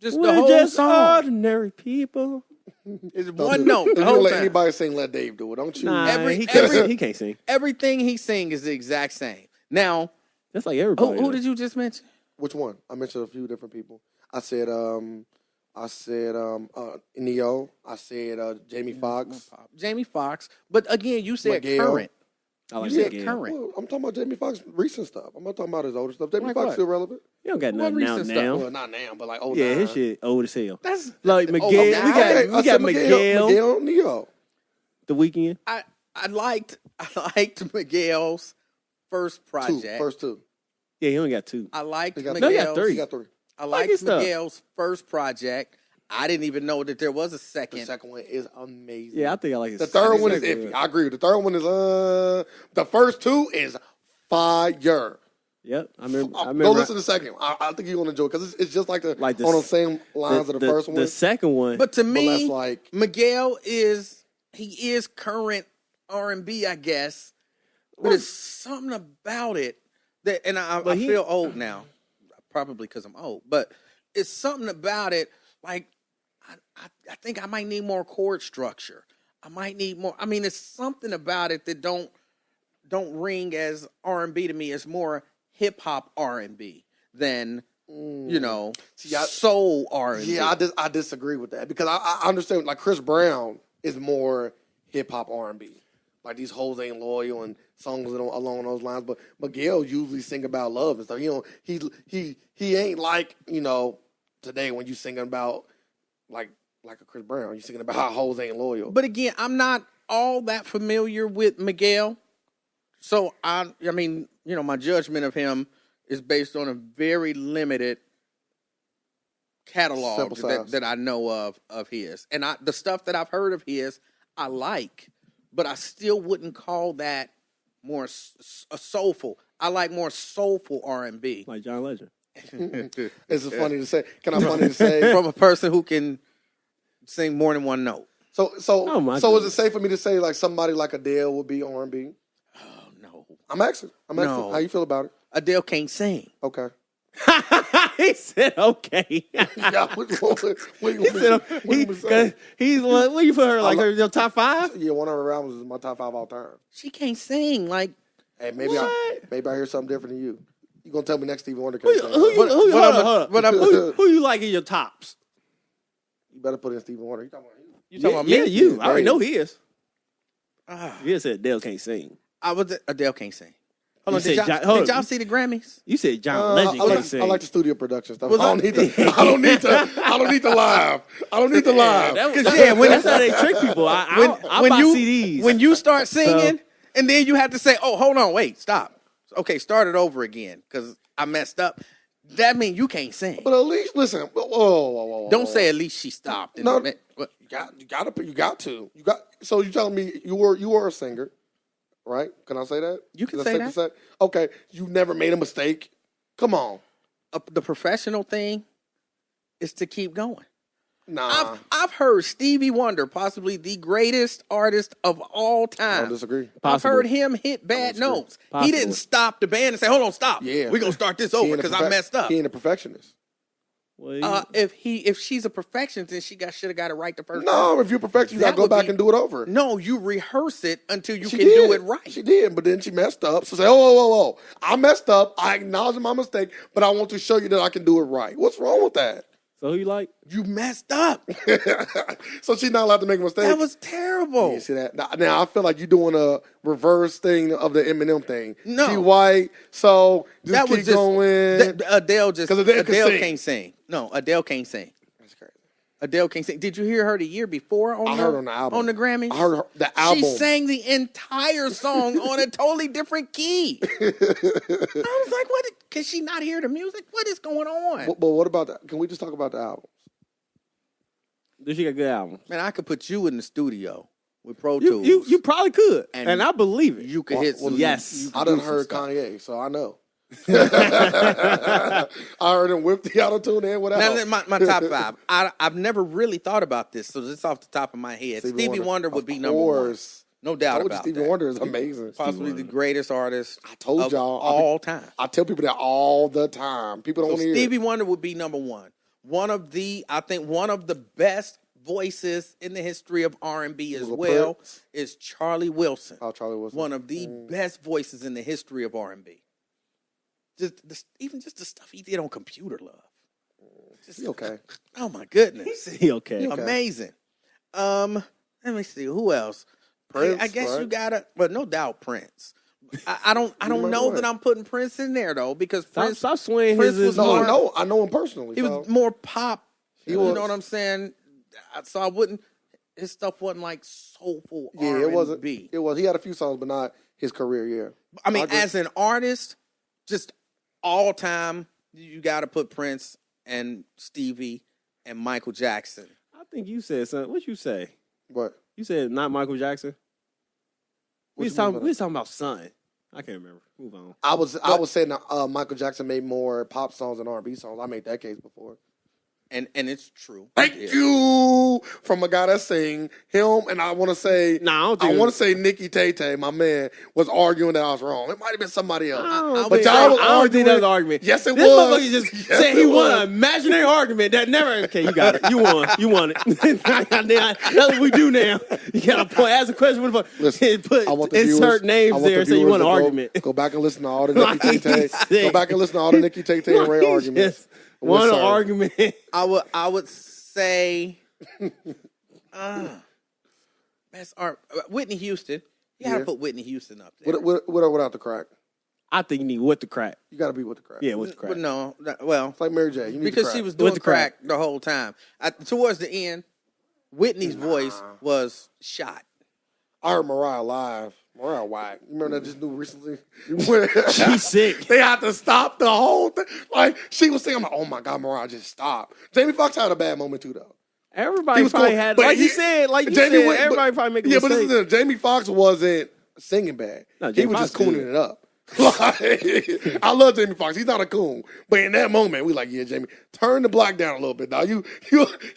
just the We're whole just song. ordinary people. It's Don't one do- note. The don't whole let time. anybody sing. Let Dave do it. Don't you? Nah, Every- he every- can't sing. Everything he sing is the exact same. Now, That's like everybody. who did you just mention? Which one? I mentioned a few different people. I said Neo. I said Jamie Foxx. Jamie Foxx. But again, you said Miguel. current. I like You said Miguel. current. Well, I'm talking about Jamie Foxx recent stuff. I'm not talking about his older stuff. Jamie Like Foxx what? still relevant. You don't got What nothing out recent stuff? now. Well, not now, but like old. Yeah, his shit old as hell. That's Like Miguel, okay. we I got said Miguel, Neo. The Weekend. I liked Miguel's first project. First two. Yeah, he only got two. I liked He got No, he got Miguel's. three. He got three. I Like liked his stuff. Miguel's first project. I didn't even know that there was a The second. second one is amazing. Yeah, I think I like his. The third his one is second iffy. I agree. The third one is the first two is fire. Yep, I remember. Go listen to the second one. I think you're gonna enjoy it because it's just like Like the on the s- same lines of the first one. The second one. But to But me, that's like Miguel is current R&B, I guess. But it's something about it that, and I But he- feel old now, probably because I'm old. But it's something about it. Like I think I might need more chord structure. I might need more. I mean, it's something about it that don't ring as R&B to me. It's more hip hop R&B than See, I- soul R&B. yeah, I disagree with that because I understand like Chris Brown is more hip hop R&B. Like these hoes ain't loyal and songs along those lines, but Miguel usually sing about love and stuff. He ain't like today when you singing about like a Chris Brown, you singing about how hoes ain't loyal. But again, I'm not all that familiar with Miguel. So I mean, my judgment of him is based on a very limited catalog Sample size. that I know of his. And the stuff that I've heard of his, I like, but I still wouldn't call that more soulful. I like more soulful R&B like John Legend. It's funny to say. Can I funny to say? from a person who can sing more than one note. So Oh, my is goodness. it safe for me to say like somebody like Adele would be R&B? Oh no, I'm asking. No. How you feel about it? Adele can't sing. Okay. He said okay. Yeah, what you He said he's what you put her like your top five? Yeah, one of her albums is my top 5 all time. She can't sing. Like, Hey, maybe I What? hear something different than you. You gonna tell me next Stevie Wonder? Who Can't you, sing. hold on, hold on. but I'm- Who you like in your tops? You better put in Stevie Wonder. You talking about you? you talking about yeah, me? you. I already Dave. know he is. Ah, You said Adele can't sing. Adele can't sing. Hold You on, said did John- hold y'all on. see the Grammys? You said John Legend I can't like, sing. I like the studio production stuff. Was I don't need to. I don't need to live. I don't need to live. That's how they trick people. I buy CDs. when you start singing, and then you have to say, "Oh, hold on, wait, stop." Okay, start it over again because I messed up. That means you can't sing. But at least listen. Whoa. Don't say at least she stopped. No. What? You got to. So you telling me you were a singer, right? Can I say that? You can Is say safe to Okay. You never made a mistake. Come on. The professional thing is to keep going. Nah. I've heard Stevie Wonder, possibly the greatest artist of all I time. don't disagree. I've Possible. heard him hit bad disagree. notes. He Possible. didn't stop the band and say, "Hold on, stop. Yeah. We're gonna start this He over ain't a because I perfec- messed up." He ain't a perfectionist. Well, If she's a perfectionist, then she should have got it right the first time. No, if you're a perfectionist, you That gotta go would back be- and do it over. No, you rehearse it until you She can did. do it right. She did, but then she messed up. So say, whoa. I messed up. I acknowledge my mistake, but I want to show you that I can do it right. What's wrong with that? so who you like? You messed up. So she's not allowed to make a mistake. That was terrible. You see that? Now I feel like you're doing a reverse thing of the Eminem thing. No. She white, so just That keep was just going. Adele. 'Cause Adele can sing. can't sing. No, Adele can't sing. That's crazy. Adele can't sing. Did you hear her the year before on I heard on the album. on the Grammys? I heard her, the album. She sang the entire song on a totally different key. I was like, what? Can she not hear the music? What is going on? But what about that? Can we just talk about the albums? Does she got good albums? Man, I could put you in the studio with Pro Tools. You probably could, And and I believe it. You could hit some. yes. you could I do done some heard stuff. Kanye, so I know. I heard him whip the auto-tune in without. Now, my top five. I've never really thought about this, so just off the top of my head, Stevie Wonder would be number one. No doubt about Stevie that. Wonder is amazing. Possibly the greatest artist I told of y'all. all time. I tell people that all the time. People don't So want to hear Stevie it. Wonder would be number one. I think one of the best voices in the history of R&B as Little well Prince. is Charlie Wilson. Oh, Charlie Wilson. One of the best voices in the history of R&B. Even just the stuff he did on Computer Love. Just, He okay. Oh my goodness. He okay. Okay. Amazing. Let me see who else. Prince, I guess right? you gotta, but no doubt Prince. I don't know right. that I'm putting Prince in there though because Prince Stop swinging Prince his was No, more- I know him personally. he so. was more pop. He You was. know what I'm saying? So I wouldn't. His stuff wasn't like soulful Yeah, R&B. it wasn't. It was. He had a few songs, but not his career. Yeah. I mean, I agree. as an artist, just all time, you got to put Prince and Stevie and Michael Jackson. I think you said something. What you say? What? You said not Michael Jackson. What We you was mean by talking about Son. I can't remember. Move on. I was saying that Michael Jackson made more pop songs than R&B songs. I made that case before. And it's true. Thank Yeah. you from a guy that sing him, and I want to say, Nah, I don't I think want to say Nikki Tay, my man, was arguing that I was wrong. It might have been somebody else. I But would y'all say- was I don't think that was arguing- an argument. Yes, it this was. motherfucker just Yes, said he it won was. an imaginary argument that never. Okay, you got it. You won. You won it. That's what we do now. You got to ask a question. What the fuck? Listen, Put I want the insert viewers, I names want there the and say you viewers won an to argument. Go back and listen to all the Nikki Like Tay. he said. Go back and listen to all the Nikki Tay and Ray He arguments. just won an Yes, sir. argument. I would say best art Whitney Houston. You gotta Yeah. put Whitney Houston up there. With or without the crack? I think you need with the crack. You got to be with the crack. Yeah, with the crack. But no, well, It's like Mary J. You need the because crack. she was doing the crack. crack the whole time. Towards the end, Whitney's voice was shot. I heard Mariah live. Mariah whack. You remember that just new recently? When She's sick. they had to stop the whole thing. Like, she was singing, I'm like, oh my God, Mariah, just stop. Jamie Foxx had a bad moment too, though. Everybody He was probably cool, had, but like he- you said, Jamie went- everybody but- probably make a Yeah, but mistake. this is the Jamie Foxx wasn't singing bad. No, He Jamie was just Foxx cooning good. it up. Like, I love Jamie Foxx. He's not a coon. But in that moment, we like, yeah, Jamie, turn the block down a little bit, dog. He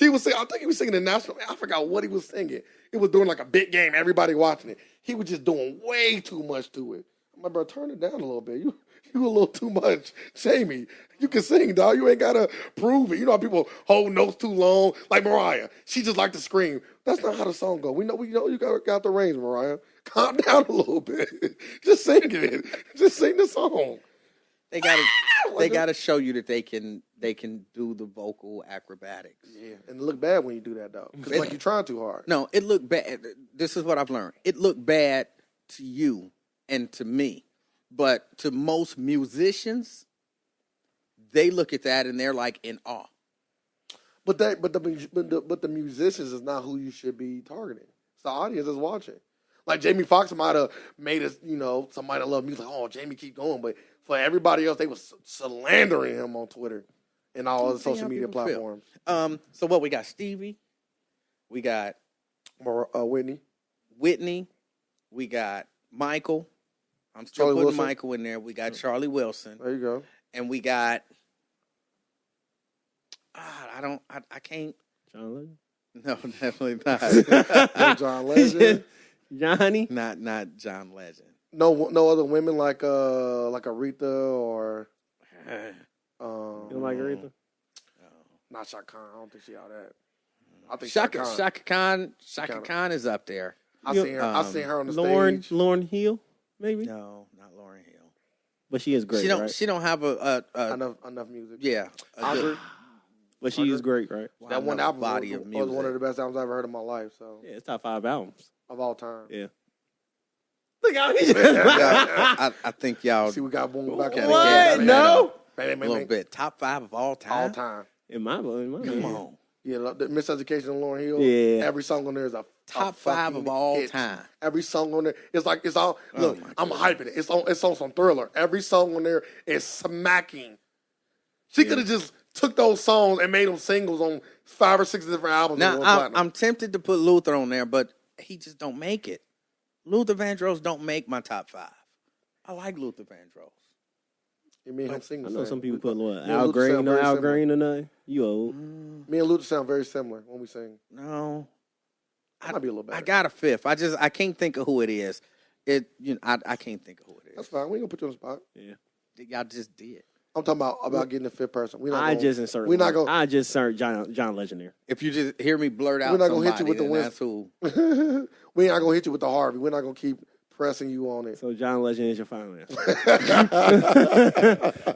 was singing, I think he was singing the national, I forgot what he was singing. It was doing like a big game, everybody watching it. He was just doing way too much to it. I'm like, bro, turn it down a little bit. You a little too much. Jamie, you can sing, dog. You ain't got to prove it. You know how people hold notes too long? Like Mariah, she just like to scream. That's not how the song go. We know you got the range, Mariah. Calm down a little bit. Just sing it. Just sing the song. They got to Like they that. got to show you that they can do the vocal acrobatics. Yeah, and it look bad when you do that, though. Because like you're trying too hard. No, it looked bad. This is what I've learned. It looked bad to you and to me, but to most musicians, they look at that and they're like in awe. But the musicians is not who you should be targeting. It's the audience that's watching. Like Jamie Foxx might have made us, somebody that love music. Oh, Jamie, keep going. But for everybody else, they was slandering him on Twitter and all other See social how media people feel. platforms. So what we got? Stevie, we got Whitney. Whitney, we got Michael. I'm still Charlie putting Wilson. Michael in there. We got Charlie Wilson, There you go. and we got. I can't. John Legend? No, definitely not. No John Legend. Johnny? not John Legend. No other women like Aretha or You don't like Aretha? not Shaka Khan. I don't think she all that. I think Shaka Khan is up there. I seen her on the stage. Lauren Hill, maybe? No, not Lauryn Hill. But she is great, She don't. right? She don't have a Enough music. yeah. a I good- agree. But she is great, right? That one enough album body was of one of music. the best albums I've ever heard in my life. So Yeah, it's top 5 albums. of all time. Yeah. Look how he just... Yeah, I think y'all See, we got one back. Gotta What? get it. No? a little bit top 5 of all time. All time. In my Come head. on. Yeah, the Miseducation of Lauryn Hill. Yeah. Every song on there is a Top 5 fucking of all hit. time. Every song on there, it's all. Look, my I'm hyping it. It's on some Thriller. Every song on there is smacking. She could have just took those songs and made them singles on 5 or 6 different albums. Now, and went platinum. I'm tempted to put Luther on there, but he just don't make it. Luther Vandross don't make my top 5. I like Luther Vandross. You mean him sing the I know same. some people put what, Me and Al Luther Green, sound no very Al similar. Green or nothing. You old. Me and Luther sound very similar when we sing. No. That might be a little better. I got a 5th. I can't think of who it is. I can't think of who it That's is. fine. We ain't gonna put you on the spot. Yeah. Y'all just did. I'm talking about getting the 5th person. We not I gonna, just insert. We're not gonna. I just insert John Legend there. If you just hear me blurt out We're not somebody, gonna hit you with the then win- that's who. We ain't gonna hit you with the Harvey. We're not gonna keep pressing you on it. So John Legend is your final answer.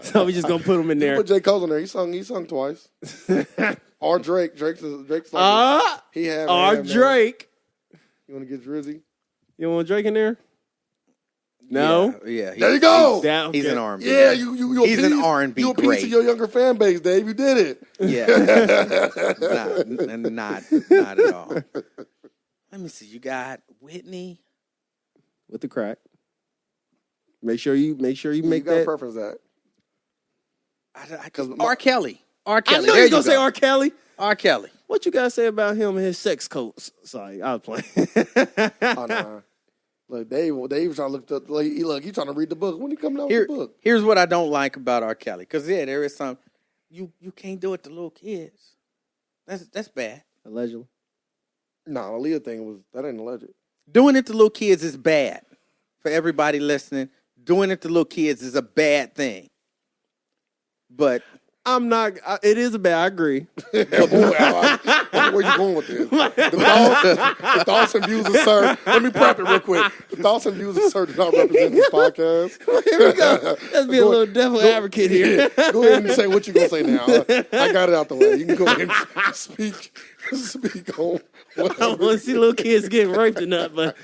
So we just gonna put him in there. Put J. Cole in there. He sung twice. Or Drake. Drake's like he had Or man. Drake. You want to get Drizzy? You want Drake in there? No. Yeah. There you go. He's an R&B. Yeah, you He's an appeased- R&B You appeased great. to your younger fan base, Dave. You did it. Yeah. not at all. Let me see. You got Whitney. With the crack. Make sure you make You that. got a preference that. Because R. Kelly. R. I Kelly. know There you gonna say go. R. Kelly. R. Kelly. What you guys say about him and his sex coats? Sorry, I was playing. Oh, nah. Look, Dave trying to look up. He trying to read the book. When he coming out with the book? Here's what I don't like about R. Kelly. Because there is some. You can't do it to little kids. That's bad. Allegedly. Nah, the Aaliyah thing that ain't alleged. Doing it to little kids is bad. For everybody listening, doing it to little kids is a bad thing. But I'm not. It is a bad. I agree. Where you going with this? The thoughts and views of Sir. Let me prep it real quick. The thoughts and views of Sir do not represent this podcast. Here we go. Let's be a little devil advocate here. Yeah, go ahead and say what you gonna say now. I got it out the way. You can go ahead and speak on. I don't want to see little kids getting raped or not, but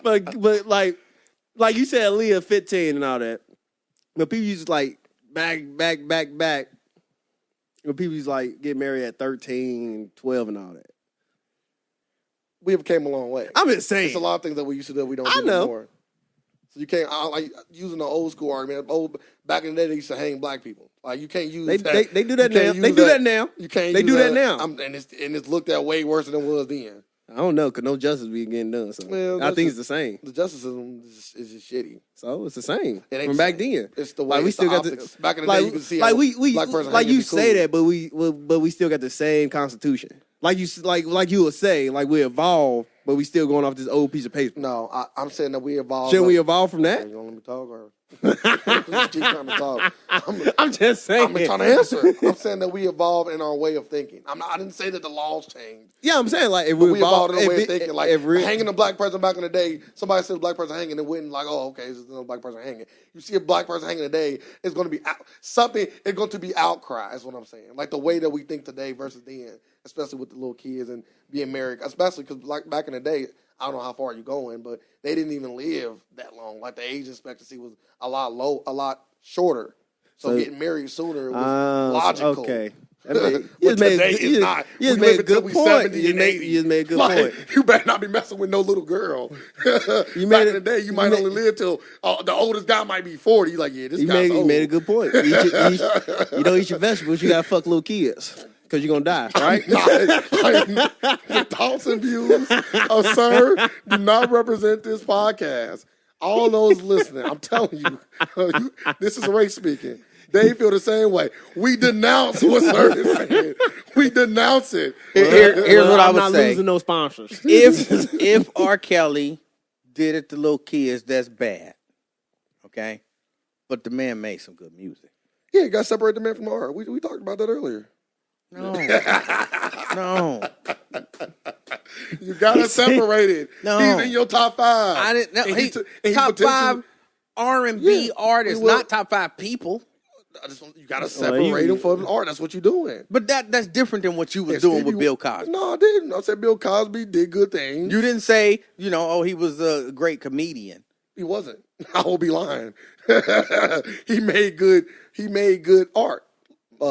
like you said, Leah 15 and all that. But people used to like back. When people used to like get married at 13, 12 and all that. We have came a long way. I'm just saying. It's a lot of things that we used to do we don't I do know. anymore. So you can't like using the old school argument. Back in the day, they used to hang black people. Like you can't use They that. do that You can't now. They use do that now. You can't. They use do that now. And it's looked at way worse than it was then. I don't know, because no justice be getting done. So Well, I that's think just- it's the same. The justice system is just shitty. So it's the same It ain't from the back same. then. It's the way. Like we it's still the got optics. the Back in the like day, you could see like how we black person like hanging you be cool. say that, but we still got the same constitution. Like you would say, like we evolved, but we still going off this old piece of paper. No, I'm saying that we evolved. Shouldn't we evolve from that? You gonna let me talk or? Just keep trying to talk. I'm just saying. I'm trying to answer. I'm saying that we evolved in our way of thinking. I didn't say that the laws changed. Yeah, I'm saying like if But we we evolved in a way if of thinking. Like hanging a black person back in the day, somebody said a black person hanging, and wouldn't like, oh, okay, there's no black person hanging. You see a black person hanging today, it's going to be something. It's going to be outcry. Is what I'm saying. Like the way that we think today versus then, especially with the little kids and being married, especially because like back in the day. I don't know how far you're going, but they didn't even live that long. Like the age expectancy was a lot shorter. So getting married sooner was logical. Okay. But today it's not. You just We made live a good until we point. 70 and 80. You just made a good Like, point. you better not be messing with no little girl. You Back made in the day, you might only live till the oldest guy might be 40. You're like, yeah, this You guy's made, old. you made a good point. You don't eat your vegetables, you gotta fuck little kids. Because you're gonna die, right? The thoughts and views of Sir do not represent this podcast. All those listening, I'm telling you, this is Ray speaking. They feel the same way. We denounce what Sir is saying. We denounce it. Here's what I I'm would not say. losing no sponsors. If R. Kelly did it to little kids, that's bad. Okay? But the man made some good music. Yeah, you got to separate the man from the art. We talked about that earlier. No. No. You got to separate it. No. He's in your top 5. I didn't know. And He, he top potentially- 5 R&B artists, we will. not top 5 people. You got to separate him from art. That's what you're doing. But that's different than what you was Yeah, doing Stevie- with Bill Cosby. No, I didn't. I said Bill Cosby did good things. You didn't say, he was a great comedian. He wasn't. I will be lying. He made good art,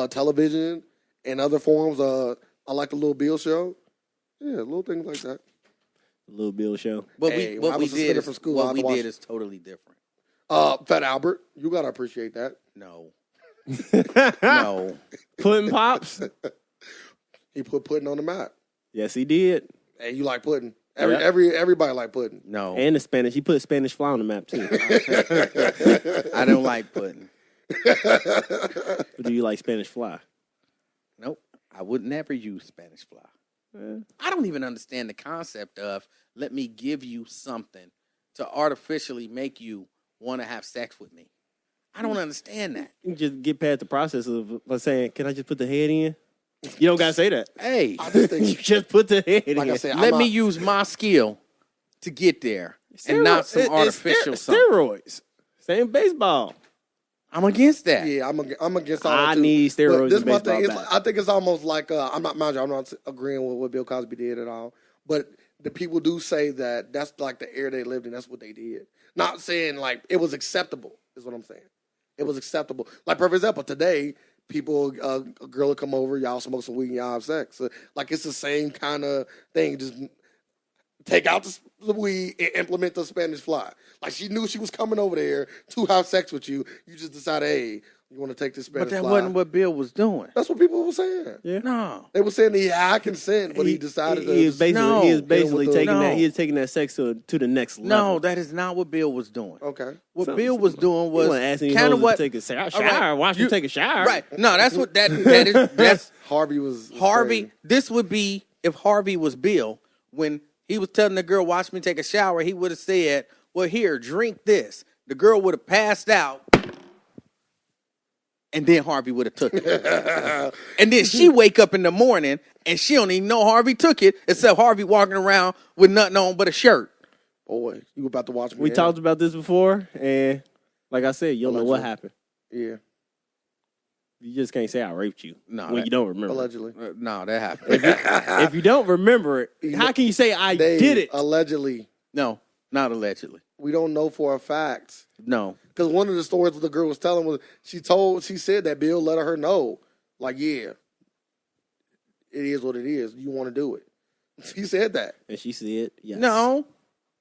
television and other forms of I like the Little Bill show. Yeah, little things like that. Little Bill show. Hey, when I was suspended from school, I had to watch- is totally different. Fat Albert, you gotta appreciate that. No. No. Pudding Pops. He put pudding on the map. Yes, he did. Hey, you like pudding? Yep. Everybody like pudding. No. And the Spanish. He put Spanish fly on the map too. I don't like pudding. But do you like Spanish fly? Nope. I would never use Spanish fly. I don't even understand the concept of let me give you something to artificially make you want to have sex with me. I don't understand that. You just get past the process of saying, "Can I just put the head in?" You don't gotta say that. Hey, I just think You just put the head like in. I said, let I'm me not- use my skill to get there and not some artificial something. steroids. Same baseball. I'm against that. Yeah, I'm against all I that too. need steroids But this in my baseball thing. It's bat. like, I think it's almost like I'm not agreeing with what Bill Cosby did at all. But the people do say that that's like the era they lived in. That's what they did. Not saying like it was acceptable. Is what I'm saying. It was acceptable. Like for example, today people a girl will come over, y'all smoke some weed, and y'all have sex. So, like it's the same kind of thing. Just take out the weed and implement the Spanish fly. Like she knew she was coming over there to have sex with you. You just decided, hey, you want to take this Spanish But that fly. wasn't what Bill was doing. That's what people were saying. Yeah. No. They were saying he had consent, but he decided he is to. basically, No. he is basically Hit him with taking the- that. He is taking that sex to the next level. No, that is not what Bill was doing. Okay. What So- Bill was doing He was wasn't asking kind of what. to take a shower. All right, Watch him take a shower. Right. No, that's what that is. That's Harvey was Harvey. crazy. This would be if Harvey was Bill when he was telling the girl, "Watch me take a shower." He would have said, "Well, here, drink this." The girl would have passed out, and then Harvey would have took it. And then she wake up in the morning and she don't even know Harvey took it, except Harvey walking around with nothing on but a shirt. Boy, you about to watch me. We now. talked about this before, and like I said, you don't know what Allegedly. happened. Yeah, You just can't say I raped you No, when that- you don't remember. allegedly. No, that happened. If you don't remember it, how can you say I They did it? allegedly. No, not allegedly. We don't know for a fact. No. Because one of the stories the girl was telling was she said that Bill let her know, like, yeah, it is what it is. You want to do it. She said that. And she said, yes. No.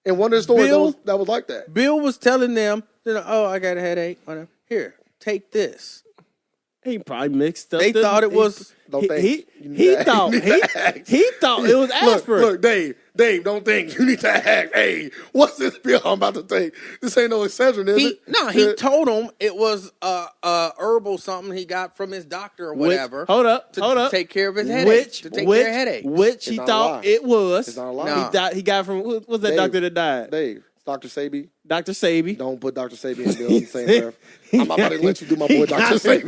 And one of the stories Bill- that was like that. Bill was telling them, "Oh, I got a headache. Here, take this." He probably mixed up. They thought it was. Don't think. He You need he to- thought you need to ask. he thought it was aspirin. Look, Dave, don't think. You need to ask. Hey, what's this pill I'm about to take? This ain't no Excedrin, is it? He told him it was herbal something he got from his doctor or whatever. Hold up. to take care of his headache. To take care of headache. Which he It's not a thought lie. it was. It's not a lie. No. He got from what's that Dave. doctor that died? Dave, it's Dr. Sabi. Dr. Sabi. Don't put Dr. Sabi and Bill in the same breath. I'm about to let you do my boy Dr. Sabi.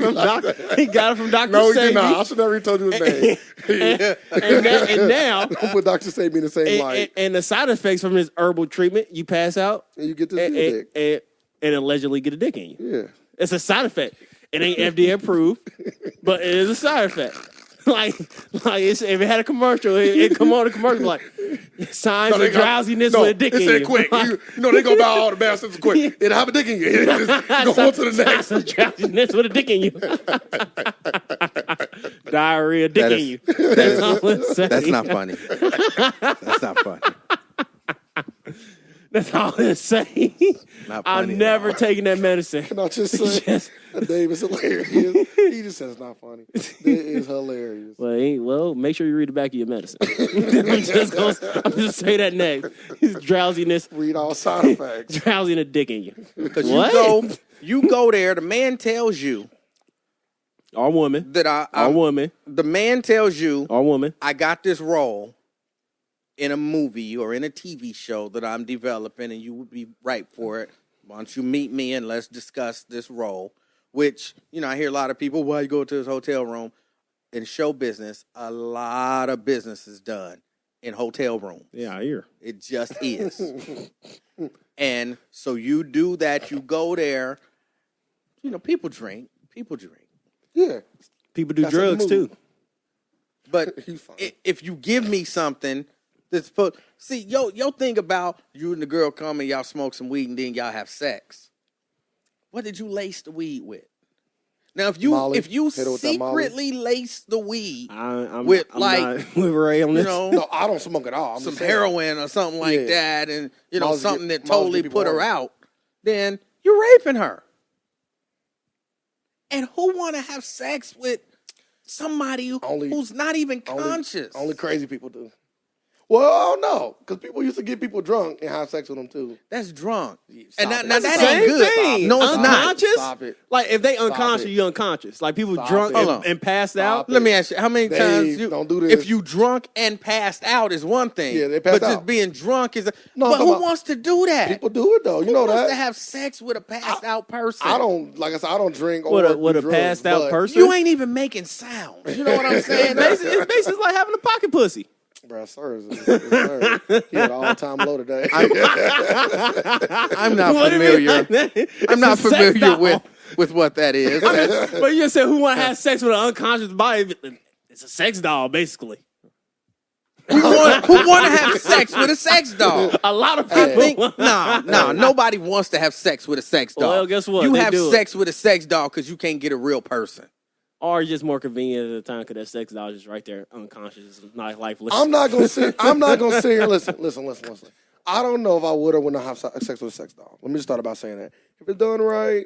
He got it from Dr. No, you Sabi. did not. I should never even told you his name. And now, Don't put Dr. Sabi in the same light. and the side effects from this herbal treatment, you pass out And you get this and, dick. and allegedly get a dick in you. Yeah. It's a side effect. It ain't FDA approved, but it is a side effect. like it's, if it had a commercial, it come on a commercial like signs No, they of got- drowsiness no, with a dick it in said you. quick. You know, they go buy all the medicines quick. It'll have a dick in you. Just go on to the next. Signs of drowsiness with a dick in you. Diarrhea, dick That in is- you. That's all it's saying. That's not funny. That's not funny. That's all it's saying. Not I'm funny at never all. taking that medicine. Can I just say, that Dave is hilarious. He just said it's not funny. It is hilarious. Well, make sure you read the back of your medicine. I'm just say that next. Drowsiness, Read all side effects. drowsy and a dick in you. Because What? you go there. The man tells you Or woman. that Or woman. The man tells you Or woman. I got this role in a movie or in a TV show that I'm developing, and you would be right for it. Why don't you meet me and let's discuss this role? Which, I hear a lot of people, why you go to this hotel room? In show business, a lot of business is done in hotel rooms. Yeah, I hear. It just is. And so you do that, you go there, people drink. Yeah. People do That's in the drugs movie. too. But He's fine. if you give me something that's put, see, your thing about you and the girl come and y'all smoke some weed and then y'all have sex. What did you lace the weed with? Now, if Molly, you hit her with that Molly. secretly lace the weed, I'm with, I'm like, not with Ray on you this. know, No, I don't smoke at all. I'm some just saying. heroin or something like Yeah. that, and you know Molly's something get- that Molly's totally get people put her horny. out, then you're raping her. And who want to have sex with somebody who's not even conscious? Only crazy people do. Well, no, because people used to get people drunk and have sex with them too. That's drunk. Stop And it. now That's that the ain't Same good. thing. No, it's not. Unconscious? Stop it. Like if they Stop unconscious, it. you unconscious. Like people Stop drunk it. Hold and, on. and passed Stop out. it. Let me ask you, how many Dave, times you don't do this. if you drunk and passed out is one thing. Yeah, they passed but just out. being drunk is No, but I'm who talking about- wants to do that? People do it though. You who know wants that. to have sex with a passed out person? I don't, like I said, I don't drink With or with do a drugs, passed out but- person. You ain't even making sounds. You know what I'm saying? It's basically like having a pocket pussy. Bro, sir, he had all time low today. I'm not What do you familiar. mean? I'm not It's a sex familiar doll. with what that is. But you just said who want to have sex with an unconscious body? It's a sex doll, basically. who want to have sex with a sex doll? A lot of I people. think no, nobody wants to have sex with a sex doll. Well, guess what? You They have do it. sex with a sex doll because you can't get a real person. Or it's just more convenient at the time because that sex doll is just right there, unconscious, not lifeless. I'm not gonna sit here. Listen. I don't know if I would or would not have sex with a sex doll. Let me just start about saying that. If it's done right,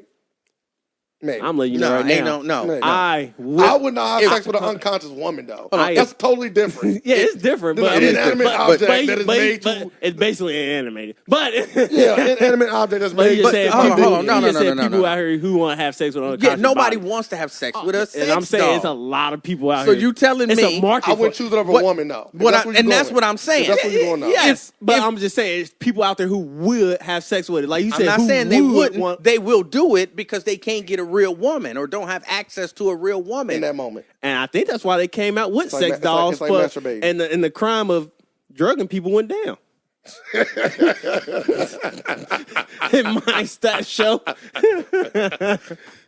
maybe. I'm letting you know No, right ain't now. no. Man, I I would not have If- sex with an unconscious woman though. on. That's totally different. Yeah, it's different, Than but an inanimate object that is made but to. it's basically animated. But Yeah, an inanimate object that's But made. you just said hold on, people, hold on. No, you no, just no, said no, people no. out here who want to have sex with an unconscious Yeah, nobody body. wants to have sex with a sex And I'm saying doll. it's a lot of people out So here. you telling it's me a market I wouldn't for- choose it over What- a woman though. what I- That's where you're and that's going. what I'm saying. That's where you're going now. Yes, but If- I'm just saying it's people out there who would have sex with it. Like you I'm said, not who saying they would wouldn't. want- They will do it because they can't get a real woman or don't have access to a real woman. In that moment. and I think that's why they came out with like sex ma- it's like- dolls it's like for, masturbating. and the crime of drugging people went down. In my stat show.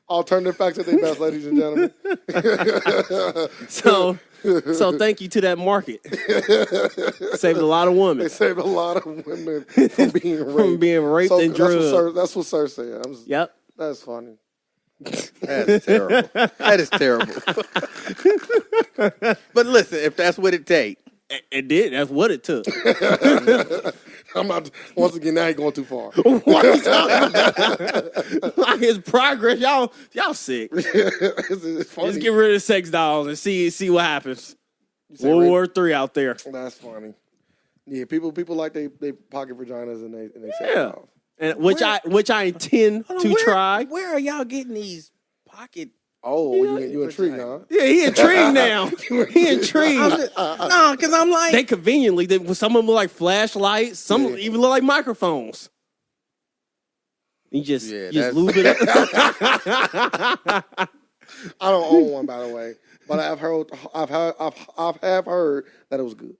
Alternative facts at their best, ladies and gentlemen. So thank you to that market. Saved a lot of They women. saved a lot of women from being raped. From being raped and drugged. That's what Sir said. Yep. That's funny. That is terrible. That is terrible. But listen, if that's what it takes, It did. That's what it took. I'm not. Once again, now you're going too far. What are you talking about? Like his progress, y'all sick. It's funny. Just get rid of sex dolls and see what happens. say World rape? War III out there. That's funny. Yeah, people like they pocket vaginas and they sex Yeah. dolls. And which I intend Hold on, to where- try. Where are y'all getting these pocket? Oh, you intrigued, huh? Yeah, he intrigued now. He intrigued. No, because I'm like, They conveniently, some of them look like flashlights. Some Yeah. even look like microphones. You just that's- lube it up. I don't own one, by the way, but I've heard that it was good.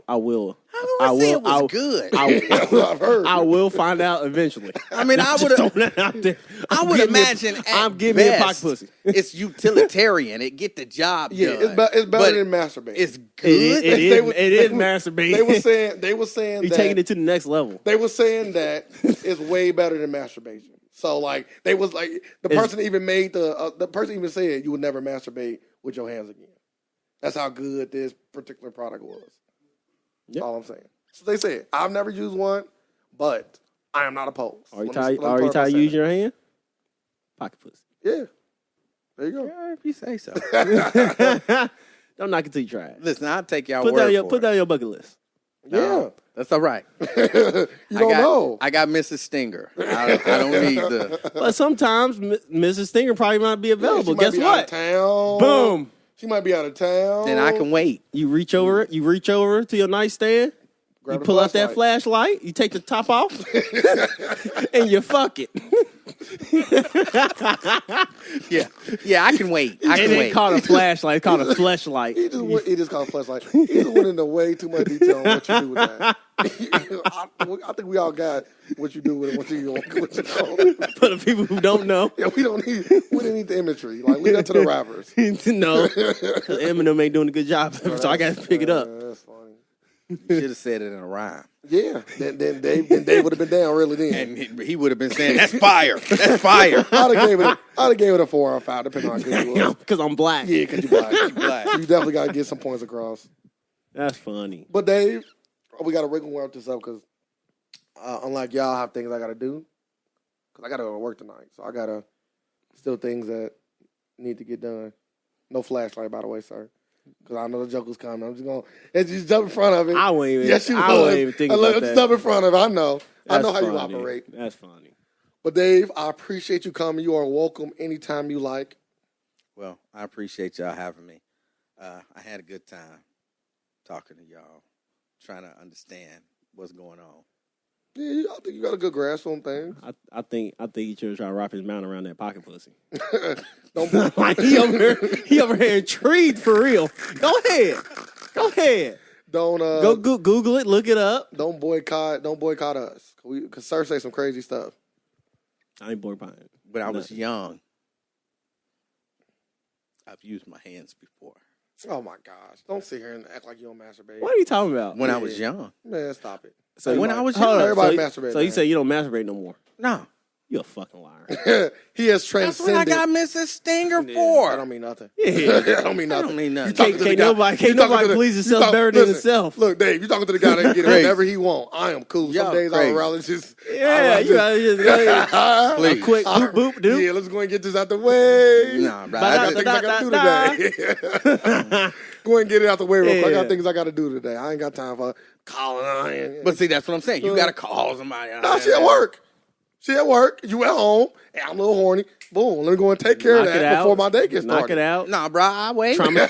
I will. I say it was good. I've heard. I will find out eventually. I mean, I would Throwing that out there. I would imagine I'm at giving me a pocket best, pussy. It's utilitarian. It get the job Yeah, done. it's But better than masturbating. It's It good. is masturbating. They were saying You're that taking it to the next level. they were saying that it's way better than masturbation. So like they was like the person even made the person even said you would never masturbate with your hands again. That's how good this particular product was. That's Yep. all I'm saying. So they said I've never used one, but I am not opposed. Are you Let me- let me tired clarify to that. use your hand? Pocket pussy. Yeah. There you go. Yeah, if you say so. Don't knock it till you try it. Listen, I'll take y'all Put word down your for put it. down your bucket list. No, that's all right. You don't know. I got Mrs. Stinger. I don't need the. But sometimes Mrs. Stinger probably might be available. She might Guess be out of what? town. Boom. She might be out of town. Then I can wait. You reach over to your nightstand. Grab You the pull out that flashlight. You take the top off, and you fuck it. Yeah, I can wait. I It can ain't wait. called a flashlight. It's called a fleshlight. He just called flashlight. He just went into way too much detail on what you do with that. I think we all got what you do with it. What you For the people who don't know, yeah, we didn't need the imagery. Like leave that to the rappers. no, Eminem ain't doing a good job, so I got to pick it up. That's funny. You should have said it in a rhyme. Yeah, then Dave would have been down really then. And he would have been saying, "That's fire. That's fire." I'd have gave it a 4 or 5, depending on how good you was. Because I'm black. Yeah, because you black. Black. You definitely got to get some points across. That's funny. But Dave, we got to wriggle work this up because unlike y'all, I have things I got to do. Because I got to go to work tonight. So I got to still things that need to get done. No flashlight, by the way, sir. Because I know the joke was coming. I'm just going to just jump in front of it. I wouldn't even, Yes, you I would. wouldn't even think about Just that. jump in front of it. I know. I know That's how you funny. operate. That's funny. But Dave, I appreciate you coming. You are welcome anytime you like. Well, I appreciate y'all having me. I had a good time talking to y'all, trying to understand what's going on. Yeah, I think you got a good grasp on things. I think he should try to wrap his mouth around that pocket pussy. Don't Like he over here intrigued for real. Go ahead. don't Go Google it, look it up. don't boycott us. Cause Sir say some crazy stuff. I ain't boycotting. When I was young, I've used my hands before. Oh my gosh! Don't sit here and act like you don't masturbate. What are you talking about? When I was young. Man, stop it. So when I was hold young, up, everybody so, masturbate, So you man. say you don't masturbate no more? No. You're a fucking liar. He has That's what I transcended. got Mrs. Stinger That for. don't mean nothing. Yeah. That don't mean nothing. don't mean nothing. You talking to the Can't guy- nobody you talking to the- please you himself talk- better than listen, himself. Look, Dave, you talking to the guy that can get Crazy. whatever he want. I am cool. Some Y'all days I crazy. would rather just Yeah, you gotta just go ahead. Please. A quick boop boop doop. Yeah, let's go and get this out the way. Nah, bro. I got I things just- I got to do today. Go and get it out the way real quick. I got Yeah. things I got to do today. I ain't got time for calling on. But see, that's what I'm saying. You got to call somebody. No, she at work. She at work. You at home. And I'm a little horny. Boom. Let me go and take care of Knock it that out. before my day gets started. Knock it out. Nah, bro, I wait. Trauma-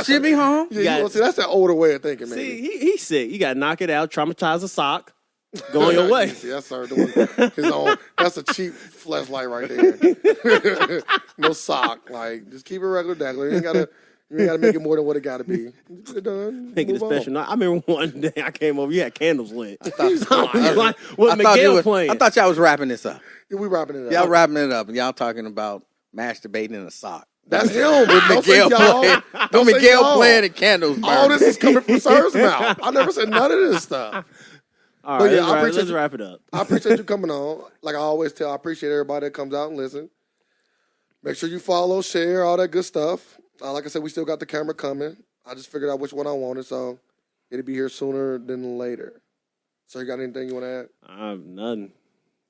She'll be home. Yeah, got you know, it. see, that's that older way of thinking, man. See, he's sick. You gotta knock it out. Traumatize a sock. Go on your way. See, that's sir doing his own. That's a cheap flashlight right there. No sock. Like, just keep it regular dangler. You ain't gotta make it more than what it gotta be. Just get it done. Make it a move on. special night. I remember one day I came over. You had candles lit. Jesus Christ. Like, with I thought, Miguel playing. I thought y'all was wrapping this up. Yeah, we wrapping it up. Y'all wrapping it up, and y'all talking about masturbating in a sock. That's him. Don't say Miguel y'all. playing. Don't say Miguel y'all. playing the candles. All burning. this is coming from Sir's mouth. I never said none of this stuff. All But right, yeah, I appreciate let's you. wrap it up. I appreciate you coming on. Like I always tell, I appreciate everybody that comes out and listen. Make sure you follow, share, all that good stuff. Like I said, we still got the camera coming. I just figured out which one I wanted, so it'll be here sooner than later. So you got anything you want to add? Nothing.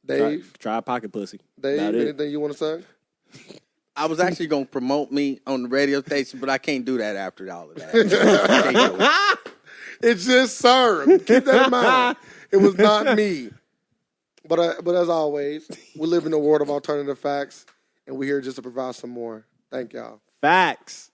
Dave? Try pocket pussy. Dave, About it. anything you want to say? I was actually going to promote me on the radio station, but I can't do that after all of that. Can't do it. It's just Sir. Keep that in mind. It was not me. But as always, we live in a world of alternative facts, and we're here just to provide some more. Thank y'all. Facts.